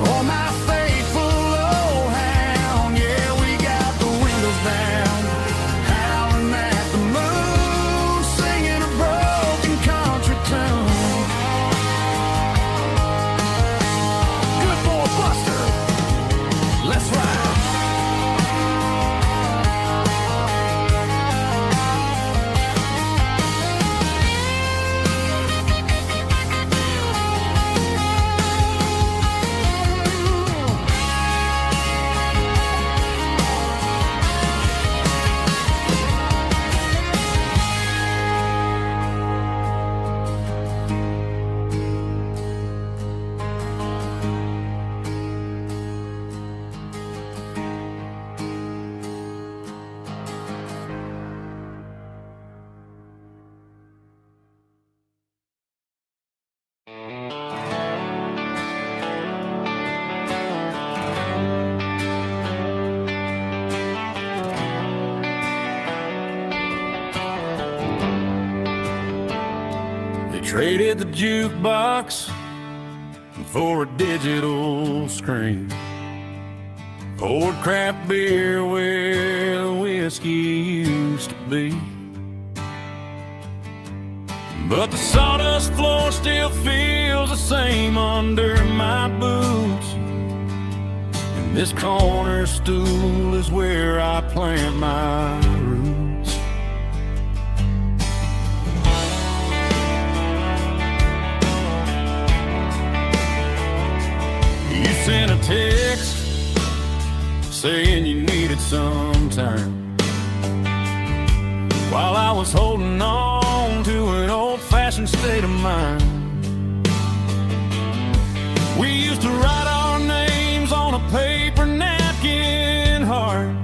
or my faithful old hound. Yeah, we got the windows down, howling at the moon, singing a broken country tune. Good boy, Buster, let's ride. Traded the jukebox for a digital screen. Poured craft beer where the whiskey used to be. But the sawdust floor still feels the same under my boots. And this corner stool is where I plant my roots. You sent a text saying you needed some time, while I was holding on to an old-fashioned state of mind. We used to write our names on a paper napkin heart.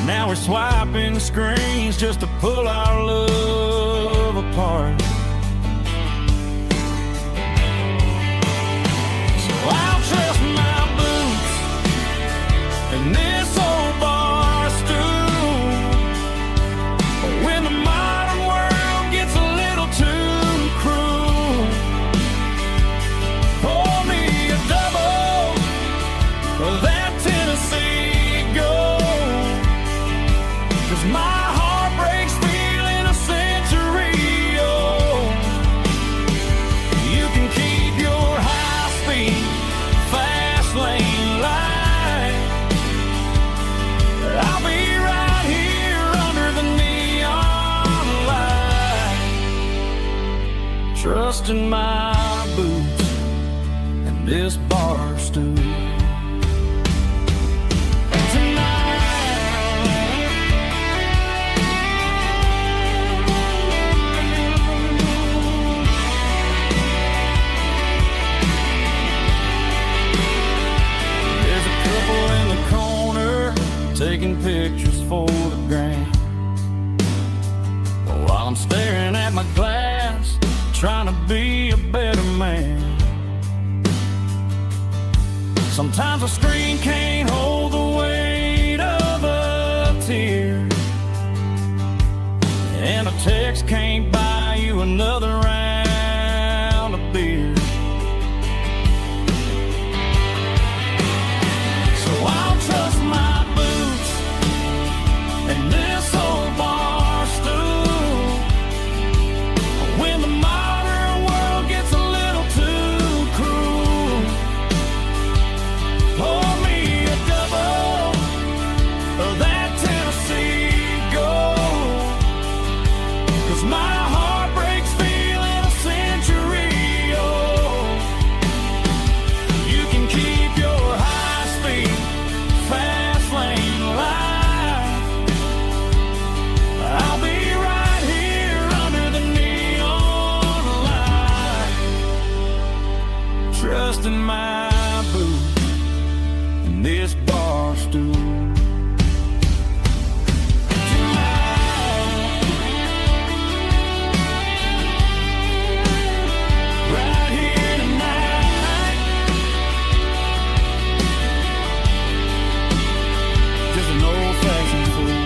Now we're swiping screens just to pull our love apart. So I'll trust my boots and this old bar stool when the modern world gets a little too cruel. Pour me a double of that Tennessee Gold, 'cause my heart breaks feeling a century old. You can keep your high-speed fast lane light. I'll be right here under the neon light, trusting my boots and this bar stool. There's a couple in the corner taking pictures for the gram, while I'm staring at my glass, trying to be a better man. Sometimes a screen can't hold the weight of a tear, and a text can't buy you another round of beer. So I'll trust my boots and this old bar stool when the modern world gets a little too cruel. Pour me a double of that Tennessee Gold, 'cause my heart breaks feeling a century old. You can keep your high-speed fast lane light. I'll be right here under the neon light, trusting my boots and this bar stool. Right here tonight, just an old-fashioned fool.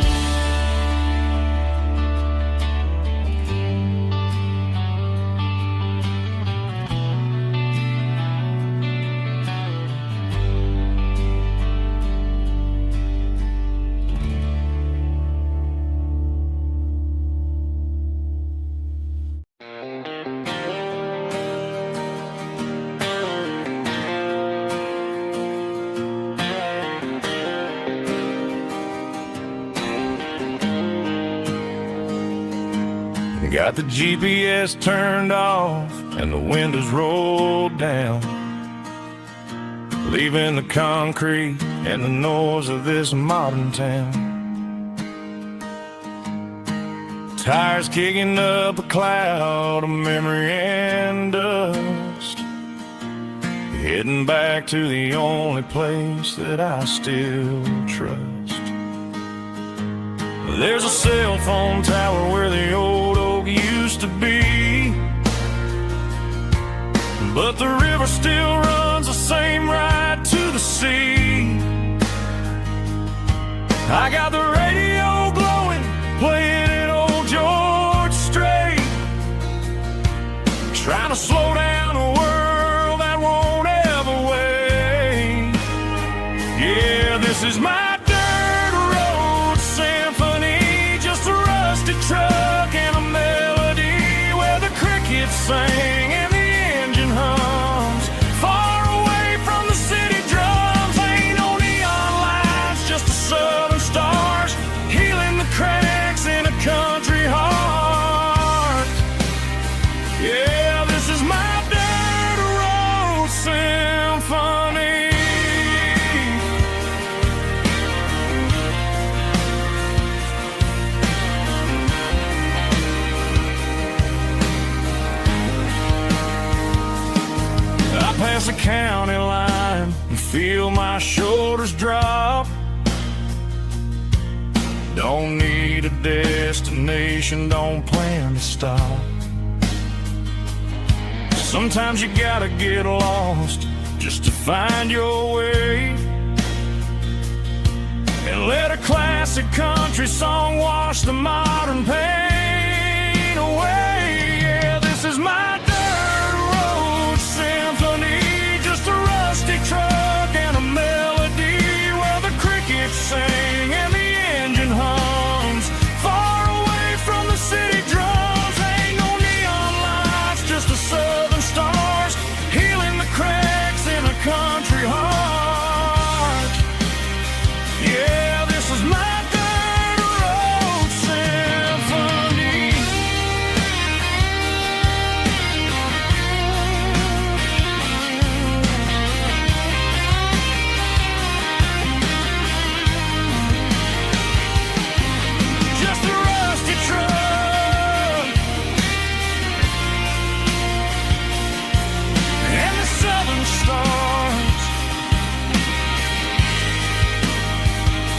Got the GPS turned off and the windows rolled down, leaving the concrete and the noise of this modern town. Tires kicking up a cloud of memory and dust, heading back to the only place that I still trust. There's a cell phone tower where the old oak used to be, but the river still runs the same right to the sea. I got the radio glowing, playing it old George Strait, trying to slow down the world This is my dirt road symphony, just a rusty truck and a melody where the crickets sing and the engine hums. Far away from the city drums, ain't no neon lights, just the southern stars healing the cracks in a country heart. Yeah, this is my dirt road symphony. I pass a county line and feel my shoulders drop. Don't need a destination, don't plan to stop. Sometimes you gotta get lost just to find your way, and let a classic country song wash the modern pain away. Yeah, this is my dirt road symphony, just a rusty truck and a melody where the crickets sing and the engine hums. Far away from the city drums, ain't no neon lights, just the southern stars healing the cracks in a country heart. Yeah, this is my dirt road symphony. Just a rusty truck and the southern stars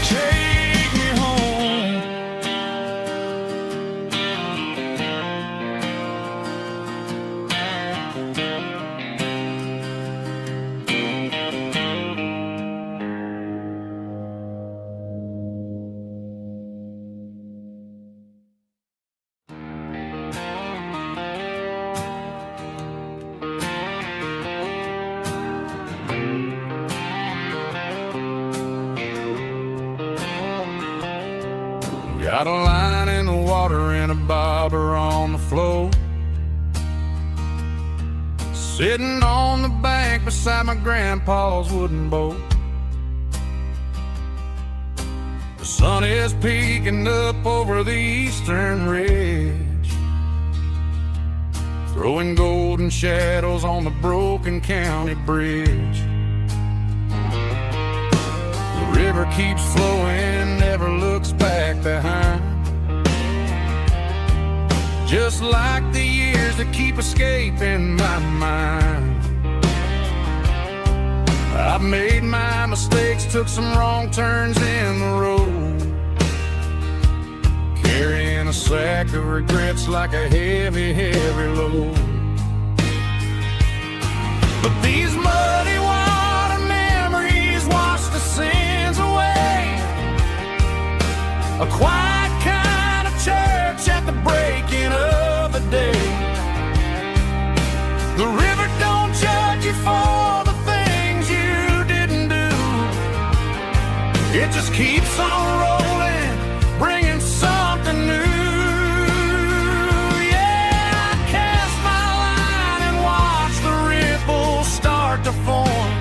take me home. Got a line in the water and a bobber on the floor, sitting on the bank beside my grandpa's wooden boat. The sun is peeking up over the eastern ridge, throwing golden shadows on the broken county bridge. The river keeps flowing, never looks back behind, just like the years that keep escaping my mind. I've made my mistakes, took some wrong turns in the road, carrying a sack of regrets like a heavy, heavy load. But these muddy water memories wash the sins away. A quiet kind of church at the breaking of the day. The river don't judge you for the things you didn't do. It just keeps on rolling, bringing something new. Yeah, I cast my line and watch the ripples start to form,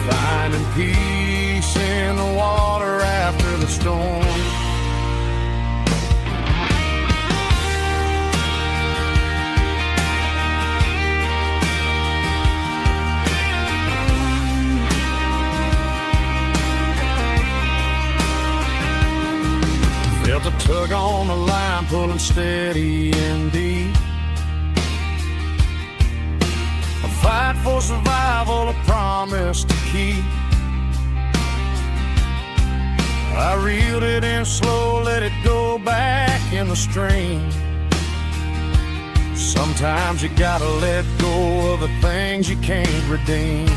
finding peace in the water after the storm. Felt a tug on the line, pulling steady and deep. A fight for survival, a promise to keep. I reeled it in slow, let it go back in the stream. Sometimes you gotta let go of the things you can't redeem.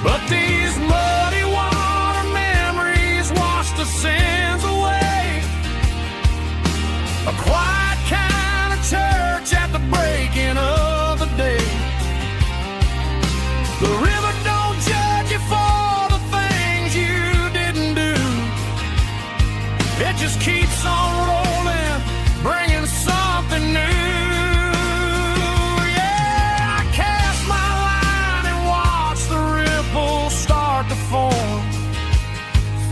But these muddy water memories wash the sins away. A quiet kind of church at the breaking of the day. The river don't judge you for keeps on rolling, bringing something new. Yeah, I cast my line and watch the ripples start to form,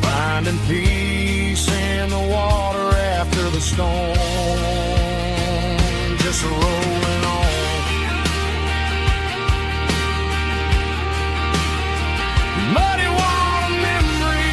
finding peace in the water after the storm, just rolling on. Muddy water memory,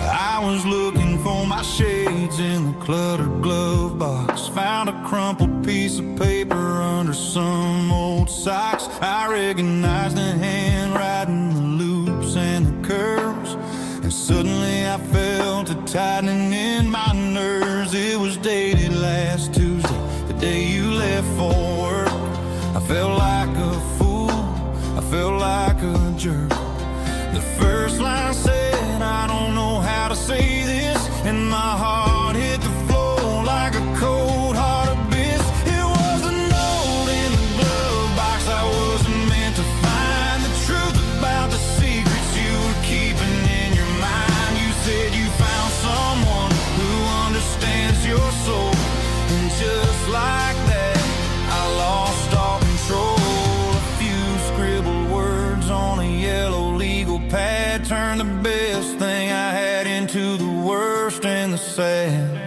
I was looking for my shades in the cluttered glove box. Found a crumpled piece of paper under some old socks. I recognized the handwriting, the loops and the curves, and suddenly I felt a tightening in my nerves. It was dated last Tuesday, the day you left for work. I felt like a fool, I felt like a jerk. The first line said, I don't know how to say this, and my heart hit the floor like a cold heart abyss. It was a note in the glove box. I wasn't meant to find the truth about the secrets you were keeping in your mind. You said you found someone who understands your soul, and just like that, I lost all control. A few scribbled words on a yellow legal pad turned the best thing I had into the worst and the sad.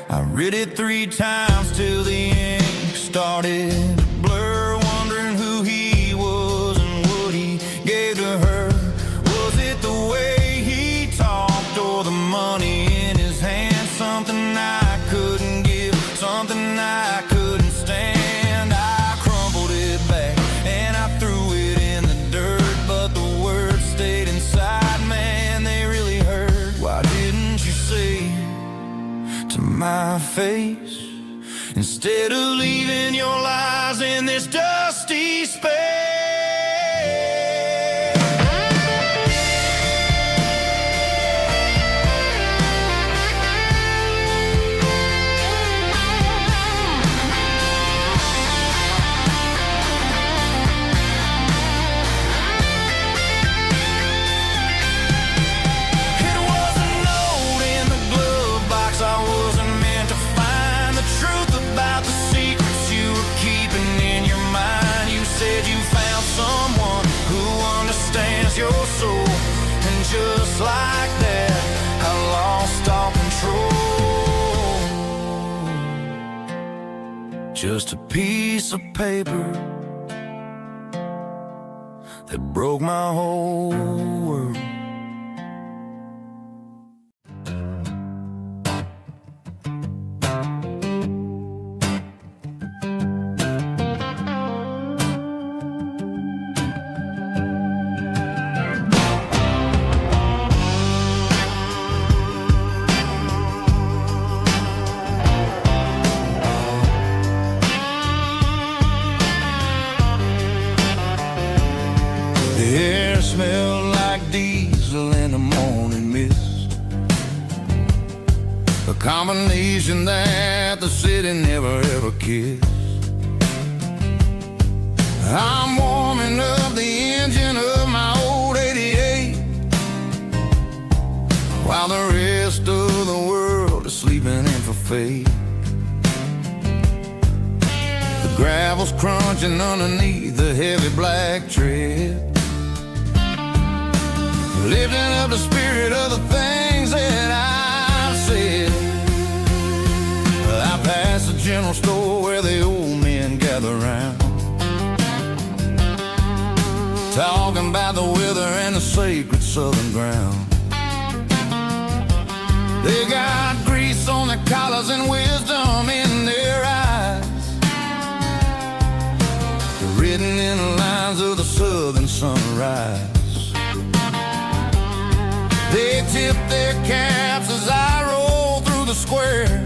I read it 3 times till the ink started to blur, wondering who he was and what he gave to her. Was it the way he talked or the money in his hand? Something I couldn't give, something I couldn't stand. I crumpled it back and I threw it in the dirt, but the words stayed inside, man, they really hurt. Why didn't you say to my face, instead of leaving your lies in this dusty space? It was a note in the glove box. I wasn't meant to find the truth about the secrets you were keeping in your mind. You said you found someone who understands your soul, and just like that, I lost all control. Just a piece of paper that broke my whole world. The air smelled like diesel in the morning mist, a combination that the city never ever kissed. I'm warming up the engine of my old 88, while the rest of the world is sleeping in for fate. The gravel's crunching underneath the heavy black tread, lifting up the spirit of the things that I've said. I passed the general store where the old men gather round, talking about the weather and the sacred southern ground. They got grease on their collars and wisdom in their eyes, written in the lines of the southern sunrise. They tip their caps as I roll through the square.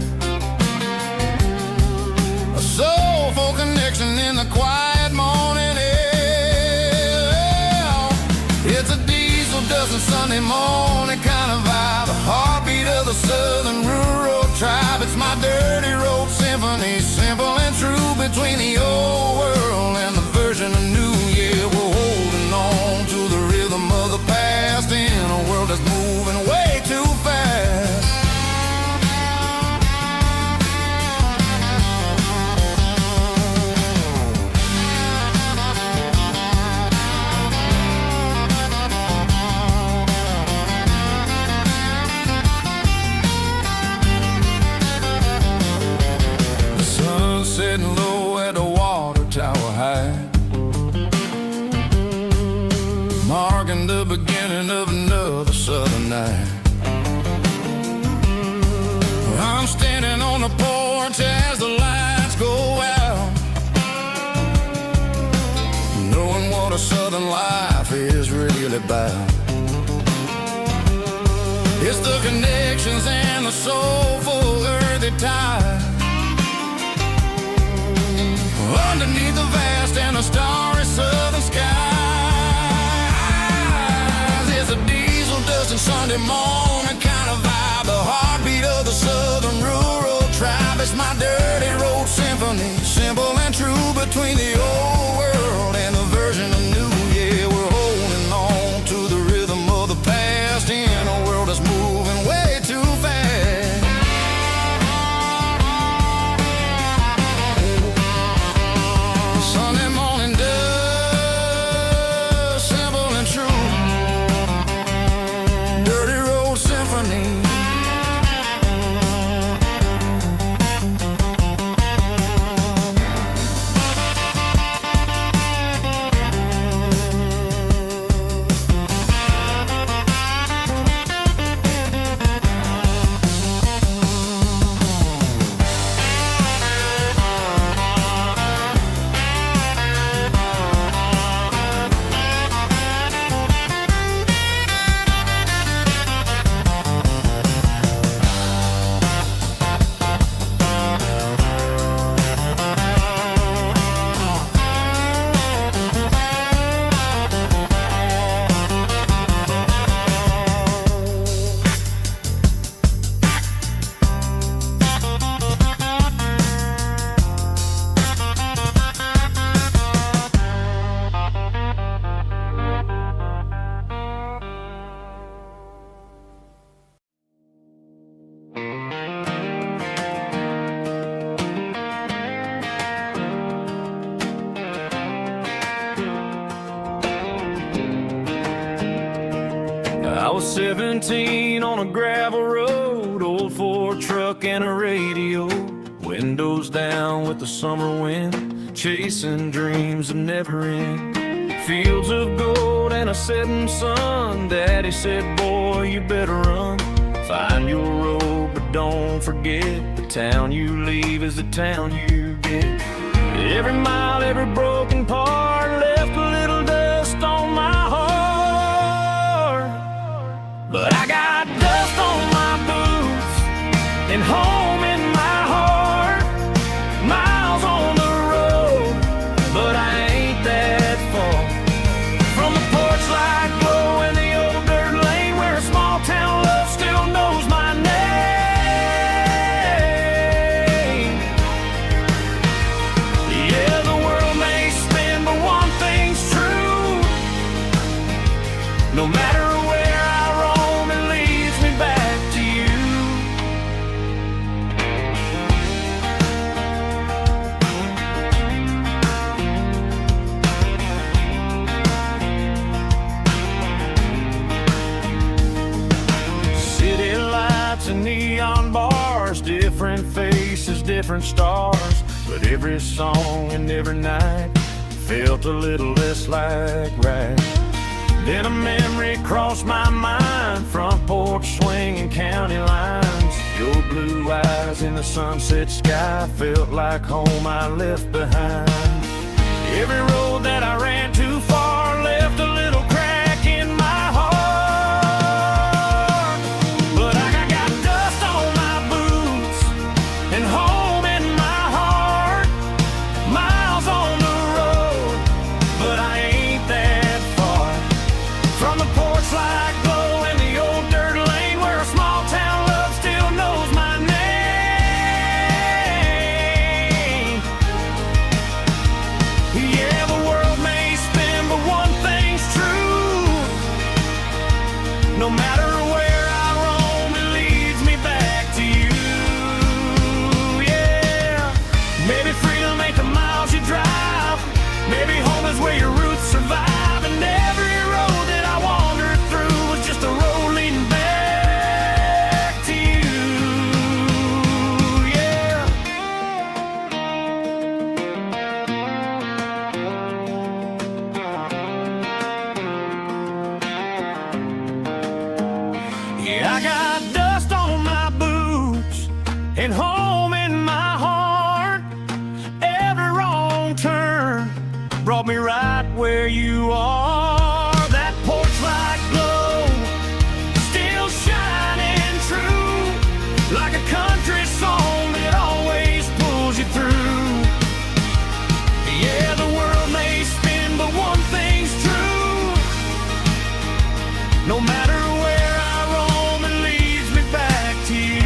A soulful connection in the quiet morning air. It's a diesel dozen Sunday morning kind of vibe, the heartbeat of the southern rural tribe. It's my dirty road symphony, simple and true, between the old world and the version of new. Yeah, we're holding on to the rhythm of the past in a world that's moving way too fast. The sun setting low at the water tower high, marking the beginning of another southern night. I'm standing on the porch as the lights go out, knowing what a southern life is really about. It's the connections and the soulful earthy tide, underneath the vast and the starry southern skies. It's a diesel dusting Sunday morning kind of vibe, the heartbeat of the southern rural tribe. It's my dirty road symphony, simple and true, between the old world and the version of new. Yeah, we're holding on to the rhythm of the past in a world that's moving way too fast. Sunday morning dust, simple and true, dirty road symphony. I was 17 on a gravel road, old Ford truck and a radio, windows down with the summer wind, chasing dreams of never end. Fields of gold and a setting sun. Daddy said, boy, you better run. Find your road, but don't forget, the town you leave is the town you get. Every mile, every broken part left a little dust on my heart. But I got dust on my boots and home in my heart. Miles on the road, but I ain't that far from the porch light glow and the old dirt lane where a small town love still knows my name. Yeah, the world may spin, but one thing's true. No matter where I roam, it leads me back to you. City lights and neon bars, different faces, different stars, but every song and every night felt a little less like right. Then a memory crossed my mind, front porch swinging county lines. Your blue eyes in the sunset sky felt like home I left behind. Every road that I ran too far left a little crack in my heart. me right where you are. That porch light glow, still shining true, like a country song that always pulls you through. Yeah, the world may spin, but one thing's true. No matter where I roam, it leads me back to you.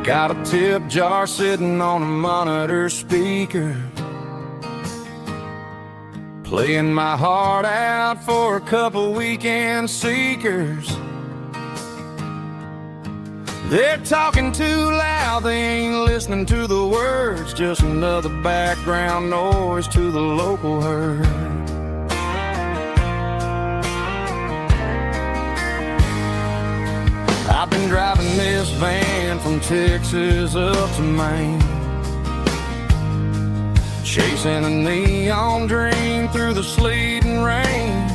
Got a tip jar sitting on a monitor speaker, playing my heart out for a couple weekend seekers. They're talking too loud, they ain't listening to the words, just another background noise to the local herd. I've been driving this van from Texas up to Maine, chasing a neon dream through the sleet and rain.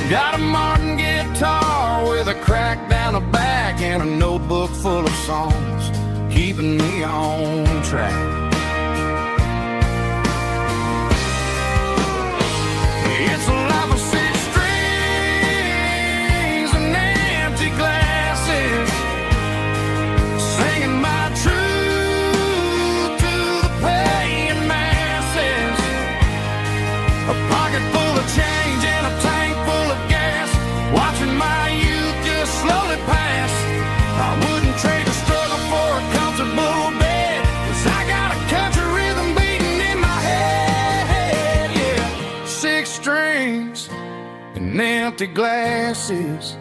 Got a Martin guitar with a crack down the back and a notebook full of songs, keeping me on track. It's a life of six strings and empty glasses, singing my truth to the paying masses. A pocket full of change and a tank full of gas, watching my youth just slowly pass. I wouldn't trade the struggle for a comfortable bed, 'cause I got a country rhythm beating in my head. Yeah, six strings and empty glasses.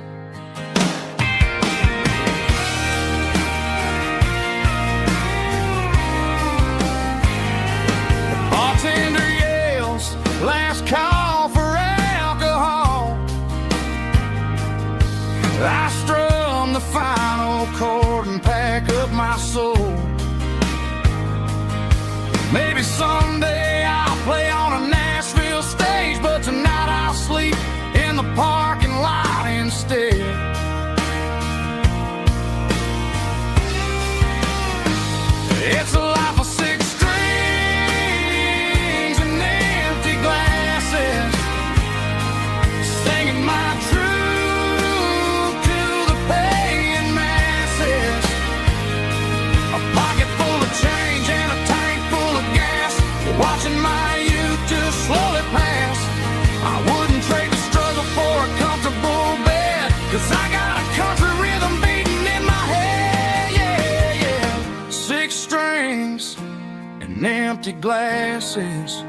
The bartender yells, last call for alcohol. I strum the final chord and pack up my soul. Maybe someday I'll play on a Nashville stage, but tonight I'll sleep in the parking lot instead. It's a life of six strings and empty glasses, singing my truth to the paying masses. A pocket full of change and a tank full of gas, watching my youth just slowly pass. I wouldn't trade the struggle for a comfortable bed, 'cause I got a country rhythm beating in my head. Yeah, yeah. Six strings and empty glasses.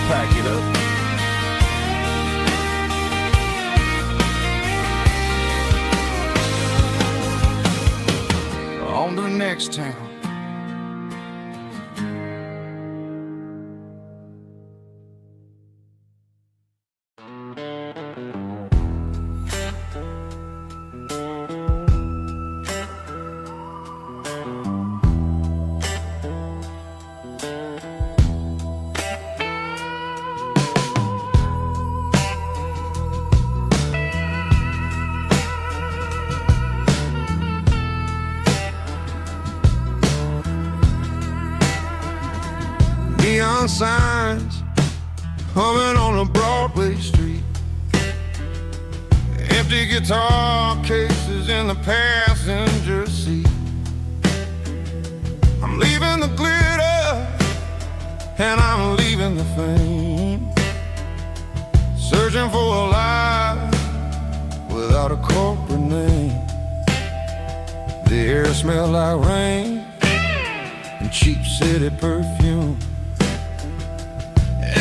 Pack it up. On to the next town. Neon signs humming on a Broadway street, empty guitar cases in the passenger seat. I'm leaving the glitter and I'm leaving the fame, searching for a life without a corporate name. The air smelled like rain and cheap city perfume,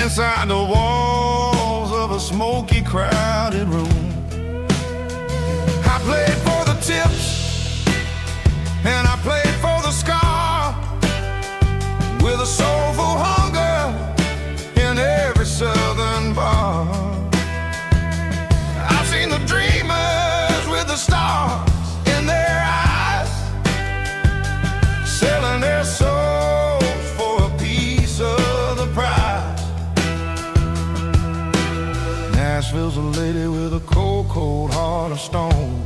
inside the walls of a smoky, crowded room. I played for the tips, and I played for the scar, with a soulful hunger in every southern bar. I've seen the dreamers with the stars in their eyes, selling their souls for a piece of the prize. Nashville's a lady with a cold, cold heart of stone.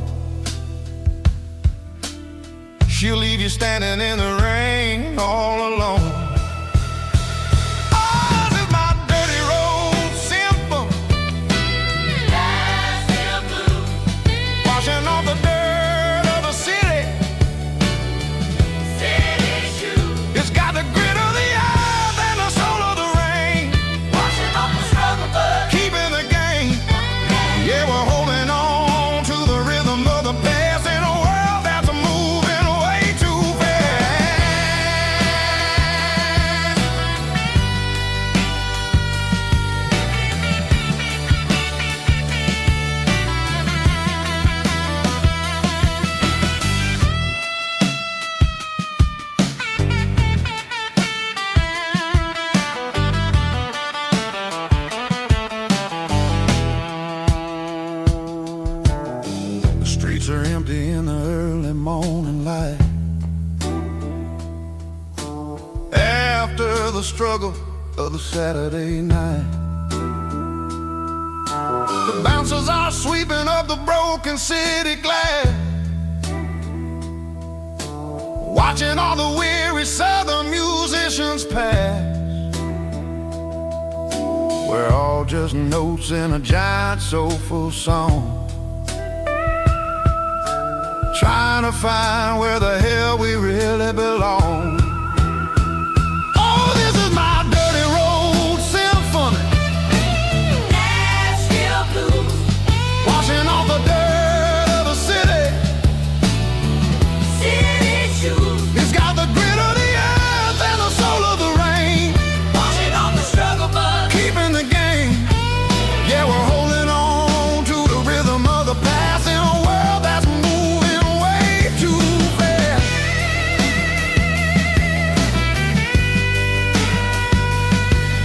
She'll leave you standing in the rain all alone. Ours is my dirty road symphony, Nashville blues, washing off the dirt of the city. City shoes. It's got the grit of the earth and the soul of the rain, washing off the struggle but keeping the game. Yeah, we're holding on to the rhythm of the past in a world that's moving way too fast. The streets are empty in the early morning light, after the struggle of the Saturday night. The bouncers are sweeping up the broken city glass, watching all the weary southern musicians pass. We're all just notes in a giant soulful song, trying to find where the hell we really belong. Oh, this is my dirty road symphony, Nashville blues, washing off the dirt of the city. City shoes. It's got the grit of the earth and the soul of the rain, washing off the struggle but keeping the game. Yeah, we're holding on to the rhythm of the past in a world that's moving way too fast.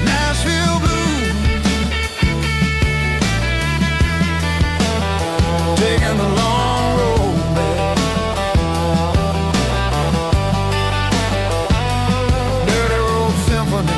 Nashville blues, taking the long road back. Dirty road symphony.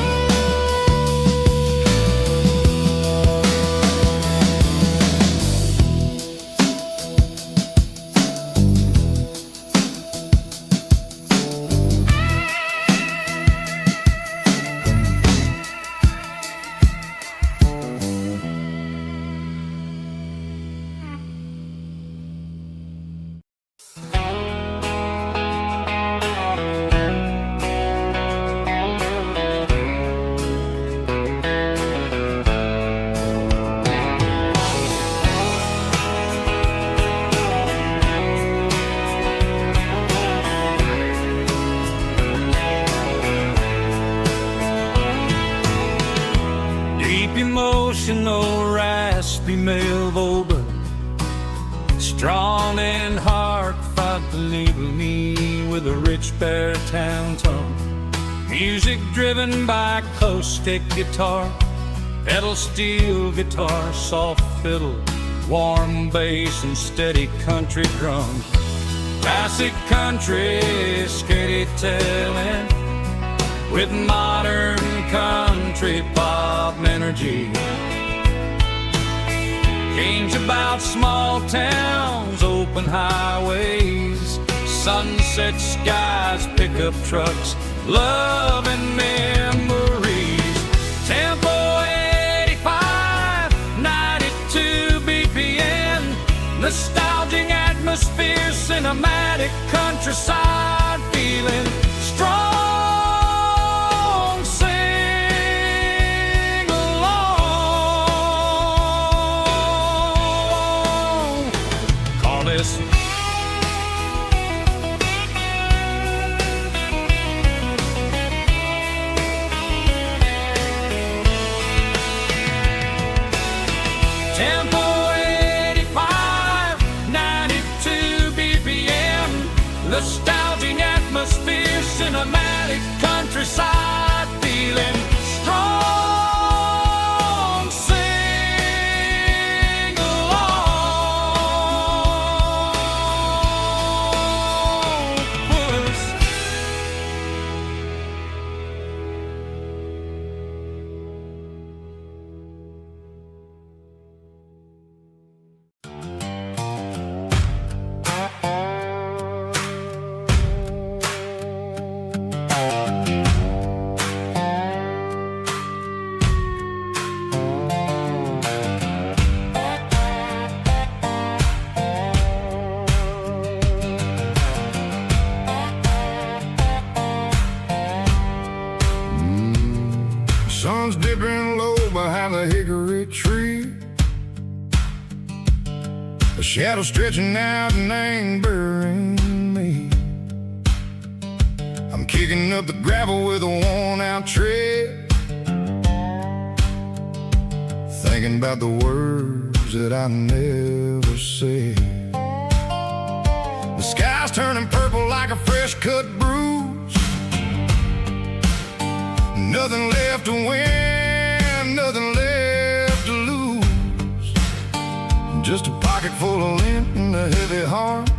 Deep emotional, raspy male vocal, strong and heart fought to label me with a rich baritone tone. Music driven by acoustic guitar, pedal steel guitar, soft fiddle, warm bass and steady country drums. Classic country storytelling with modern country pop energy. Games about small towns, open highways, sunset skies, pickup trucks, love and memories. Tempo 85, 92 BPM, nostalgic atmosphere, cinematic countryside feeling strong. Sing along. Call this cinematic countryside, feeling strong. Sing along, puss. Sun's dipping low behind the hickory tree. A shadow stretching out and angering me. I'm kicking up the gravel with a worn-out tread, thinking about the words that I never said. The sky's turning purple like a fresh-cut bruise. Nothing left to win, nothing left to lose. Just a pocket full of lint and a heavy heart,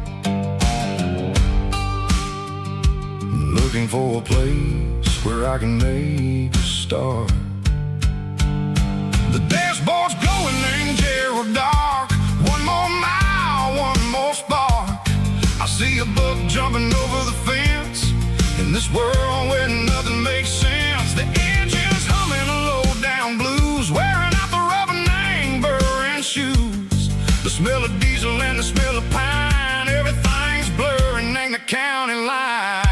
looking for a place where I can make a start. The dashboard's glowing in Gerald dark. One more mile, one more spark. I see a buck jumping over the fence in this world where nothing makes sense. The engine's humming a low-down blues, wearing out the rubber name burring shoes. The smell of diesel and the smell of pine, everything's blurring in the county line.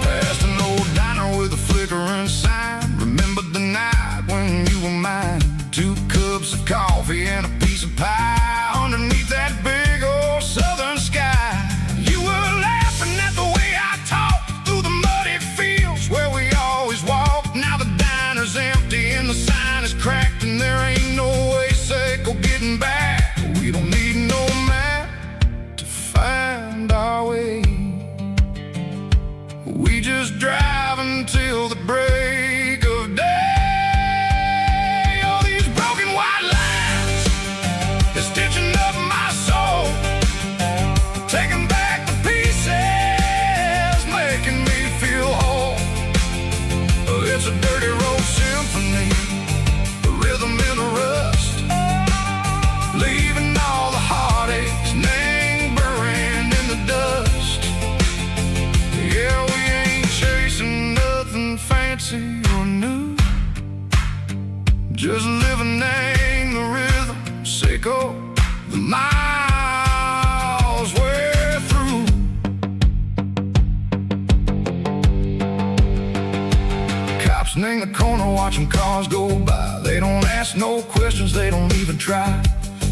Past an old diner with a flickering sign. Remember the night when you were mine. 2 cups of coffee and a piece of pie underneath that big old southern sky. You were laughing at the way I talked through the muddy fields where we always walked. Now the diner's empty and the sign is cracked, and there ain't no way safe or getting back. We don't need no map to find our way. We just drive until the break of day. Stitching up my soul, taking back the pieces, making me feel whole. It's a dirty road symphony, a rhythm in the rust, leaving all the heartaches, name buried in the dust. Yeah, we ain't chasing nothing fancy or new, just living in the rhythm, sicko. The miles we're through. Cops in the corner watching cars go by. They don't ask no questions, they don't even try.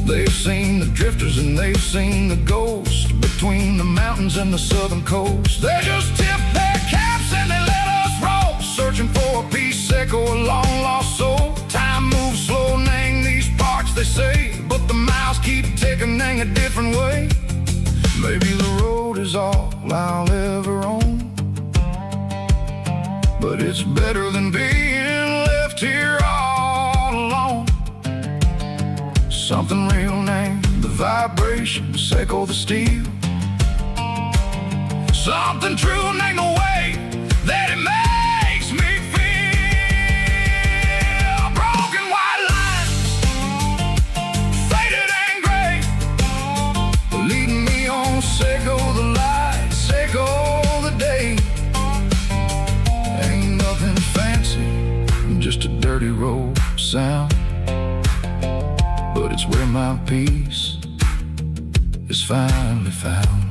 They've seen the drifters and they've seen the ghosts between the mountains and the southern coast. They just tip their caps and they let us roll, searching for a piece or a long lost soul. Time moves slow, nang these parts they say, but the miles keep ticking in a different way. Maybe the road is all I'll ever own, but it's better than being left here all alone. Something real named the vibration, echo the steel. Something true named the way that it makes me feel. Broken white lines, faded and gray, leading me on, Seco the light, Seco the day. Ain't nothing fancy, just a dirty road sound, but it's where my peace is finally found.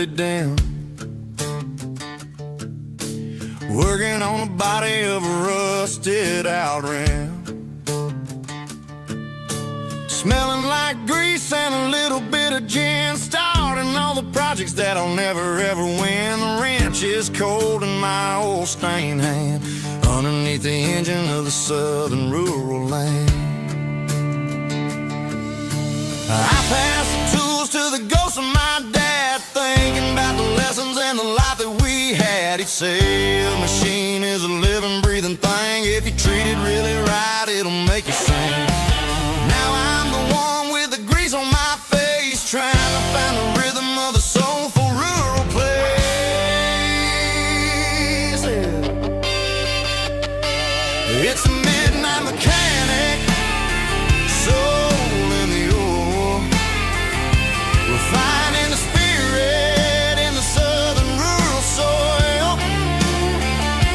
slowly dim, working on the body of a rusted out rim, smelling like grease and a little bit of gin, starting all the projects that I'll never ever win. The wrench is cold in my old stained hand, underneath the engine of the southern rural land. I pass the tools to the ghost of my dad, thinking about the lessons and the life that we had. He'd say a machine is a living, breathing thing. If you treat it really right, it'll make you sing. Now I'm the one with the grease on my face, trying to find the rhythm of the soulful rural place. It's a midnight mechanic, soul in the ore, refining the spirit in the southern rural soil.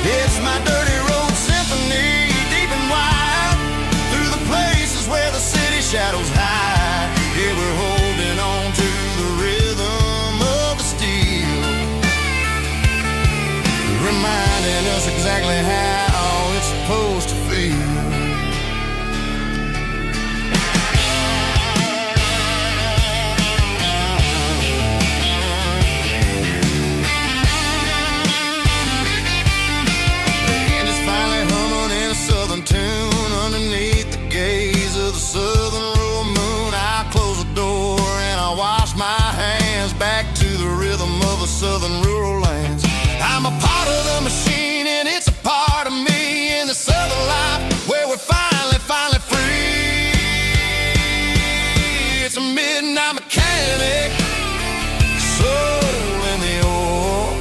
It's my dirty road symphony, deep and wide, through the places where the city shadows hide. Yeah, we're holding on to the rhythm of the steel, reminding us exactly how it's supposed to feel. Tune underneath the gaze of the southern rural moon. I close the door and I wash my hands, back to the rhythm of the southern rural lands. I'm a part of the machine and it's a part of me in the southern life where we're finally free. It's a midnight mechanic, soul in the ore,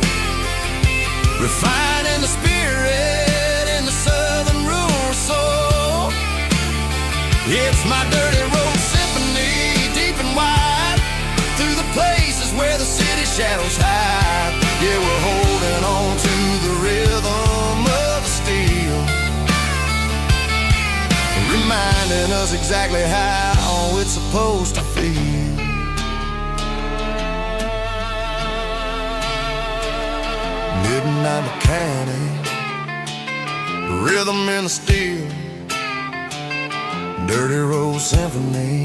refining the spirit in the southern rural soul. It's my dirty road symphony, deep and wide, through the places where the city shadows hide. Yeah, we're holding on to the rhythm of the steel, reminding us exactly how it's supposed to feel. Midnight mechanic, rhythm in the steel, dirty road symphony.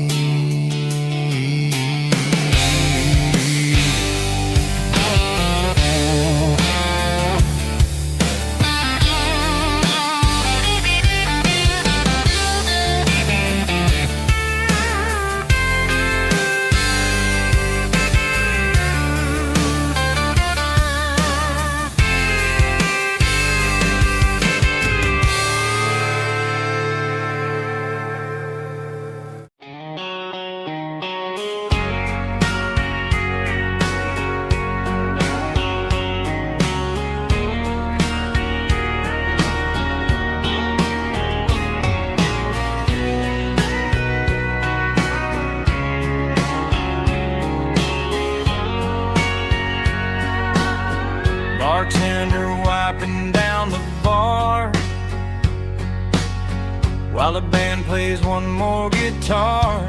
Bartender wiping down the bar while the band plays one more guitar.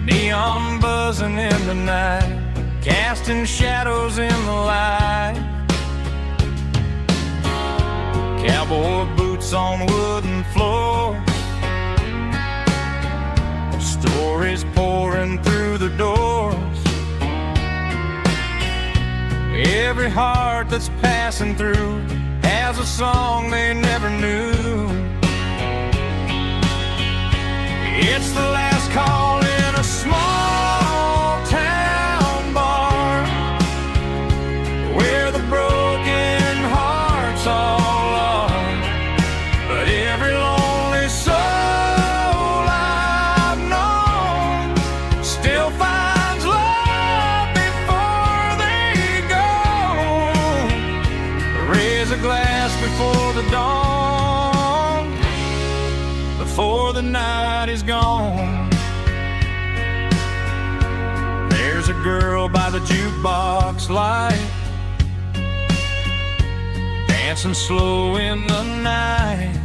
Neon buzzing in the night, casting shadows in the light. Cowboy boots on wooden floors, stories pouring through the doors. Every heart that's passing through has a song they never knew. It's the last call in a small town bar, where the broken hearts all are. But every lonely soul I've known still finds love before they go. Raise a glass before the dawn, before the night is gone. There's a girl by the jukebox light, dancing slow in the night,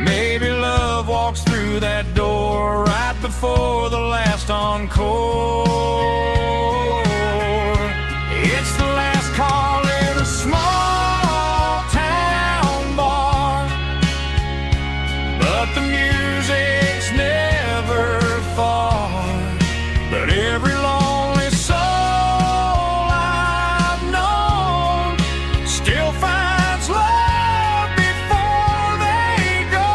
Maybe love walks through that door right before the last encore. It's the last call in a small town bar, but the music's never far. But every lonely soul I've known still finds love before they go.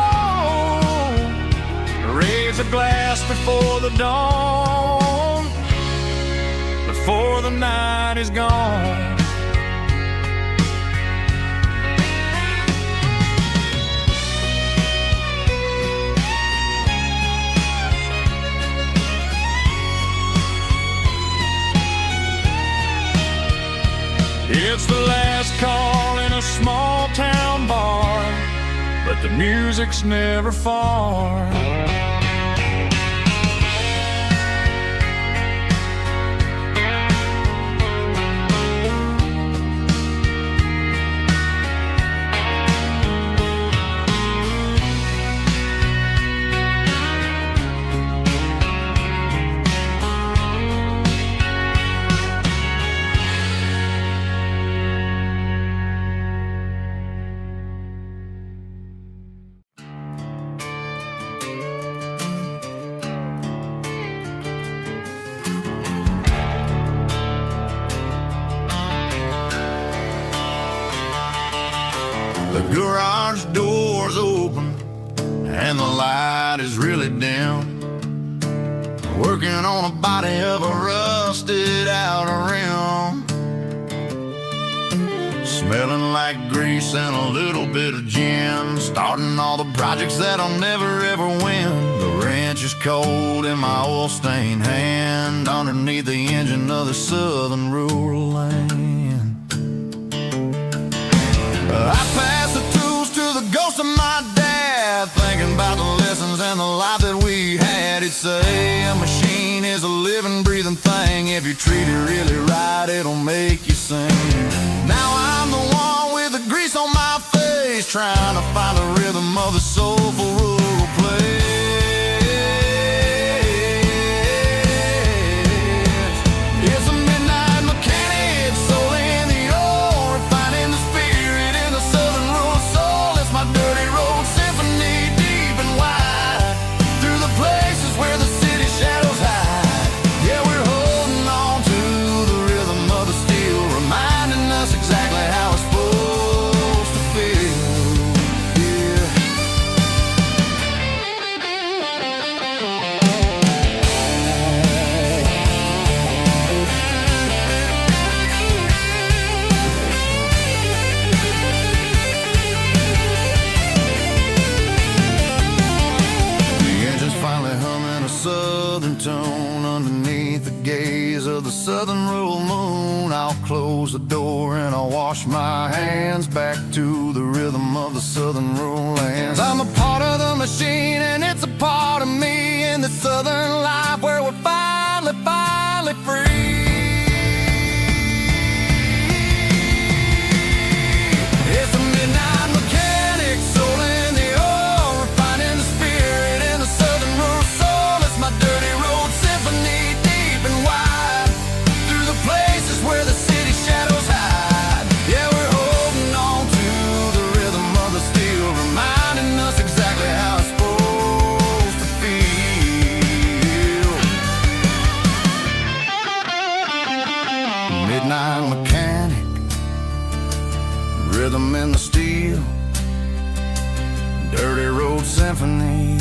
Raise a glass before the dawn, before the night is gone. It's the last call in a small town bar, but the music's never far. The garage door's open and the light is really dim. Working on a body of a rusted out rim, smelling like grease and a little bit of gin. Starting all the projects that I'll never ever win. The wrench is cold in my oil-stained hand, underneath the engine of the southern rural land. I pass the tools to the ghost of my dad, thinking about the lessons and the life that we had. He'd say a machine is a living, breathing thing. If you treat it really right, it'll make you sing. Now I'm the one with the grease on my face, trying to find the rhythm of the soulful rural place. It's a midnight mechanic, soul in the ore, refining the spirit in the southern rural soul. It's my dirty road symphony, deep and wide, through the places where the city shadows hide. Yeah, we're holding on to the rhythm of the steel, reminding us exactly how it's supposed to feel. Yeah. The engine's finally humming a southern tune underneath the gaze of the southern rural moon. I'll close the door and I'll wash my hands, back to the rhythm of the southern rural lands. I'm a part of the machine and it's a part of me, in the southern life where we're finally free. It's a midnight mechanic, soul in the ore, refining the spirit in the southern rural soul. It's my dirty road symphony, deep and wide, through the places where the city shadows hide. Yeah, we're holding on to the rhythm of the steel, reminding us exactly how it's supposed to feel. Midnight mechanic, rhythm in the steel, dirty road symphony.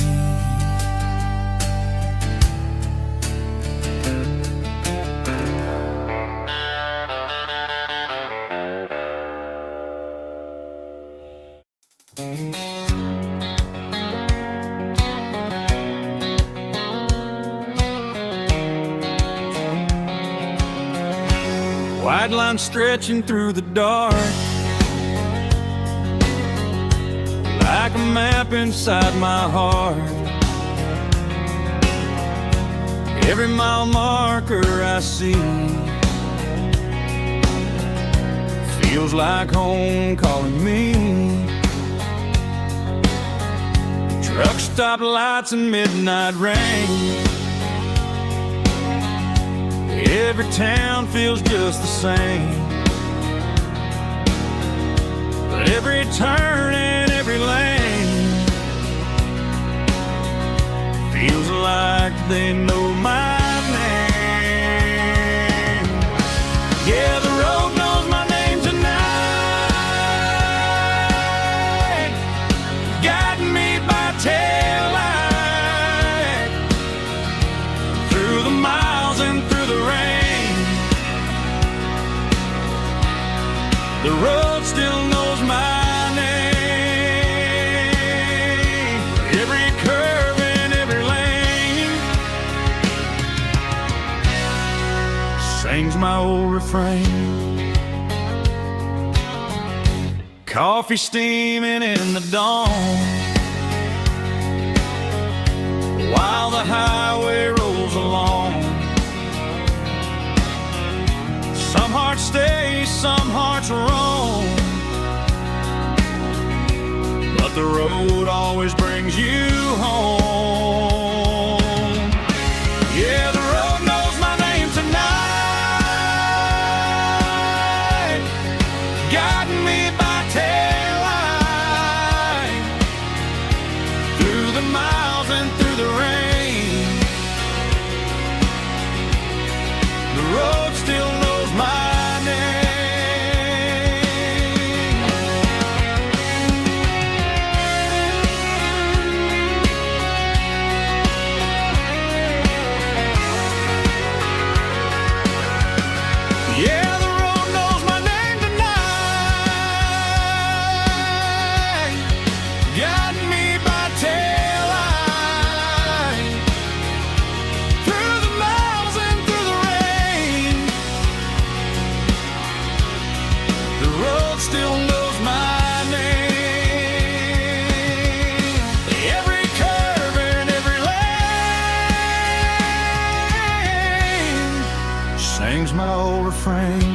White line stretching through the dark, like a map inside my heart. Every mile marker I see feels like home calling me. Truck stop lights and midnight rain. Every town feels just the same, but every turn and every lane feels like they know my name. Yeah, the road knows my name tonight, guiding me by taillight through the miles and through the rain. The road still knows my name. Every curve and every lane sings my old refrain. Coffee steaming in the dawn, while the highway rolls along. Some hearts stay, some hearts roam, but the road always brings you home. Yeah, the road knows my name tonight, guiding me by taillight through the miles and through the rain. The road still knows my name. Yeah, the road knows my name tonight, guiding me by taillight through the miles and through the rain. The road still knows my name. Every curve and every lane sings my old refrain.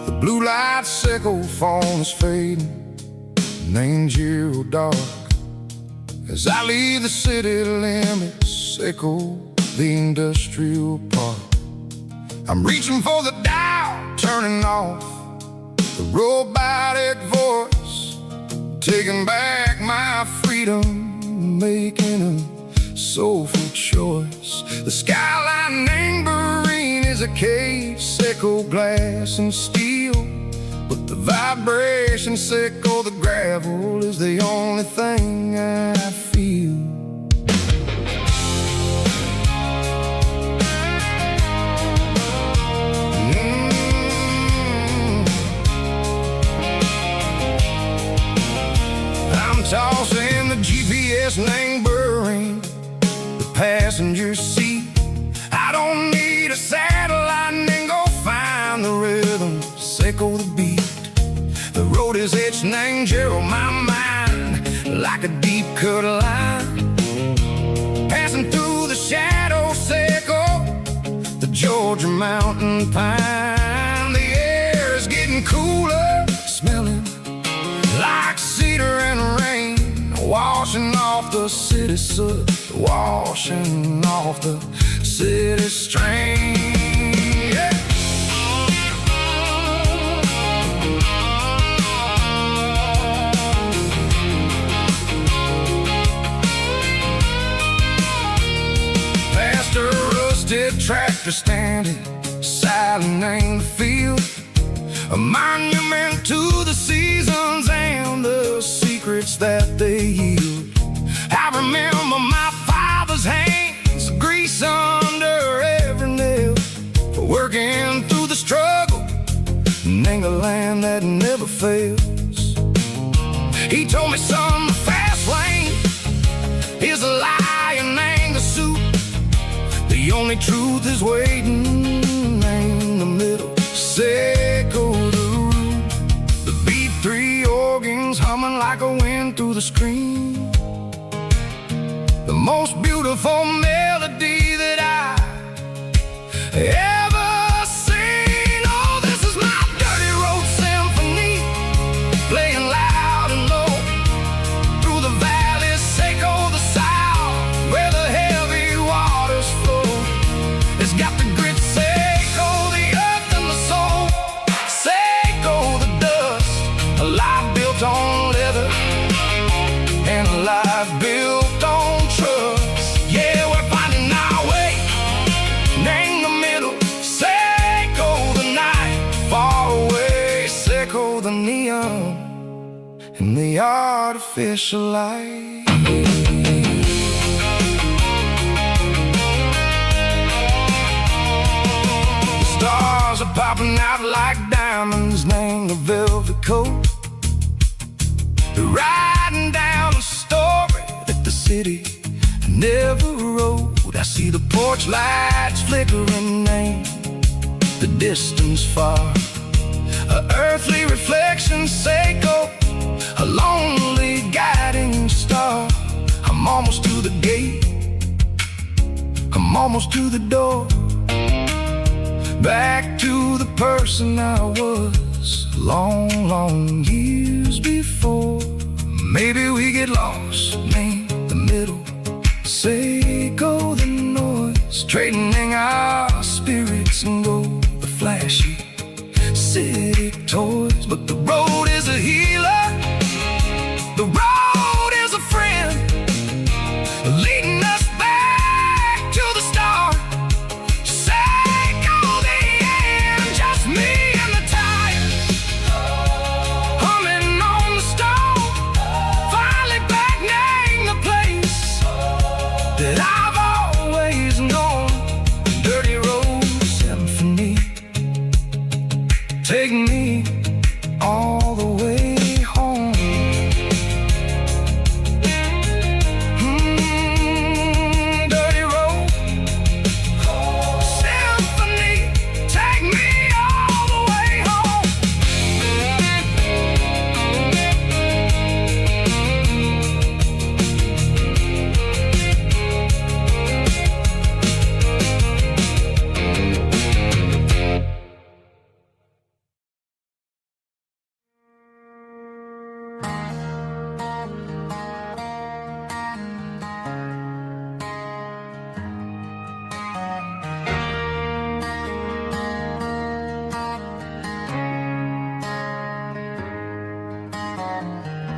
The blue light sickle phone is fading, and ain't zero dark. As I leave the city limits, sickle the industrial park. I'm reaching for the dial, turning off the robotic voice, taking back my freedom, making a soulful choice. The skyline neighboring is a cave, sickle glass and steel, but the vibration sickle, the gravel is the only thing I feel. I'm tossing the GPS neighboring the passenger seat. I don't need a satellite and go find the rhythm, sickle the beat. The road is etched and on my mind like a deep cut line, passing through the shadow sickle, the Georgia mountain pine. The air is getting cooler, smelling like cedar and rain, washing off the city soot, washing off the city strain. Yeah. Past a rusted a tractor standing silent in the field, a monument to the seasons and the secrets that they yield. I remember my father's hands, the grease under every nail, working through the struggle in the land that never fails. He told me, son, the fast lane is a lie and anger suit. The only truth is waiting in the middle. Seco the root, the B3 organs humming like a wind through the screen. The most beautiful melody that I ever seen. Oh, this is my dirty road symphony, playing loud and low through the valleys, Seco the south, where the heavy waters flow. It's got the grit, Seco the earth and the soul, Seco the dust, a life built on leather and a life built on trust. Yeah, we're finding our way in the middle. Seco the night, far away. Seco the neon and the artificial light. The stars are popping out like diamonds, named the velvet coat. They're riding down the story that the city never wrote. I see the porch lights flickering in the distance far, a earthly reflection, Seco, a lonely guiding star. I'm almost to the gate, I'm almost to the door, back to the person I was long, long years before. Maybe we get lost in the middle, Seco the noise, trading our spirits and go the flashy city toys. But the road is a healer, the road is a friend, leading us back to the start. Seco the end, just me and the tires, humming on the stove, finally back named the place that I've always known. Dirty road symphony, take me all the way home. Dirty road symphony, take me all the way home.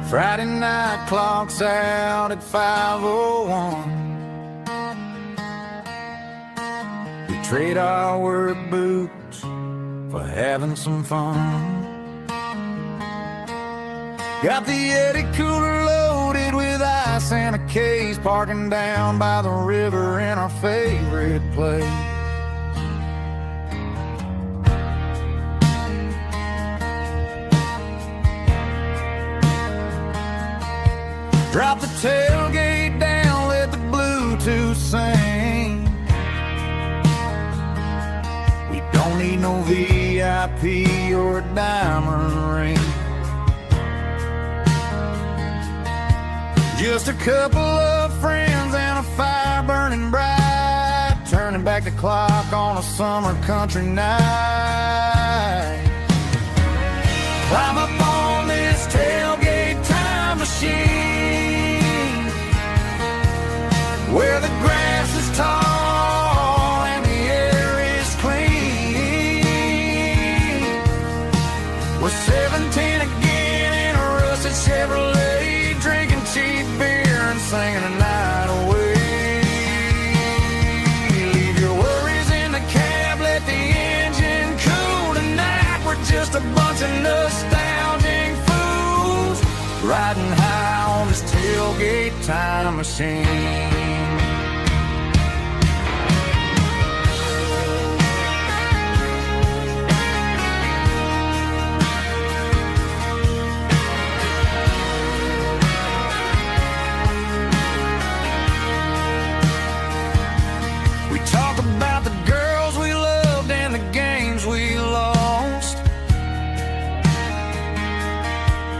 Friday night clocks out at 5:01. We trade our work boots for having some fun. Got the Yeti cooler loaded with ice and a case, parking down by the river in our favorite place. Drop the tailgate down, let the Bluetooth sing. We don't need no VIP or a diamond ring. Just a couple of friends and a fire burning bright, turning back the clock on a summer country night. Climb up on this tailgate time machine, where the grass is tall and the air is clean. We're 17 again in a rusted Chevrolet, drinking cheap beer and singing the night away. Leave your worries riding high on this tailgate time machine. We talk about the girls we loved and the games we lost,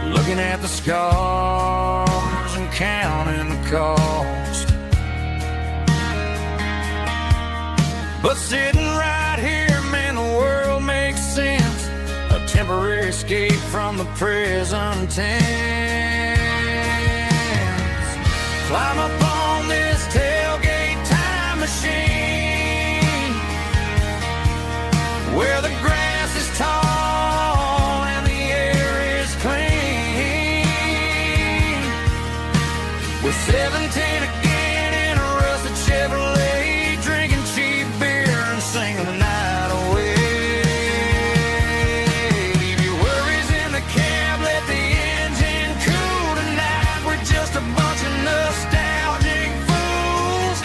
looking at the scars and counting the cost. But sitting right here, man, the world makes sense. A temporary escape from the present tense. Climb up on this tailgate time machine, where the grass is tall and the air is clean. We're 17 again in a rusted Chevrolet, drinking cheap beer and singing the night away. Leave your worries in the cab, let the engine cool tonight. We're just a bunch of nostalgic fools,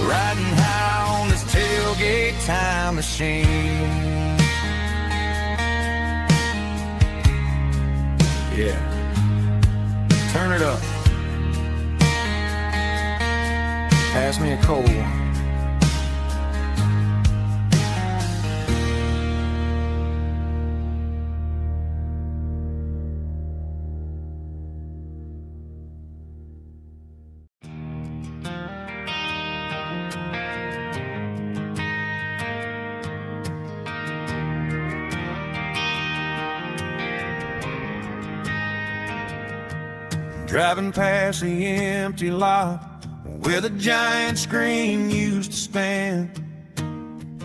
riding high on this tailgate time machine. Yeah, turn it up. Pass me a cold one. Driving past the empty lot where the giant screen used to stand.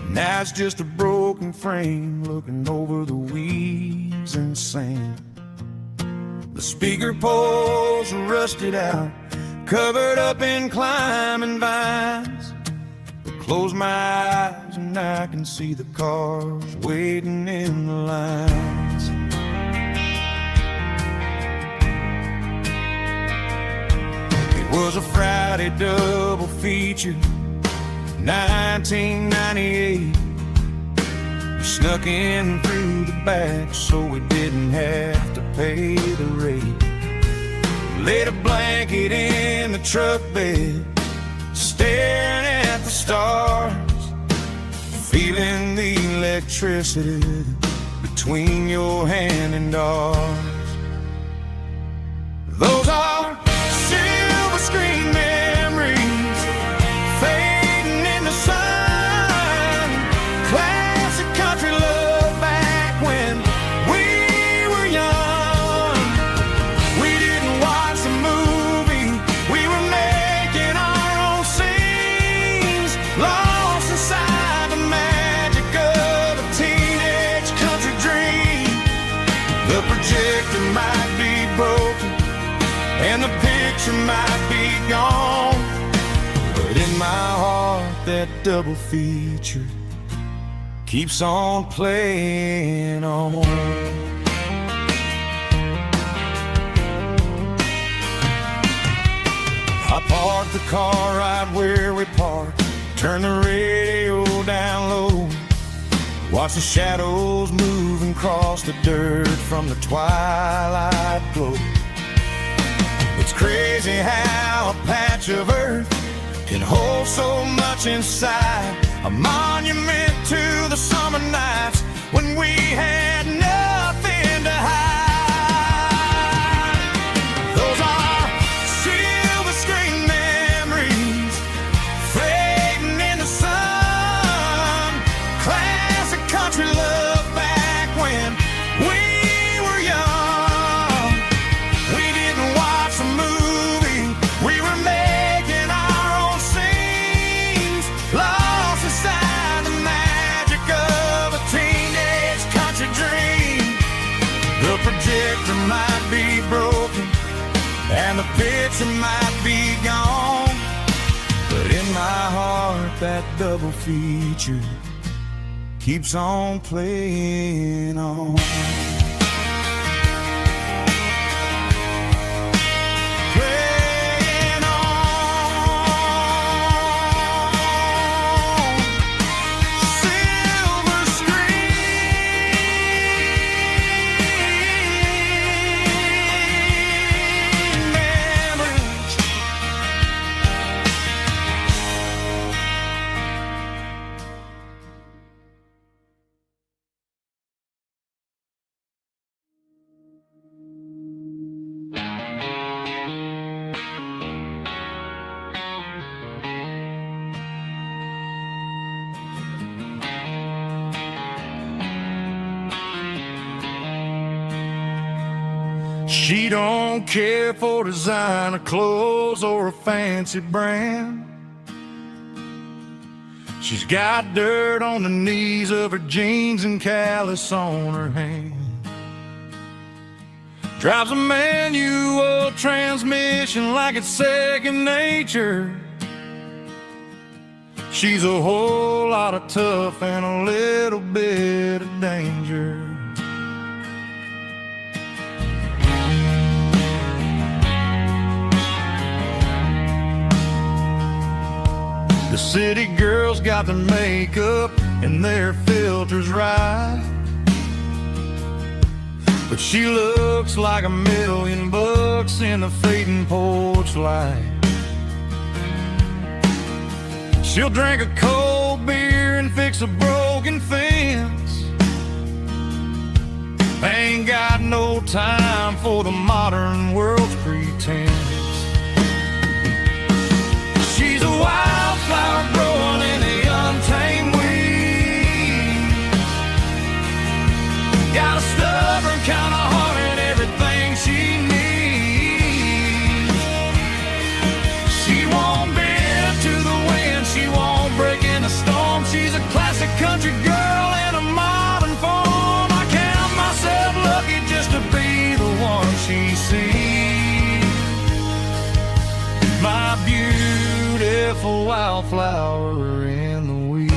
Now it's just a broken frame looking over the weeds and sand. The speaker poles are rusted out, covered up in climbing vines. Close my eyes and I can see the cars waiting in the lines. Was a Friday double feature, 1998. We snuck in through the back so we didn't have to pay the rate. Laid a blanket in the truck bed, staring at the stars, feeling the electricity between your hand and ours. Those are screen memories fading in the sun. Classic country love back when we were young. We didn't watch the movie, we were making our own scenes, lost inside the magic of a teenage country dream. The projector might be broken and the picture might be gone, but in my heart that double feature keeps on playing on. I parked the car right where we parked, turned the radio down low, watch the shadows moving across the dirt from the twilight glow. It's crazy how a patch of earth can hold so much inside, a monument to the summer nights when we had nothing to hide. Those are silver screen memories fading in the sun. Classic country love back when we were young. We didn't watch the movie, we were making our own scenes, lost inside the magic of a teenage country dream. The projector might be broken and the picture might be gone, but in my heart that double feature keeps on playing on. She don't care for designer clothes or a fancy brand. She's got dirt on the knees of her jeans and callus on her hand. Drives a manual transmission like it's second nature. She's a whole lot of tough and a little bit of danger. The city girls got their makeup and their filters right, but she looks like $1,000,000 in the fading porch light. She'll drink a cold beer and fix a broken fence. Ain't got no time for the modern world's pretense. She's a wildflower growing in the untamed weeds. Got a stubborn kind of heart and everything she needs. She won't bend to the wind, she won't break in a storm. She's a classic country girl in a modern form. I count myself lucky just to be the one she sees. My beautiful wildflower in the weeds.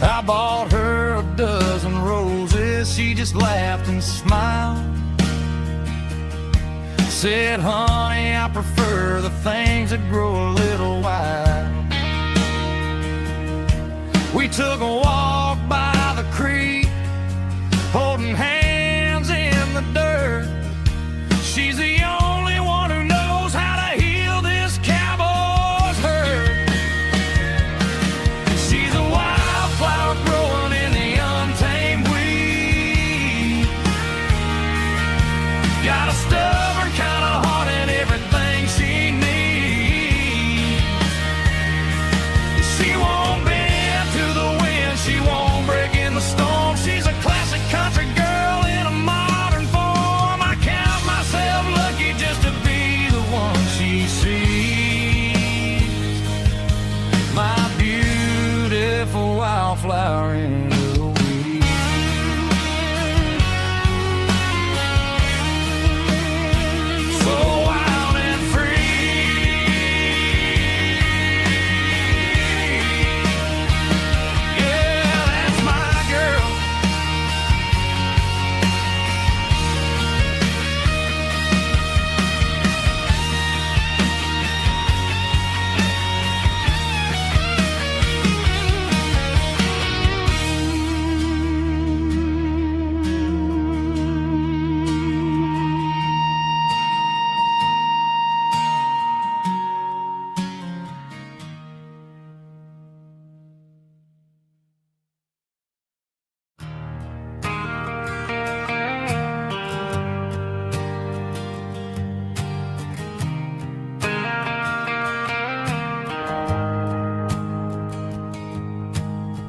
I bought her a dozen roses, she just laughed and smiled. Said, honey, I prefer the things that grow a little wild. We took a walk by the creek, holding hands in the dirt. She's the only one who knows how to heal this cowboy's hurt. She's a wildflower growing in the untamed weed. Got a stubborn kind of heart and everything she needs. She won't bend to the wind, she won't break in the storm. She's a classic country girl in a modern form. I count myself lucky just to be the one she sees. My beautiful wildflower in the weeds. So wild and free. Yeah, that's my girl.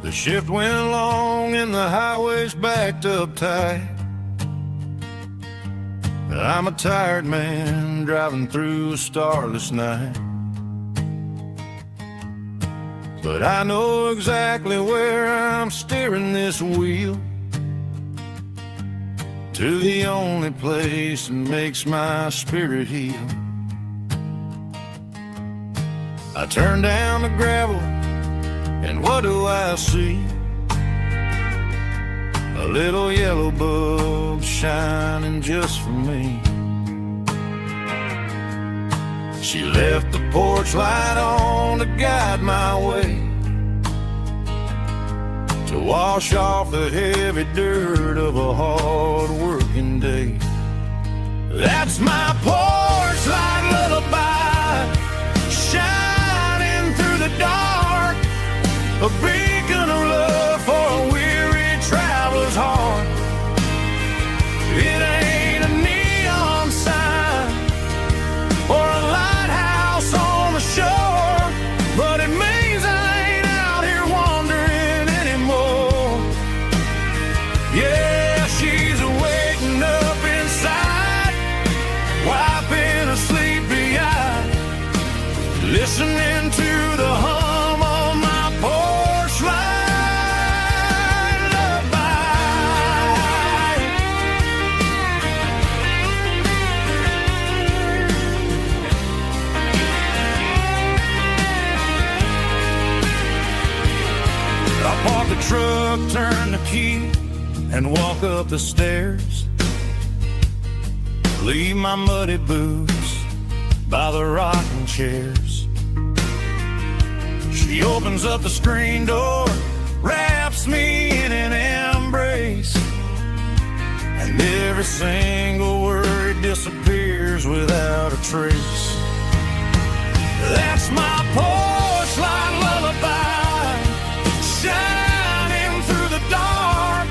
The shift went long and the highway's backed up tight. I'm a tired man driving through a starless night. But I know exactly where I'm steering this wheel, to the only place that makes my spirit heal. I turn down the gravel, and what do I see? A little yellow bulb shining just for me. She left the porch light on to guide my way, to wash off the heavy dirt of a hard working day. That's my porch light lullaby, shining through the dark, a beacon of love for a weary traveler's heart. It ain't a neon sign or a listening to the hum of my porch light lullaby. I park the truck, turn the key, and walk up the stairs. Leave my muddy boots by the rocking chairs. She opens up the screen door, wraps me in an embrace, and every single word disappears without a trace. That's my porch light lullaby, shining through the dark,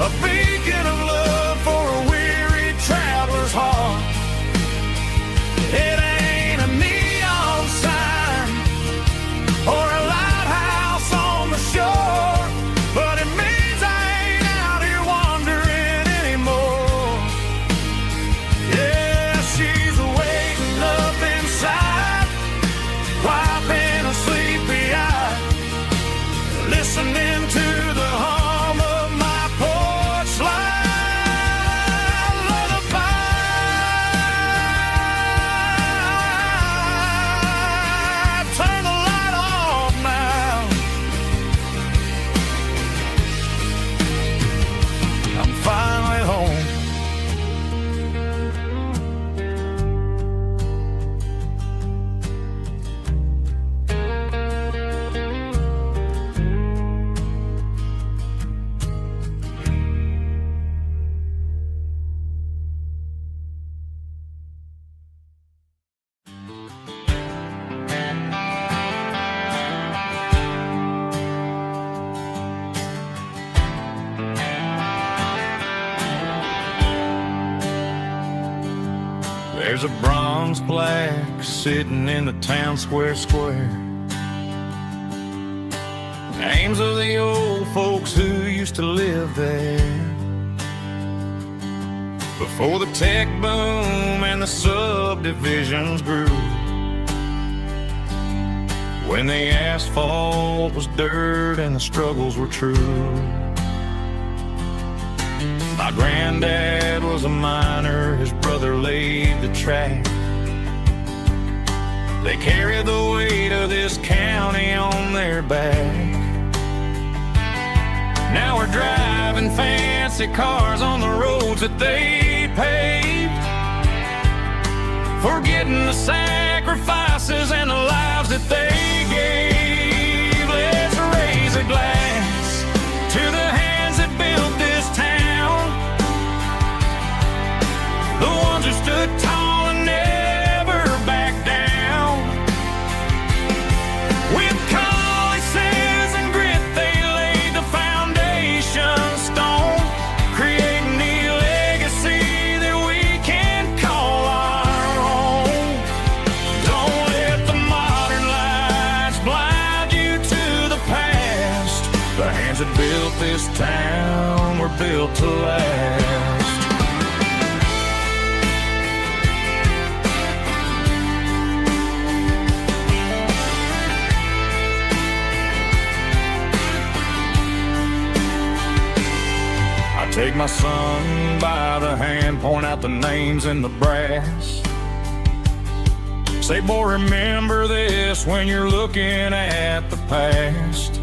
a beacon of love for a weary traveler's heart. It ain't a neon sign or a lighthouse on the shore, but it means I ain't out here wandering anymore. Yeah, she's waiting up inside, wiping a sleepy eye, listening to the hum of my porch light lullaby. Turn the light off now. I'm finally home. There's a bronze plaque sitting in the town square. Names of the old folks who used to live there before the tech boom and the subdivisions grew, when the asphalt was dirt and the struggles were true. My granddad was a miner, his brother laid the track. They carried the weight of this county on their back. Now we're driving fancy cars on the roads that they paved, forgetting the sacrifices and the lives that they gave. Let's raise a glass to the hands that built this town, the ones who stood tall and never backed down. With calluses and grit, they laid the foundation stone, creating the legacy that we can call our own. Don't let the modern lights blind you to the past. The hands that built this town were built to last. Take my son by the hand, point out the names in the brass. Say, boy, remember this when you're looking at the past.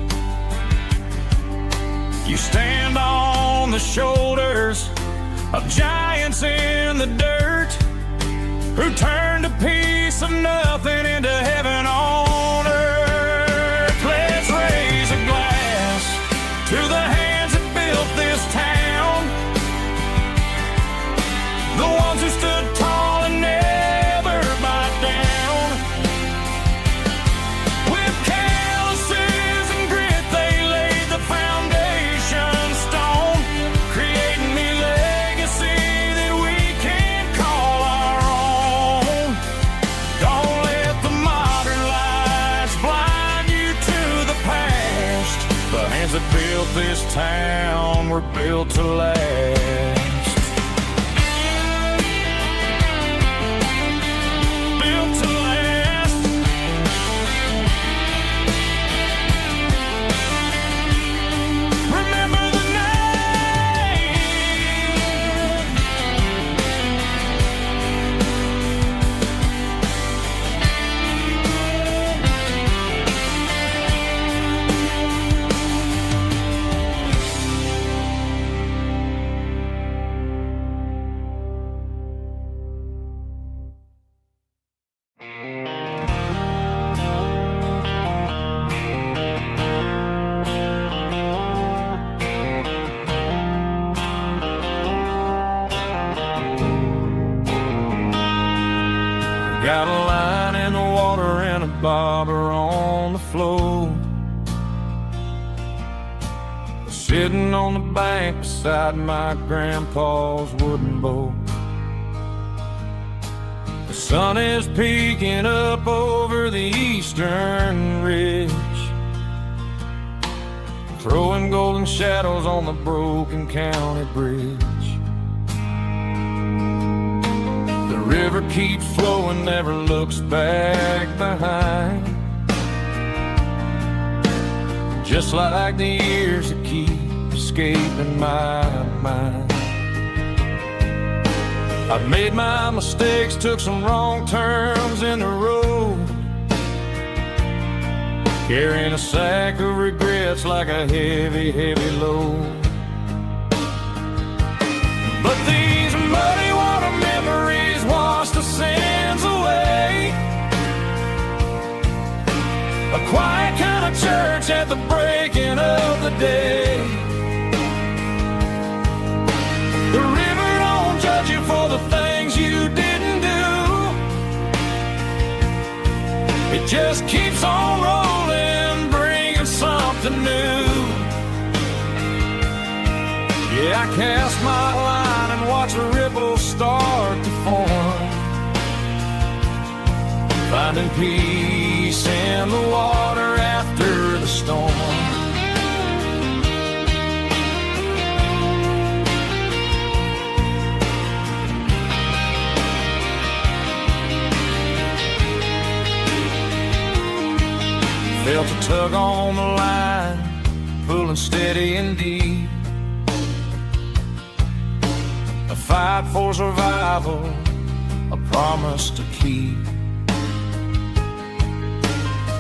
You stand on the shoulders of giants in the dirt, who turned a piece of nothing into heaven on earth. Let's raise a glass to the hands that built this town, the ones who stood tall and never backed down. With calluses and grit, they laid the foundation stone, creating the legacy that we can call our own. Don't let the modern lights blind you to the past. The hands that built this town were built to last. Built to last. and a bobber on the floor, sitting on the bank beside my grandpa's wooden boat. The sun is peeking up over the eastern ridge, throwing golden shadows on the broken county bridge. The river keeps flowing, never looks back behind, just like the years that keep escaping my mind. I've made my mistakes, took some wrong turns in the road, carrying a sack of regrets like a heavy, heavy load. But these muddy water memories wash the sins away. A quiet kind of church at the breaking of the day. The river don't judge you for the things you didn't do. It just keeps on rolling, bringing something new. Yeah, I cast my line and watch the ripples start to form, finding peace in the water after the storm. Felt a tug on the line, pulling steady and deep. A fight for survival, a promise to keep.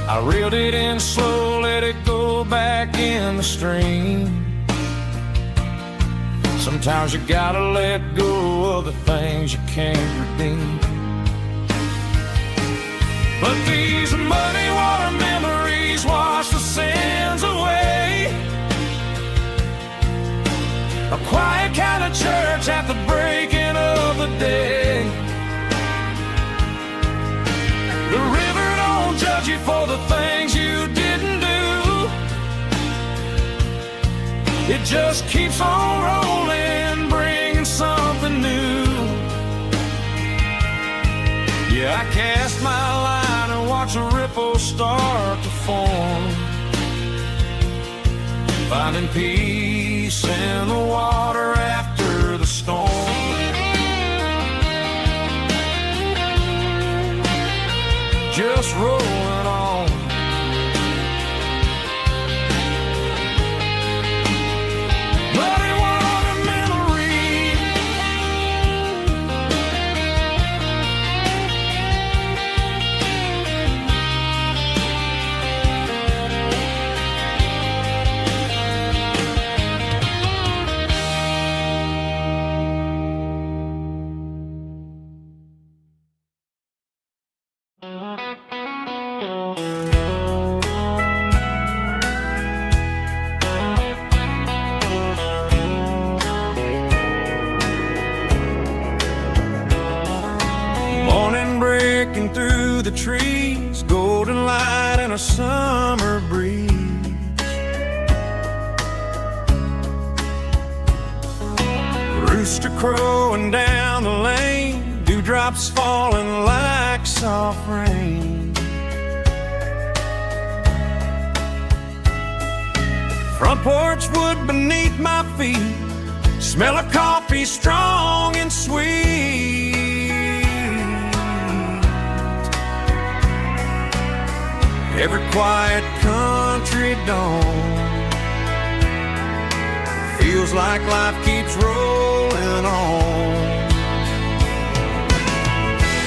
I reeled it in slow, let it go back in the stream. Sometimes you gotta let go of the things you can't redeem. But these muddy water memories wash the sins away. A quiet kind of church at the breaking of the day. The river don't judge you for the things you didn't do. It just keeps on rolling, bringing something new. Yeah, I cast my line and watch the ripples start to form, finding peace in the water after the storm. Just rolling on. Muddy water memory. Morning breaking through the trees, golden light and a summer breeze. Rooster crowing down the lane, dewdrops falling like soft rain. Front porch wood beneath my feet, smell of coffee strong and sweet. Every quiet country dawn feels like life keeps rolling on.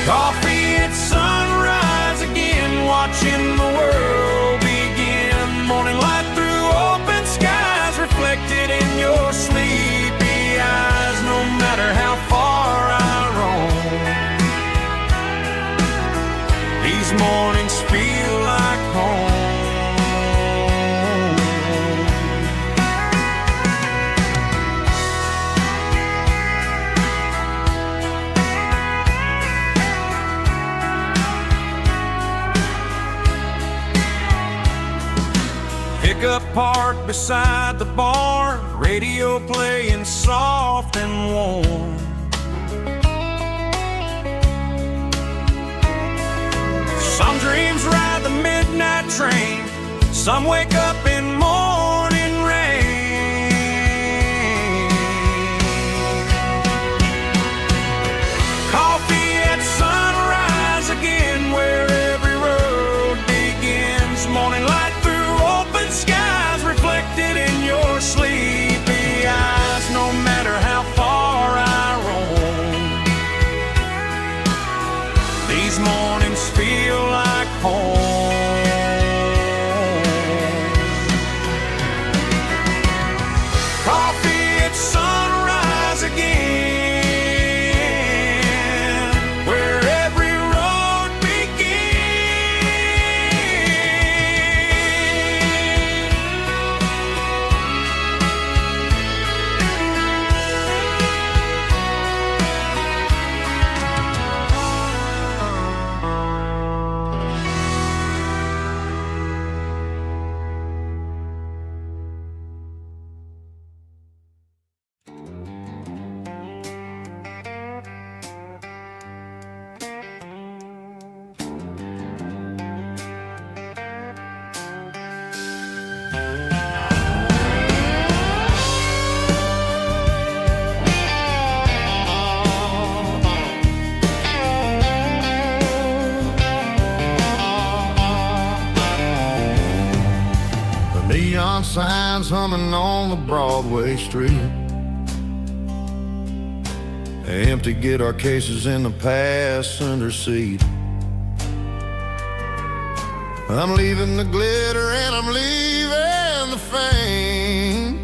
Coffee at sunrise again, watching the world begin. Morning light through open skies, reflected in your sleepy eyes. No matter how far I roam, these mornings feel like home. pickup parked beside the barn, radio playing soft and warm. Some dreams ride the midnight train, some wake up in morning rain. Coffee at sunrise again, where every road begins. Morning light through open skies, reflected in your sleepy eyes. No matter how far I roam, these mornings feel like home. Coffee at sunrise again, where every road Neon signs humming on the Broadway street. Empty guitar cases in the passenger seat. I'm leaving the glitter and I'm leaving the fame,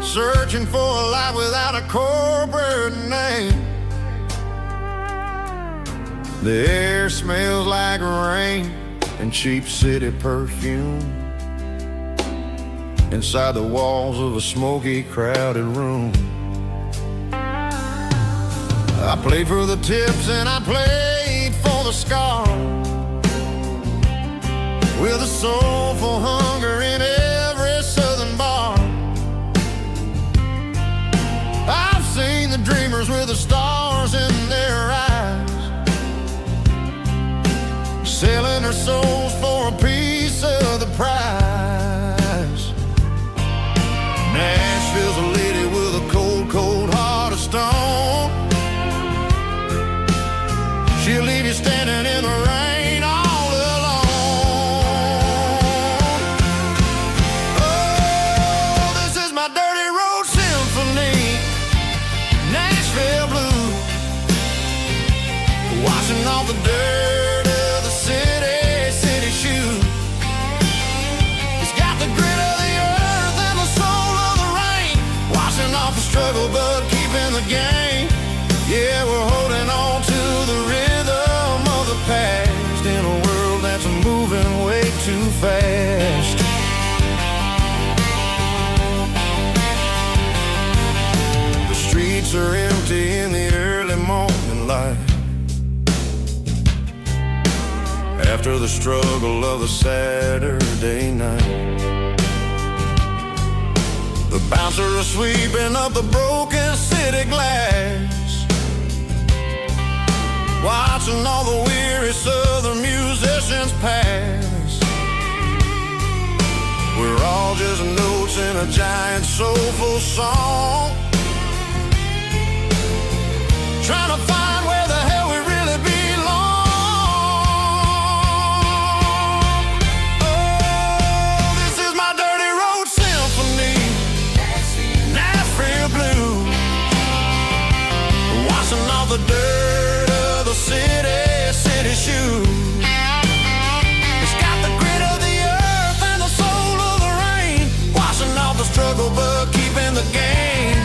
searching for a life without a corporate name. The air smells like rain and cheap city perfume inside the walls of a smoky, crowded room. I played for the tips and I played for the scars, with a soulful hunger in every southern bar. I've seen the dreamers with the stars in their eyes, selling their souls for a piece of the prize. Nashville's a lady with a cold, cold heart of stone. She'll leave you standing in the rain all alone. Oh, this is my dirty road symphony, Nashville blue, washing off the dirt of the city shoe. It's got the grit of the earth and the soul of the rain, washing off the struggle but keeping the game. Yeah, we're holding on to the rhythm of the past in a world that's moving way too fast. The streets are empty in the early morning light, after the struggle of the Saturday night. The bouncers are sweeping up the broken city glass, watching all the weary southern musicians pass. We're all just notes in a giant soulful song, trying to find where the hell we really belong. Oh, this is my dirty road symphony, Nashville blue, washing off the dirt of the city shoe. It's got the grit of the earth and the soul of the rain, washing off the struggle but keeping the game.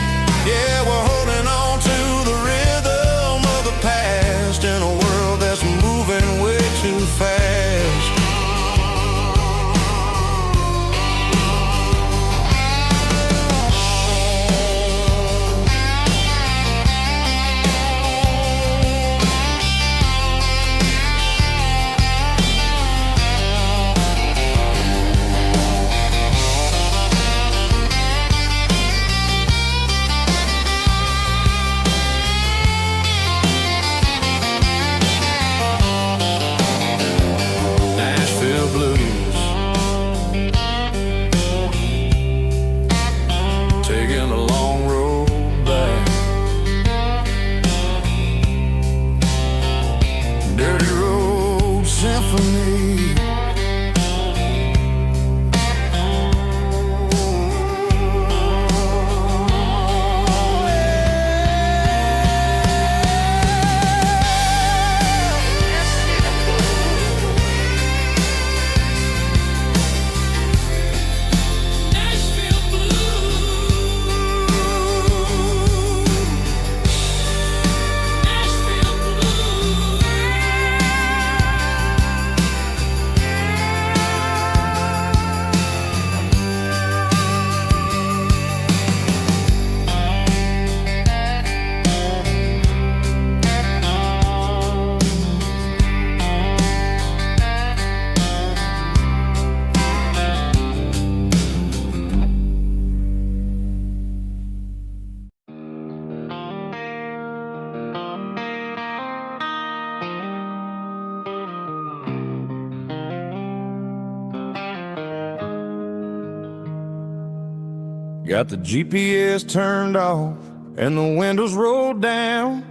Got the GPS turned off and the windows rolled down,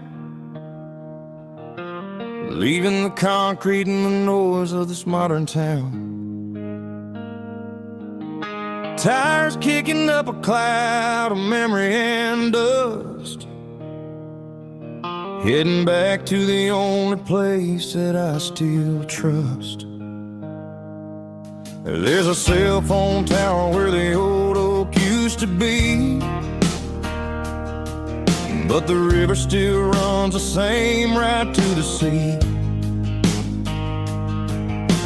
leaving the concrete and the noise of this modern town. Tires kicking up a cloud of memory and dust, heading back to the only place that I still trust. There's a cell phone tower where the old oak used to be, but the river still runs the same right to the sea.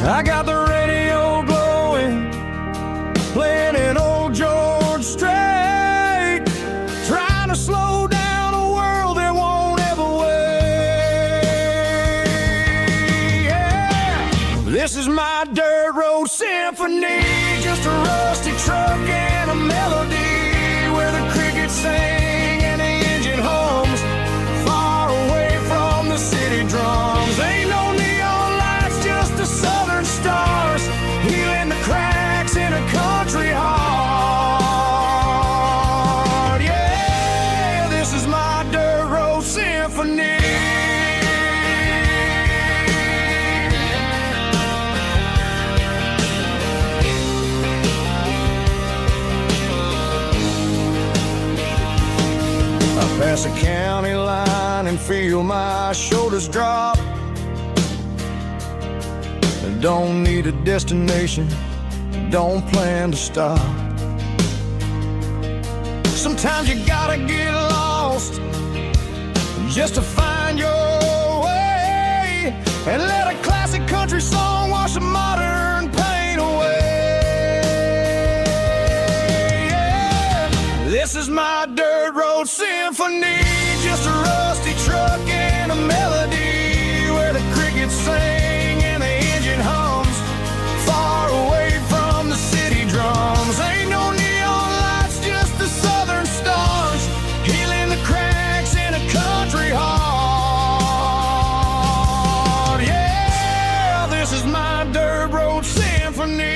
I got the radio glowing, playing an old George Strait, trying to slow down a world that won't ever wait. Yeah. This is my dirt road symphony, just a rusty truck and a melody where the crickets sing and the engine hums, far away from the city drums. Ain't no neon lights, just the southern stars, healing the cracks in a country heart. Yeah, this is my dirt road symphony. Pass a county line and feel my shoulders drop. I don't need a destination, don't plan to stop. Sometimes you gotta get lost just to find your way, and let a classic country song wash the modern pain away. Yeah. This is my dirt road symphony, just a rusty truck and a melody where the crickets sing and the engine hums, far away from the city drums. Ain't no neon lights, just the southern stars, healing the cracks in a country heart. Yeah, this is my dirt road symphony.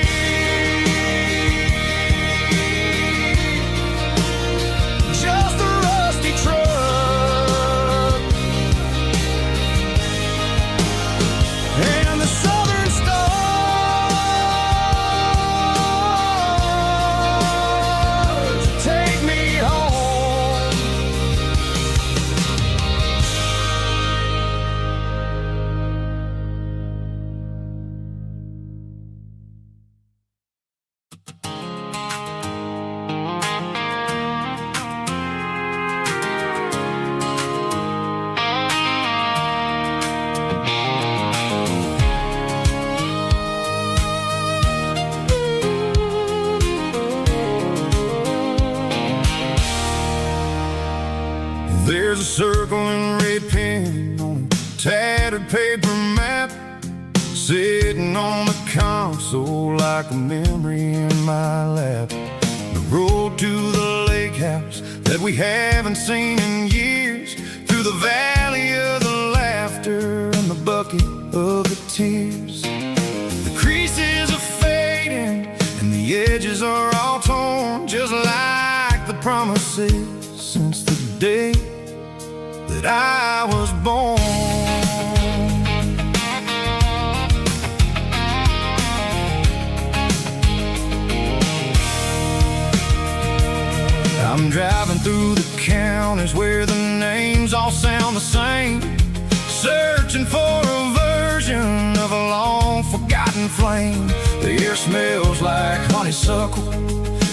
There's a circle and red pen on a tattered paper map, sitting on the console like a memory in my lap. The road to the lake house that we haven't seen in years, through the valley of the laughter and the bucket of the tears. The creases are fading and the edges are all torn, just like the promises since the day that I was born. I'm driving through the counties where the names all sound the same, searching for a version of a long forgotten flame. The air smells like honeysuckle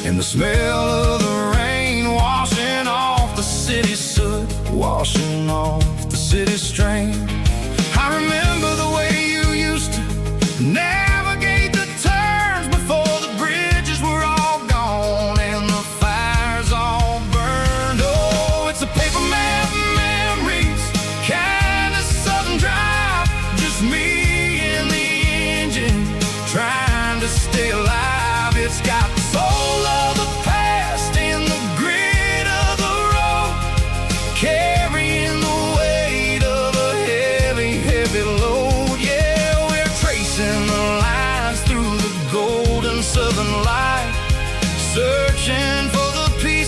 and the smell of the rain washing off the city's soot, washing off the city's strain. I remember the way you used to navigate the turns before the bridges were all gone and the fires all burned. Oh, it's a paper map memories, kind of southern drive, just me and the engine trying to stay alive. It's got the soul of the past and the grit of the road, carrying the weight of a heavy, heavy load. Yeah, we're tracing the lines through the golden southern light, searching for the peace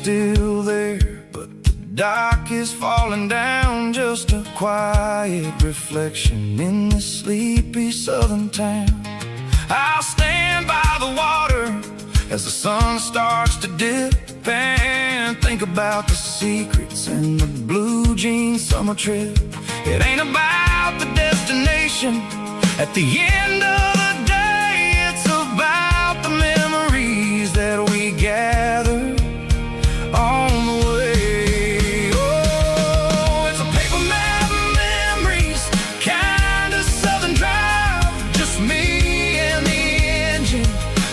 still there, but the dock is falling down. Just a quiet reflection in this sleepy southern town. I'll stand by the water as the sun starts to dip and think about the secrets and the blue jean summer trip. It ain't about the destination at the end of the day. It's about the memories that we gather on the way. Oh, it's a paper map of memories, kind of southern drive. Just me and the engine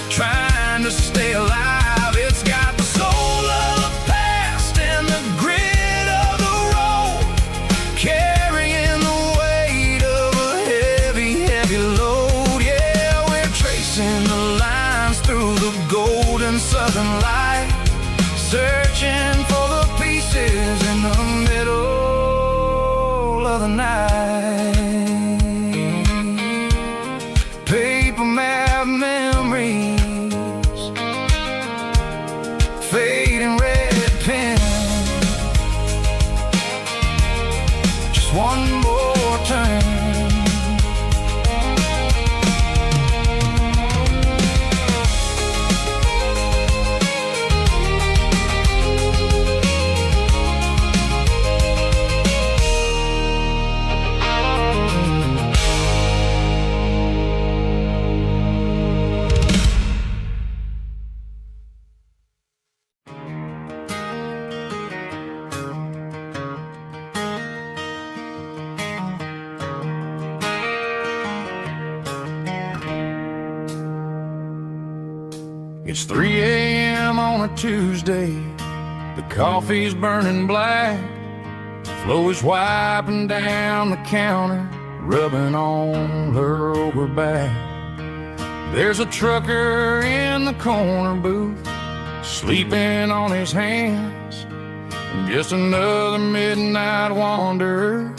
trying to stay alive. It's got the soul of the past and the grit of the road, carrying the weight of a heavy, heavy load. Yeah, we're tracing the lines through the golden southern light, searching for the pieces in the middle of the night. Paper map memories, fading red pen, just one more turn. It's 3 a.m. on a Tuesday. The coffee's burning black. Flo is wiping down the counter, rubbing on her over back. There's a trucker in the corner booth, sleeping on his hands. And just another midnight wanderer,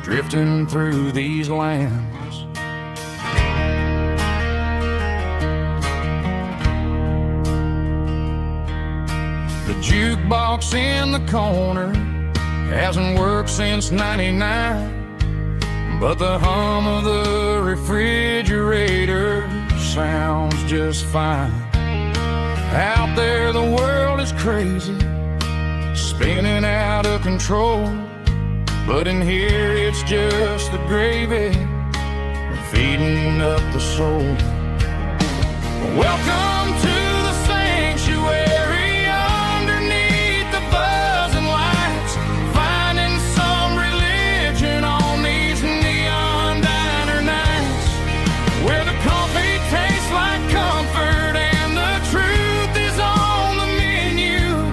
drifting through these lands. The jukebox in the corner hasn't worked since '99, but the hum of the refrigerator sounds just fine. Out there the world is crazy, spinning out of control, but in here it's just the gravy feeding up the soul. Welcome to the sanctuary, underneath the buzzing lights, finding some religion on these neon diner nights, where the coffee tastes like comfort and the truth is on the menu.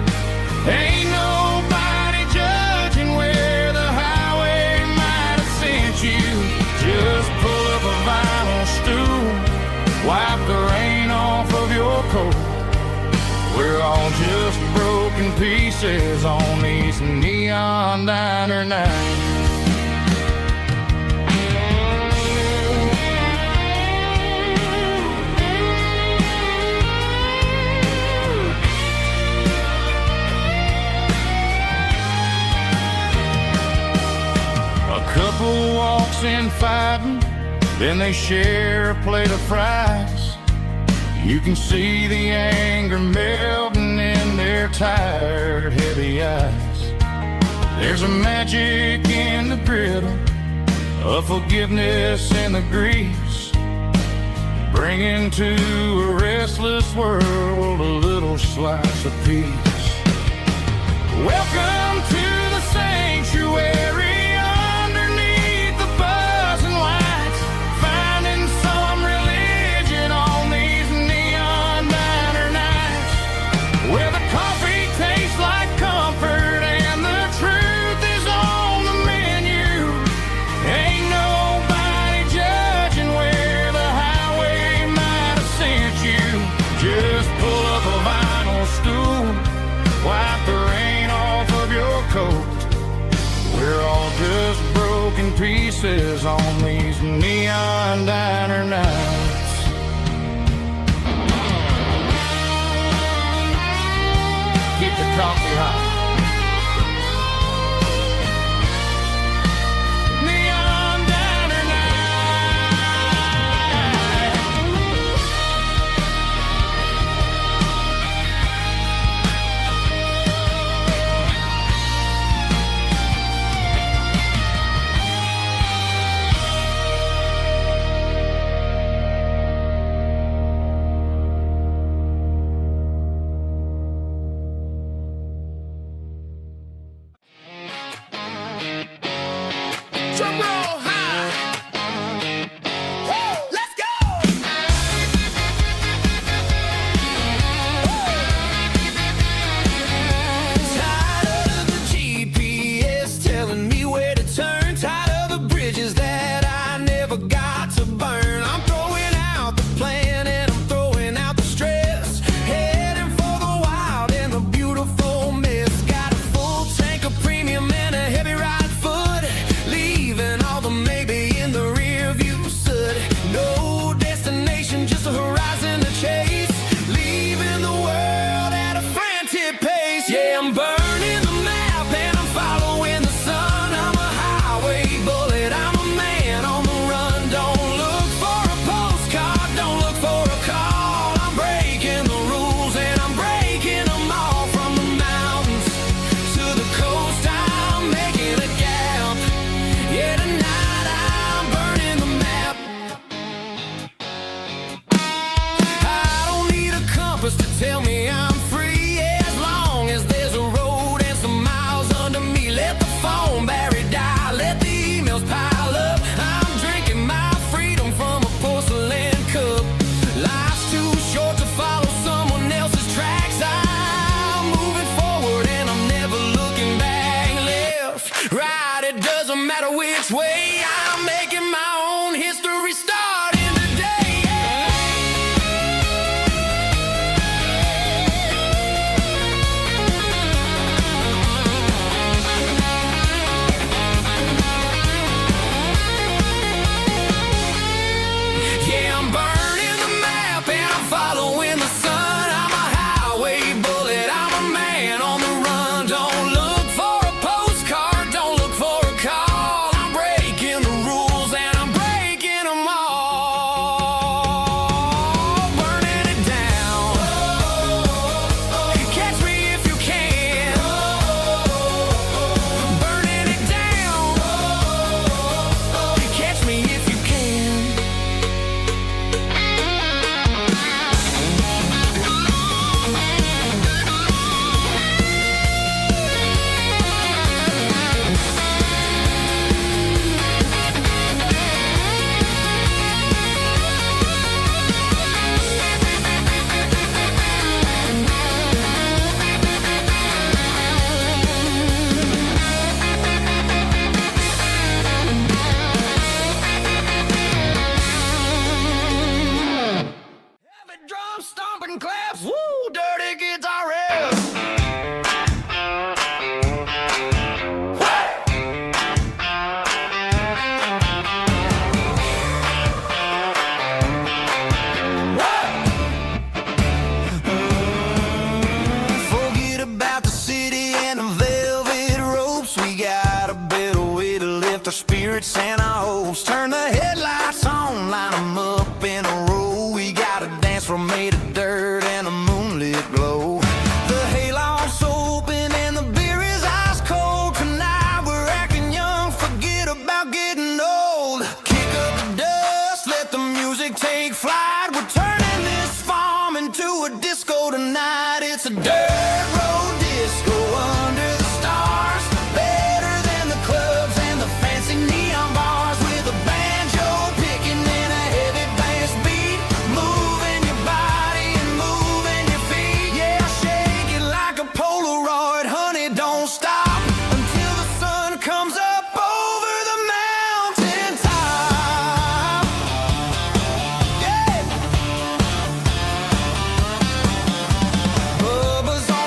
Ain't nobody judging where the highway might have sent you. Just pull up a vinyl stool, wipe the rain off of your coat. We're all just broken pieces on these neon diner nights. A couple walks in fighting, then they share a plate of fries. You can see the anger melting in their tired, heavy eyes. There's a magic in the griddle, a forgiveness in the grease, bringing to a restless world a little slice of peace. Welcome to the sanctuary, underneath the buzzing lights, finding some religion on these neon diner nights, where the coffee tastes like comfort and the truth is on the menu. Ain't nobody judging where the highway might have sent you. Just pull up a vinyl stool, wipe the rain off of your coat. We're all just broken pieces on these neon diner nights. Keep the coffee hot. Neon diner night. Drum roll high. Woo, let's go. Tired of the GPS telling me where to turn. Tired of the bridges that I never got to burn. I'm throwing out the plan and I'm throwing out the stress. Heading for the wild and the beautiful mess. Got a full tank of premium and a heavy right foot. Leaving all the maybe in the rear view soot. No destination, just a horizon to chase. Leaving the world at a frantic pace. Yeah, I'm burning the map and I'm following the sun. I'm a highway bullet, I'm a man on the run. Don't look for a postcard, don't look for a call. I'm breaking the rules and I'm breaking them all. From the mountains to the coast, I'm making a gap. Yeah, tonight I'm burning the map. I don't need a compass to tell me I'm free. As long as there's a road and some miles under me. Let the phone battery die, let the emails pile up. I'm drinking my freedom from a porcelain cup. Life's too short to follow someone else's tracks. I'm moving forward and I'm never looking back. Left, right, it doesn't matter which way. I'm making my own history starting today. Yeah, I'm burning the map and I'm following the sun. I'm a highway bullet, I'm a man on the run. Don't look for a postcard, don't look for a call. I'm breaking the rules and I'm breaking them all. Burning it down. Catch me if you can. Burning it down. Catch me if you can. Heavy drum stomping claps, woo, dirty guitar riffs. Forget about the city and the velvet ropes. We got a better way to lift our spirits and our hopes. Turn the headlights on, line 'em up in a row. We got a dance floor made of dirt and a moonlit glow. The hayloft's open and the beer is ice cold. Tonight we're acting young, forget about getting old. Kick up the dust, let the music take flight. We're turning this farm into a disco tonight. It's a dirt road disco under the stars. Better than the clubs and the fancy neon bars. With a banjo picking and a heavy bass beat. Moving your body and moving your feet. Yeah, shake it like a Polaroid, honey, don't stop until the sun comes up over the mountain top. Yeah. Bubba's on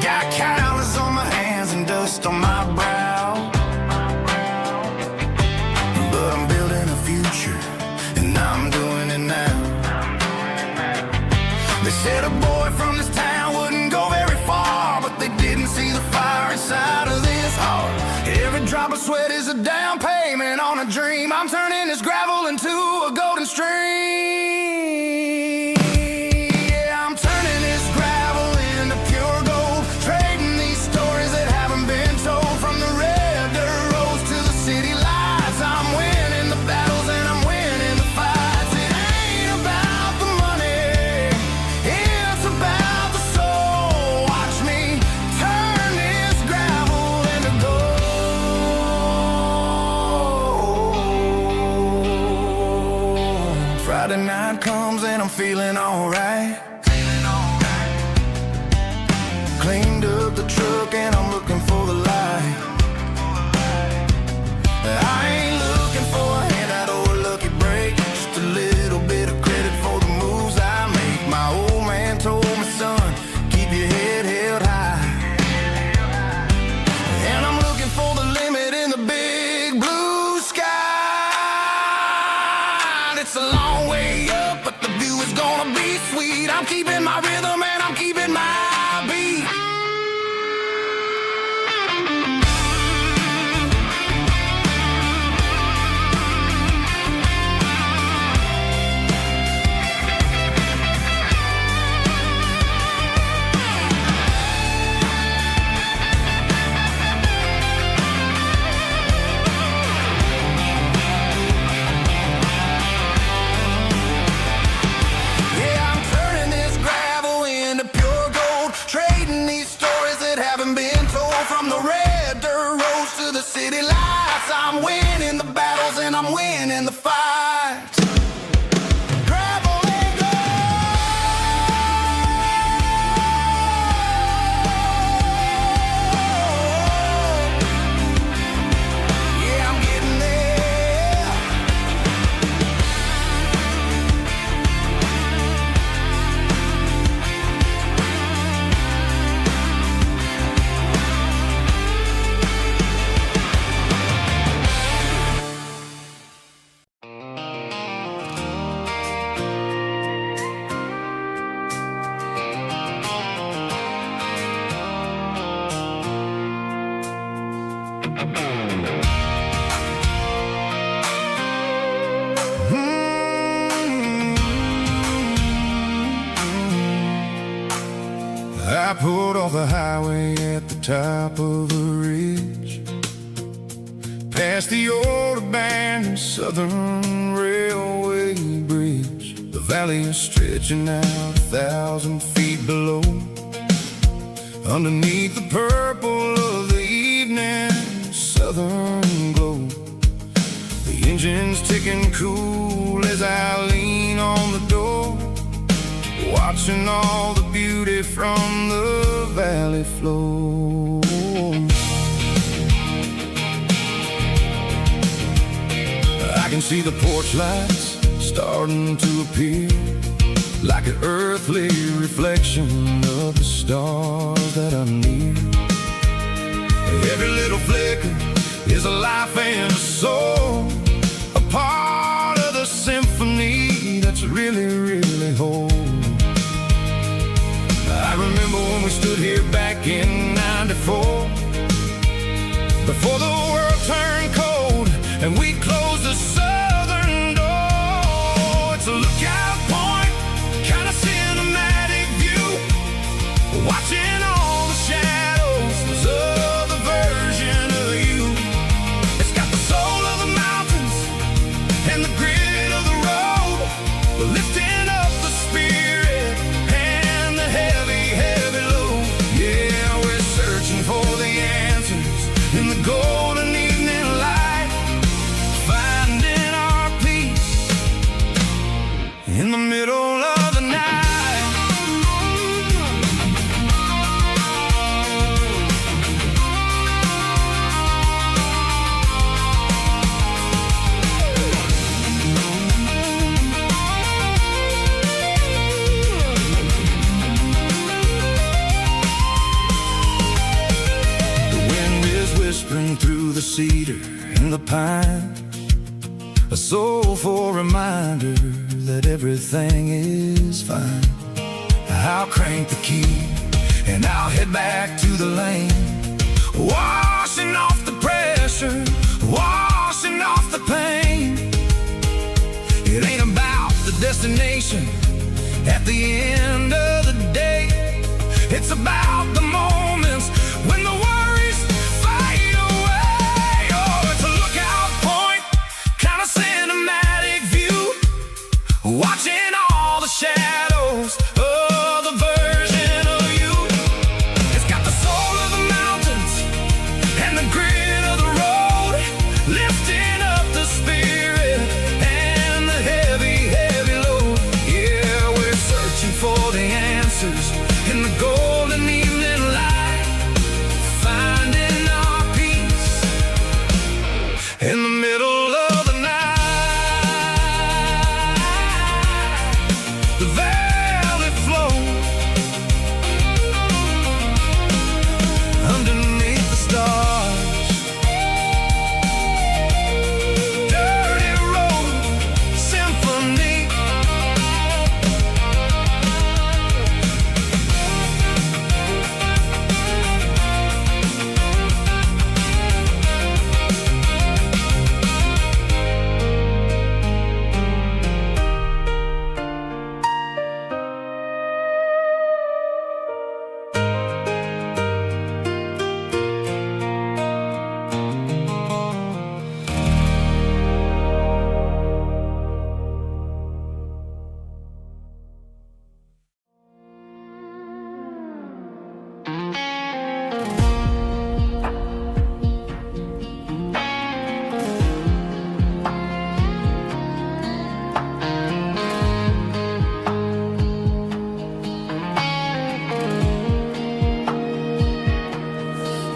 Got calluses on my hands and dust on my brow, but I'm building a future, and I'm doing it now. They said a boy from this town wouldn't go very far, but they didn't see the fire inside of this heart. Every drop of sweat is a down payment on a dream. I'm turning this gravel into a golden stream. Yeah, I'm turning this gravel into pure gold, trading these stories that haven't been told. From the red dirt roads to the city lights, I'm winning the battles and I'm winning the fights. It ain't about the money, it's about the soul. Watch me turn this gravel into gold. Friday night comes and I'm feeling alright. Cleaned up the truck and I'm looking for the light. I ain't looking for a handout or a lucky break, just a little bit of credit for the moves I make. My old man told me, son, keep your head held high. And I'm looking for the limit in the big blue sky. It's a long way up, but the view is gonna be sweet. I'm keeping my rhythm and I'm keeping my beat. Yeah, I'm turning this gravel into pure gold, trading these stories that haven't been told. From the red dirt roads to the city lights, I'm winning the battles and I'm winning the fights. Gravel and gold. Yeah, I'm getting there. I pulled off the highway at the top of a ridge, past the old abandoned Southern Railway bridge. The valley is stretching out 1,000 feet below, underneath the purple of the evening southern glow. The engine's ticking cool as I lean on the door, watching all the beauty from the valley flow. I can see the porch lights starting to appear, like an earthly reflection of the stars that are near. Every little flicker is a life and a soul, a part of the symphony that's really, really whole. I remember when we stood here back in '94, before the world turned cold and we closed the southern door. It's a lookout point, kind of cinematic view, watching all the shadows of the version of you. It's got the soul of the mountains and the grit of the road, lifting up the spirit and the heavy, heavy load. Yeah, we're searching for the answers in the gold cedar and the pine, a soulful reminder that everything is fine. I'll crank the key and I'll head back to the lane, washing off the pressure, washing off the pain. It ain't about the destination at the end of the day. It's about the moments when the worries fade away. Oh, it's a lookout point, kind of cinematic view, watching all the shadows of the version of you. It's got the soul of the mountains and the grit of the road, lifting up the spirit and the heavy, heavy load. Yeah, we're searching for the answers in the golden evening light, finding our peace in the middle of the night. The valley flows underneath the stars. Dirty road symphony.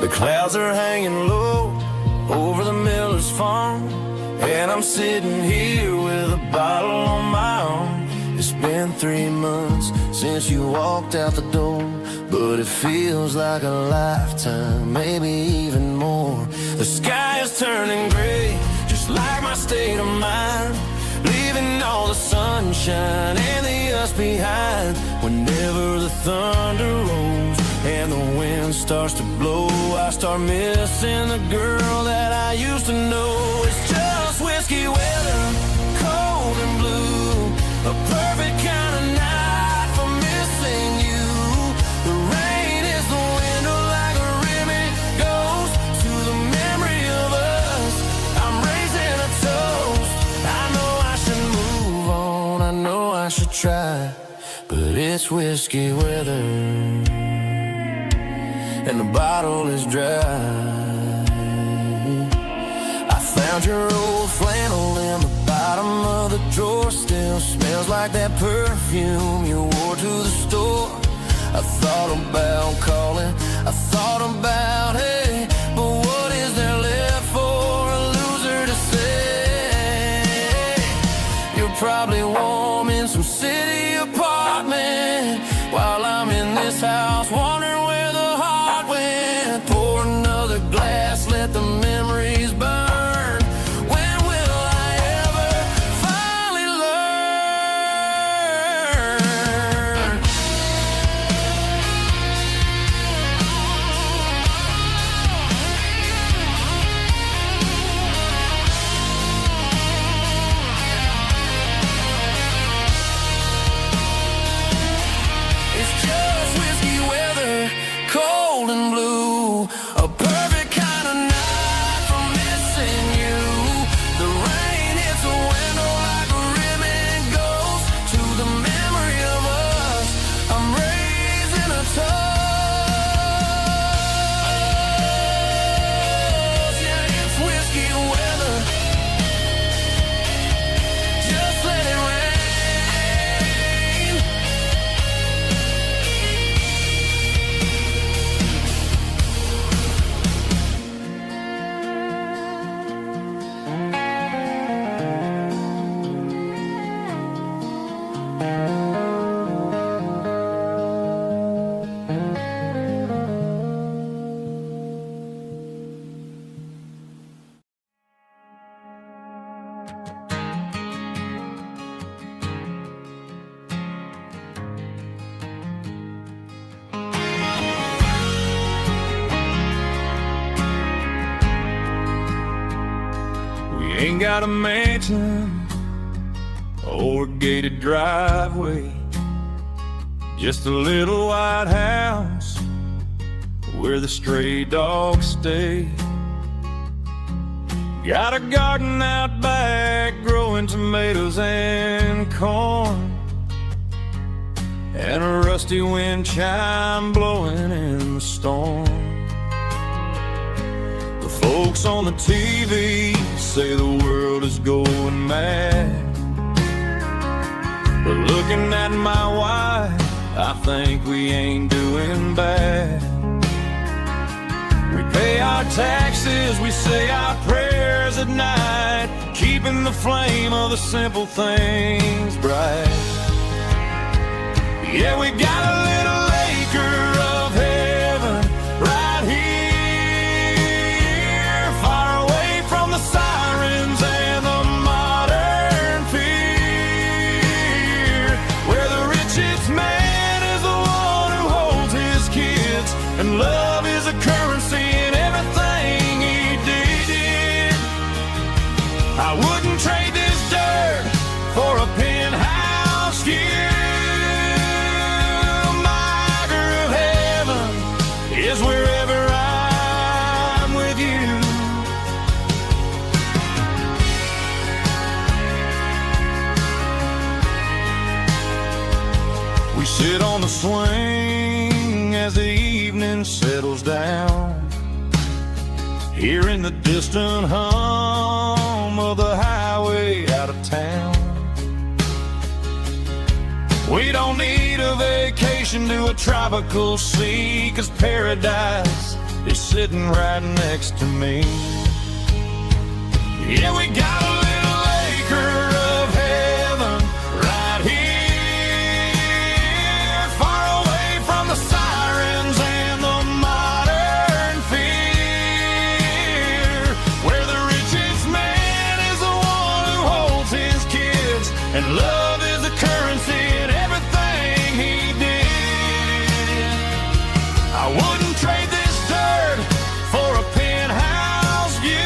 The clouds are hanging low over the miller's farm, and I'm sitting here with a bottle on my arm. It's been 3 months since you walked out the door, but it feels like a lifetime, maybe even more. The sky is turning gray, just like my state of mind, leaving all the sunshine and the us behind. Whenever the thunder rolls and the wind starts to blow, I start missing the girl that I used to know. It's just whiskey weather, cold and blue, a perfect kind of night for missing you. The rain is the window like a ribbon goes to the memory of us. I'm raising a toast. I know I should move on, I know I should try, but it's whiskey weather and the bottle is dry. I found your old flannel in the bottom of the drawer, still smells like that perfume you wore to the store. I thought about calling, I thought about, hey, but what is there left for a loser to say? You're probably warm in some city apartment, while I'm in this house wondering where the heart went. Pour another glass, let the memories burn. When will I ever finally learn? It's just whiskey weather, cold and blue, a perfect kind of night for missing you. The rain hits the window like a ribbon goes to the memory of us. I'm raising a toast. Yeah, it's whiskey weather. Just let it rain. Ain't got a mansion or a gated driveway, just a little white house where the stray dogs stay. Got a garden out back growing tomatoes and corn, and a rusty wind chime blowing in the storm. The folks on the TV say the world is going mad, but looking at my wife, I think we ain't doing bad. We pay our taxes, we say our prayers at night, keeping the flame of the simple things bright. Yeah, we got a little acre of heaven right here, far away from the sirens and the modern fear, where the richest man is the one who holds his kids, and love is a currency in everything he did. I wouldn't trade this dirt for a penthouse view. Is wherever I'm with you. We sit on the swing as the evening settles down, hearing the distant hum of the highway out of town. We don't need a vacation to a tropical sea, 'cause paradise is sitting right next to me. Yeah, we got a little acre of heaven right here, far away from the sirens and the modern fear, where the richest man is the one who holds his kids, and love is a currency in everything he did. I wouldn't trade this dirt for a penthouse view.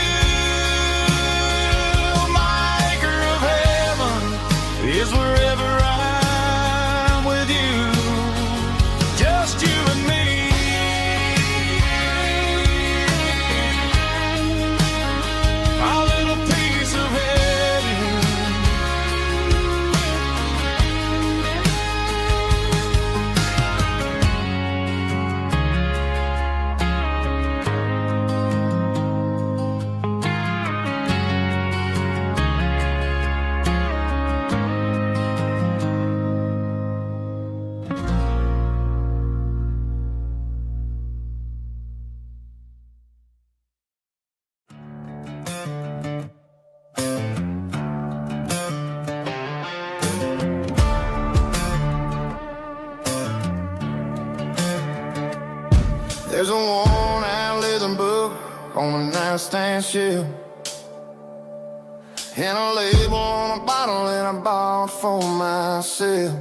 My acre of heaven is wherever I'm with you, just you and me. Our little piece of heaven. There's a worn-out leather book on the nightstand shelf, and a label on a bottle that I bought for myself.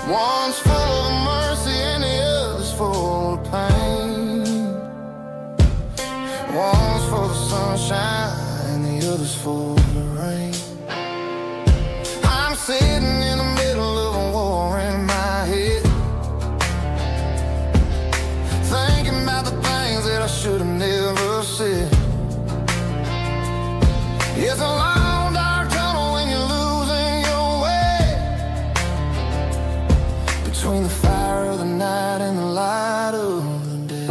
One's full of mercy and the other's full of pain. One's for the sunshine and the other's for the rain. I'm sitting in the middle of a war in my head, thinking about the things that I should have never said. It's a long, dark tunnel when you're losing your way, between the fire of the night and the light of the day.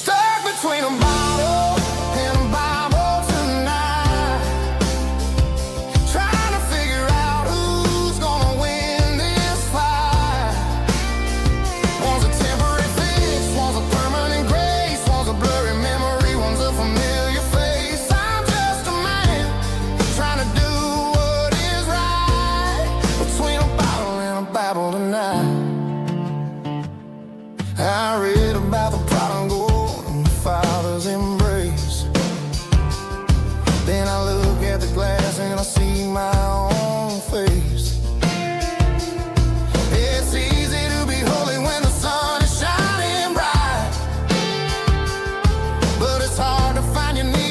Stuck between a bottle and a Bible tonight, trying to figure out who's gonna win this fight. One's a temporary fix, one's a permanent grace, one's a blurry memory, one's a familiar face. I'm just a man trying to do what is right, between a bottle and a Bible tonight. I read about the prodigal and the father's embrace. Then I look at the glass and I see my own face. It's easy to be holy when the sun is shining bright, but it's hard to find your need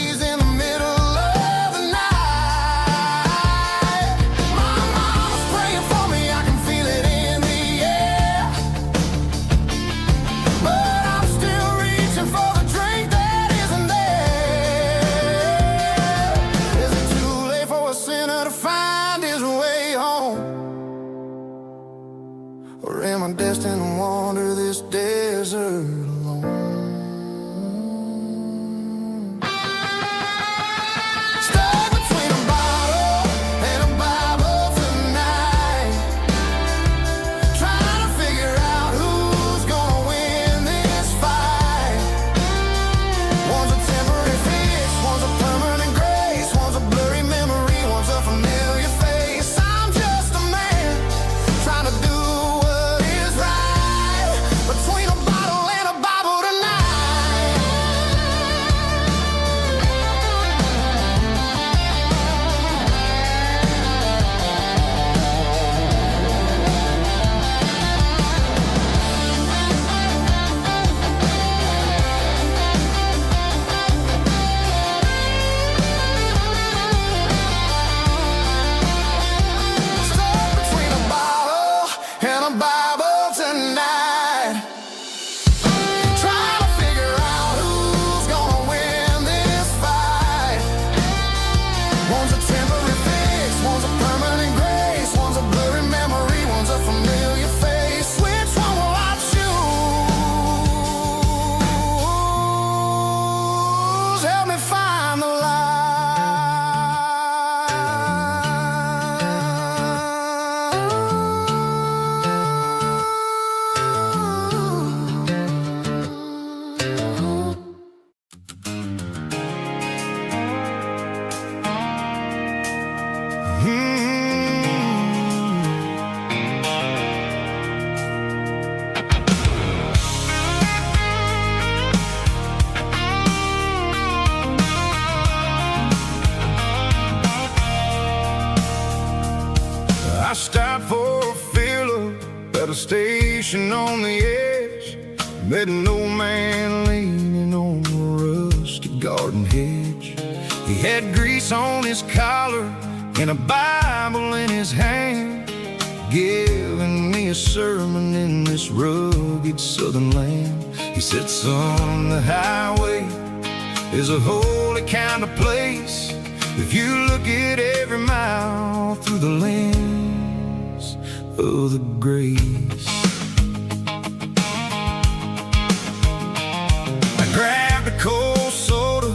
this desert alone. Stuck between a bottle and a Bible tonight, trying to figure out who's gonna win this fight. One's a temporary fix, one's a permanent grace, one's a blurry memory, one's a familiar face. I'm just a man trying to do what is right, between a bottle and a Bible tonight. Stuck between a bottle and a Bible tonight, trying to figure out who's gonna win this fight. One's a temporary fix, one's a permanent grace, one's a blurry memory, one's a familiar face. Which one will I choose? Help me find the I stopped for a fill-up at a station on the edge. Met an old man leaning on a rusty garden hedge. He had grease on his collar and a Bible in his hand, giving me a sermon in this rugged southern land. He said, son, the highway is a holy kind of place if you look at every mile through the lens of the grace. I grabbed a cold soda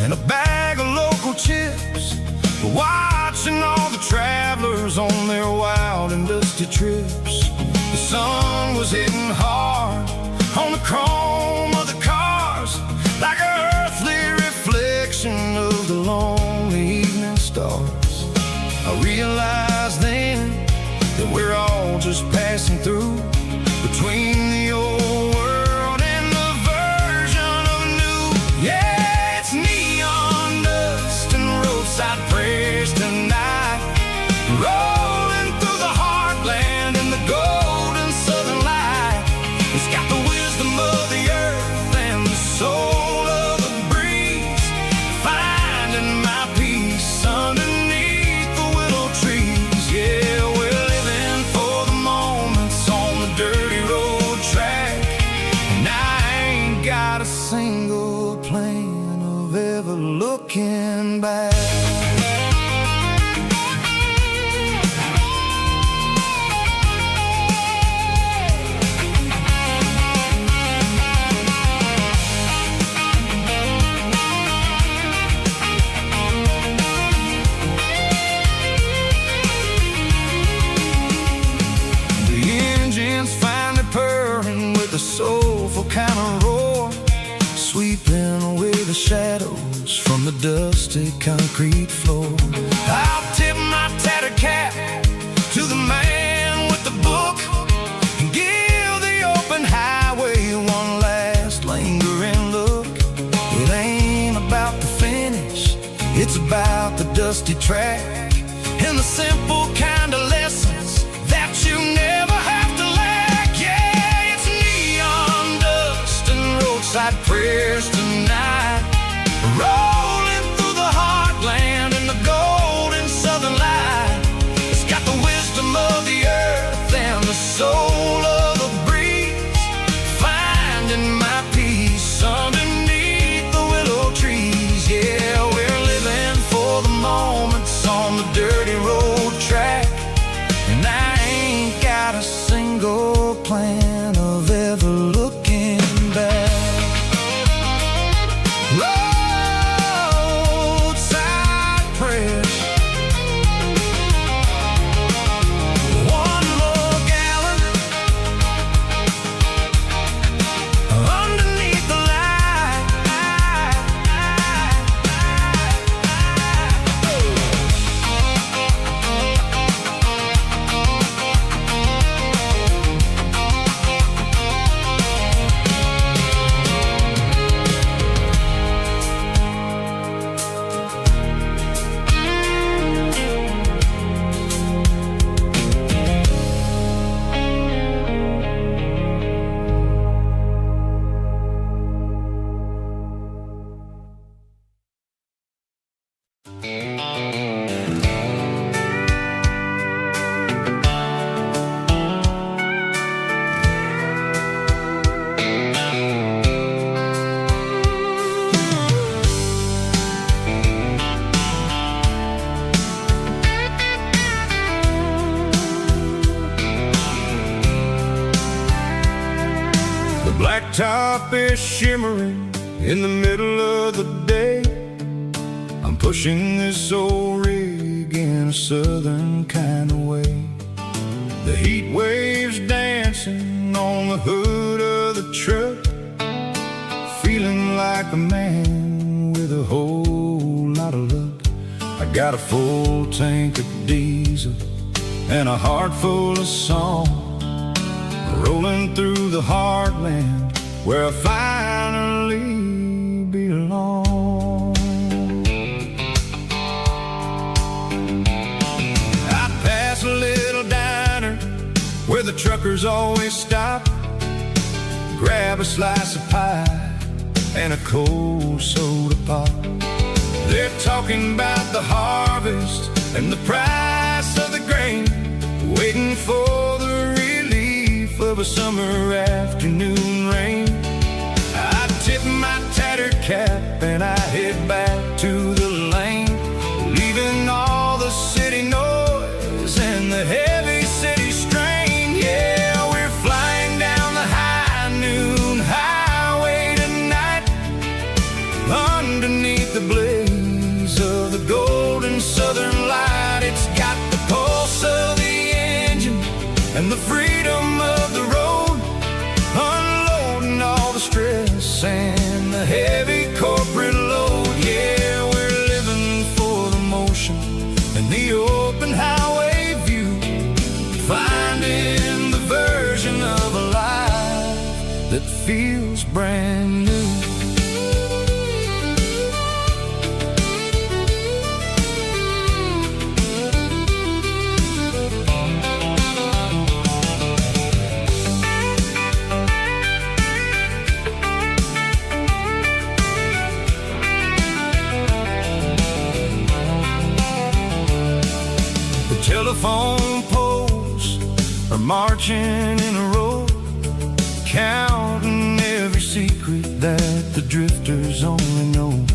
and a bag of local chips, watching all the travelers on their wild and dusty trips. The sun was hitting hard on the chrome of the cars, like an earthly reflection of the lonely evening stars. I realized then that we're all just passing through, between the old world and the version of new. Yeah, it's neon dust and roadside prayers tonight, rolling through the heartland in the golden southern light. It's got the wisdom of the earth and the soul of the breeze, finding my peace underneath the willow trees. Yeah, we're living for the moments on the dirty road track, and I ain't got a single plan of ever looking back. The engine's finally purring with a soulful kind of roar, sweeping away the shadows from the dusty concrete floor. I'll tip my tattered cap to the man with the book and give the open highway one last lingering look. It ain't about the finish, it's about the dusty track and the simple kind of lessons that you never have to lack. Yeah, it's neon dust and roadside prayers tonight, rolling through the heartland in the golden southern light. It's got the wisdom of the earth and the soul of the breeze, finding my peace underneath the willow trees. Yeah, we're living for the moments on the dirty road track. Blacktop is shimmering in the middle of the day. I'm pushing this old rig in a southern kind of way. The heat waves dancing on the hood of the truck, feeling like a man with a whole lot of luck. I got a full tank of diesel and a heart full of song, rolling through the heartland where I finally belong. I pass a little diner where the truckers always stop, grab a slice of pie and a cold soda pop. They're talking about the harvest and the price of the grain, waiting for the relief of a summer afternoon rain. I tip my tattered cap and I head back to the lane, leaving all the city noise and the heavy city strain. Yeah, we're flying down the high noon highway tonight, underneath the blaze of the golden southern light. It's got the pulse of the engine and the freedom of the road, unloading all the stress and the heavy corporate load. Yeah, we're living for the motion and the open highway view, finding the version of a life that feels brand new. Telephone poles are marching in a row, counting every secret that the drifters only know.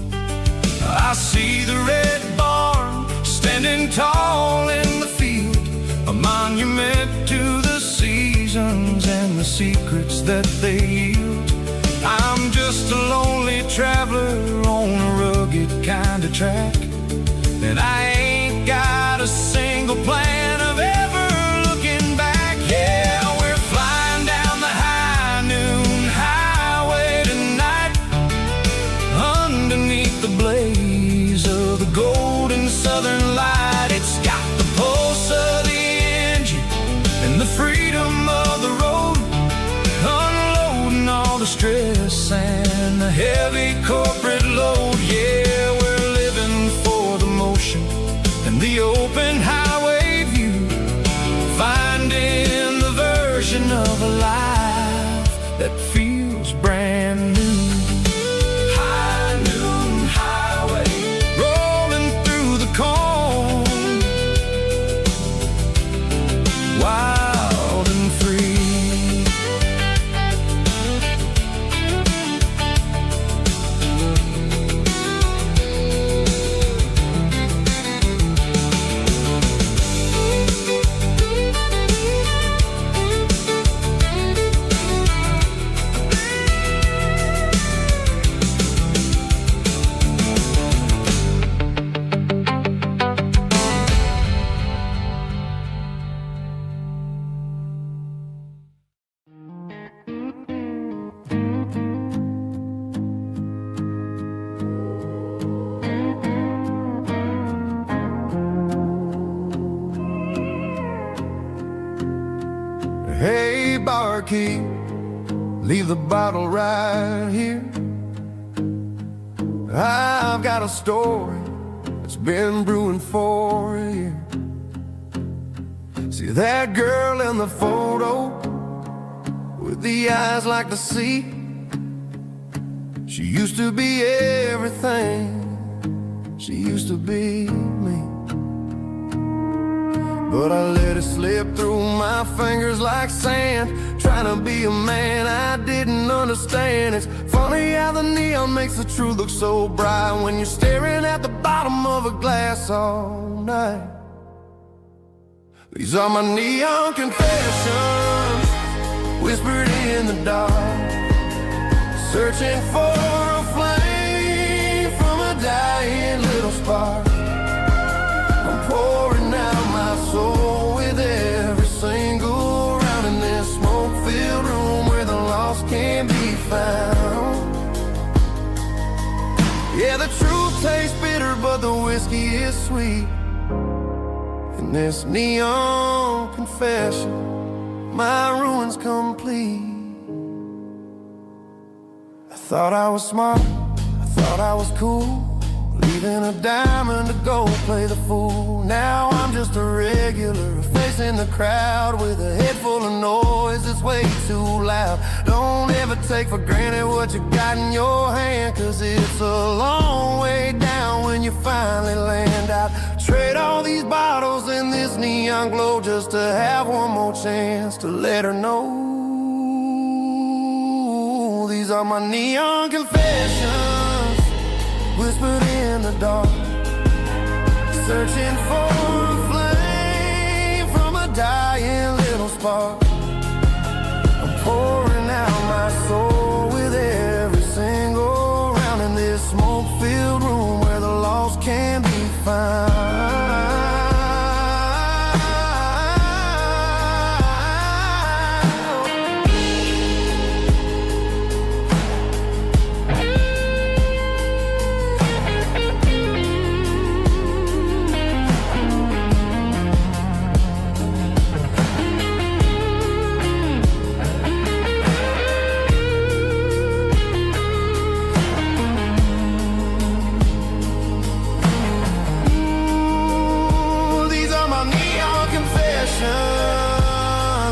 I see the red barn standing tall in the field, a monument to the seasons and the secrets that they yield. I'm just a lonely traveler on a rugged kind of track, and I ain't got a single plan of ever looking back. Yeah, we're flying down the high noon highway tonight, underneath the blaze of the golden southern light. It's got the pulse of the engine and the freedom of the road, unloading all the stress and the heavy corporate load. Yeah, we're living for the motion and the open highway view, finding the version of a life that feels brand new. High noon highway, rolling through the corn, wild and free. Hey, barkeep, leave the bottle right here. I've got a story that's been brewing for a year. See that girl in the photo with the eyes like the sea? She used to be everything, she used to be me. But I let it slip through my fingers like sand, trying to be a man I didn't understand. It's funny how the neon makes the truth look so bright when you're staring at the bottom of a glass all night. These are my neon confessions, whispered in the dark. searching for a flame from a dying little spark. I'm pouring out my soul with every single round in this smoke-filled room where the lost can be found. Yeah, the truth tastes bitter, but the whiskey is sweet. In this neon confession, my ruin's complete. I thought I was smart, I thought I was cool, leaving a diamond to go play the fool. Now I'm just a regular, facing the crowd with a head full of noise that's way too loud. Don't ever take for granted what you got in your hand, 'cause it's a long way down when you finally land out. Trade all these bottles and this neon glow just to have one more chance to let her know. These are my neon confessions, whispered in the dark, searching for a flame from a dying little spark. I'm pouring out my soul with every single round in this smoke-filled room where the lost can be found.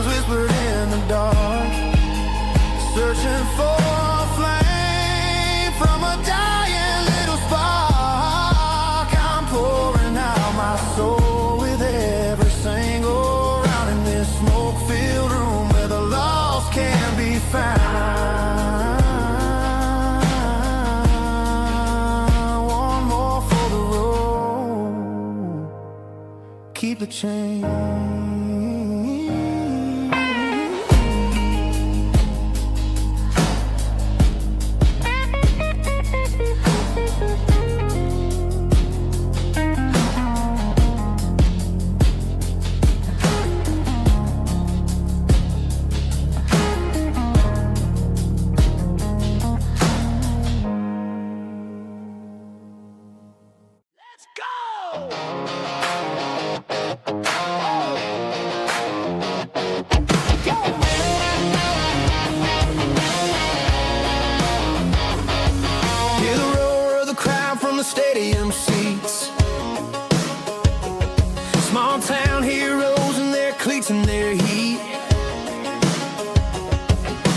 Whispered in the dark, searching for a flame from a dying little spark. I'm pouring out my soul with every single round in this smoke-filled room where the lost can be found. One more for the road, keep the change. Stadium seats, small town heroes in their cleats and their heat.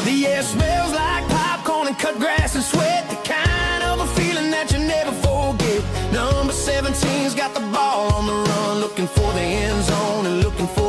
The air smells like popcorn and cut grass and sweat, the kind of a feeling that you never forget. Number 17's got the ball on the run, looking for the end zone and looking for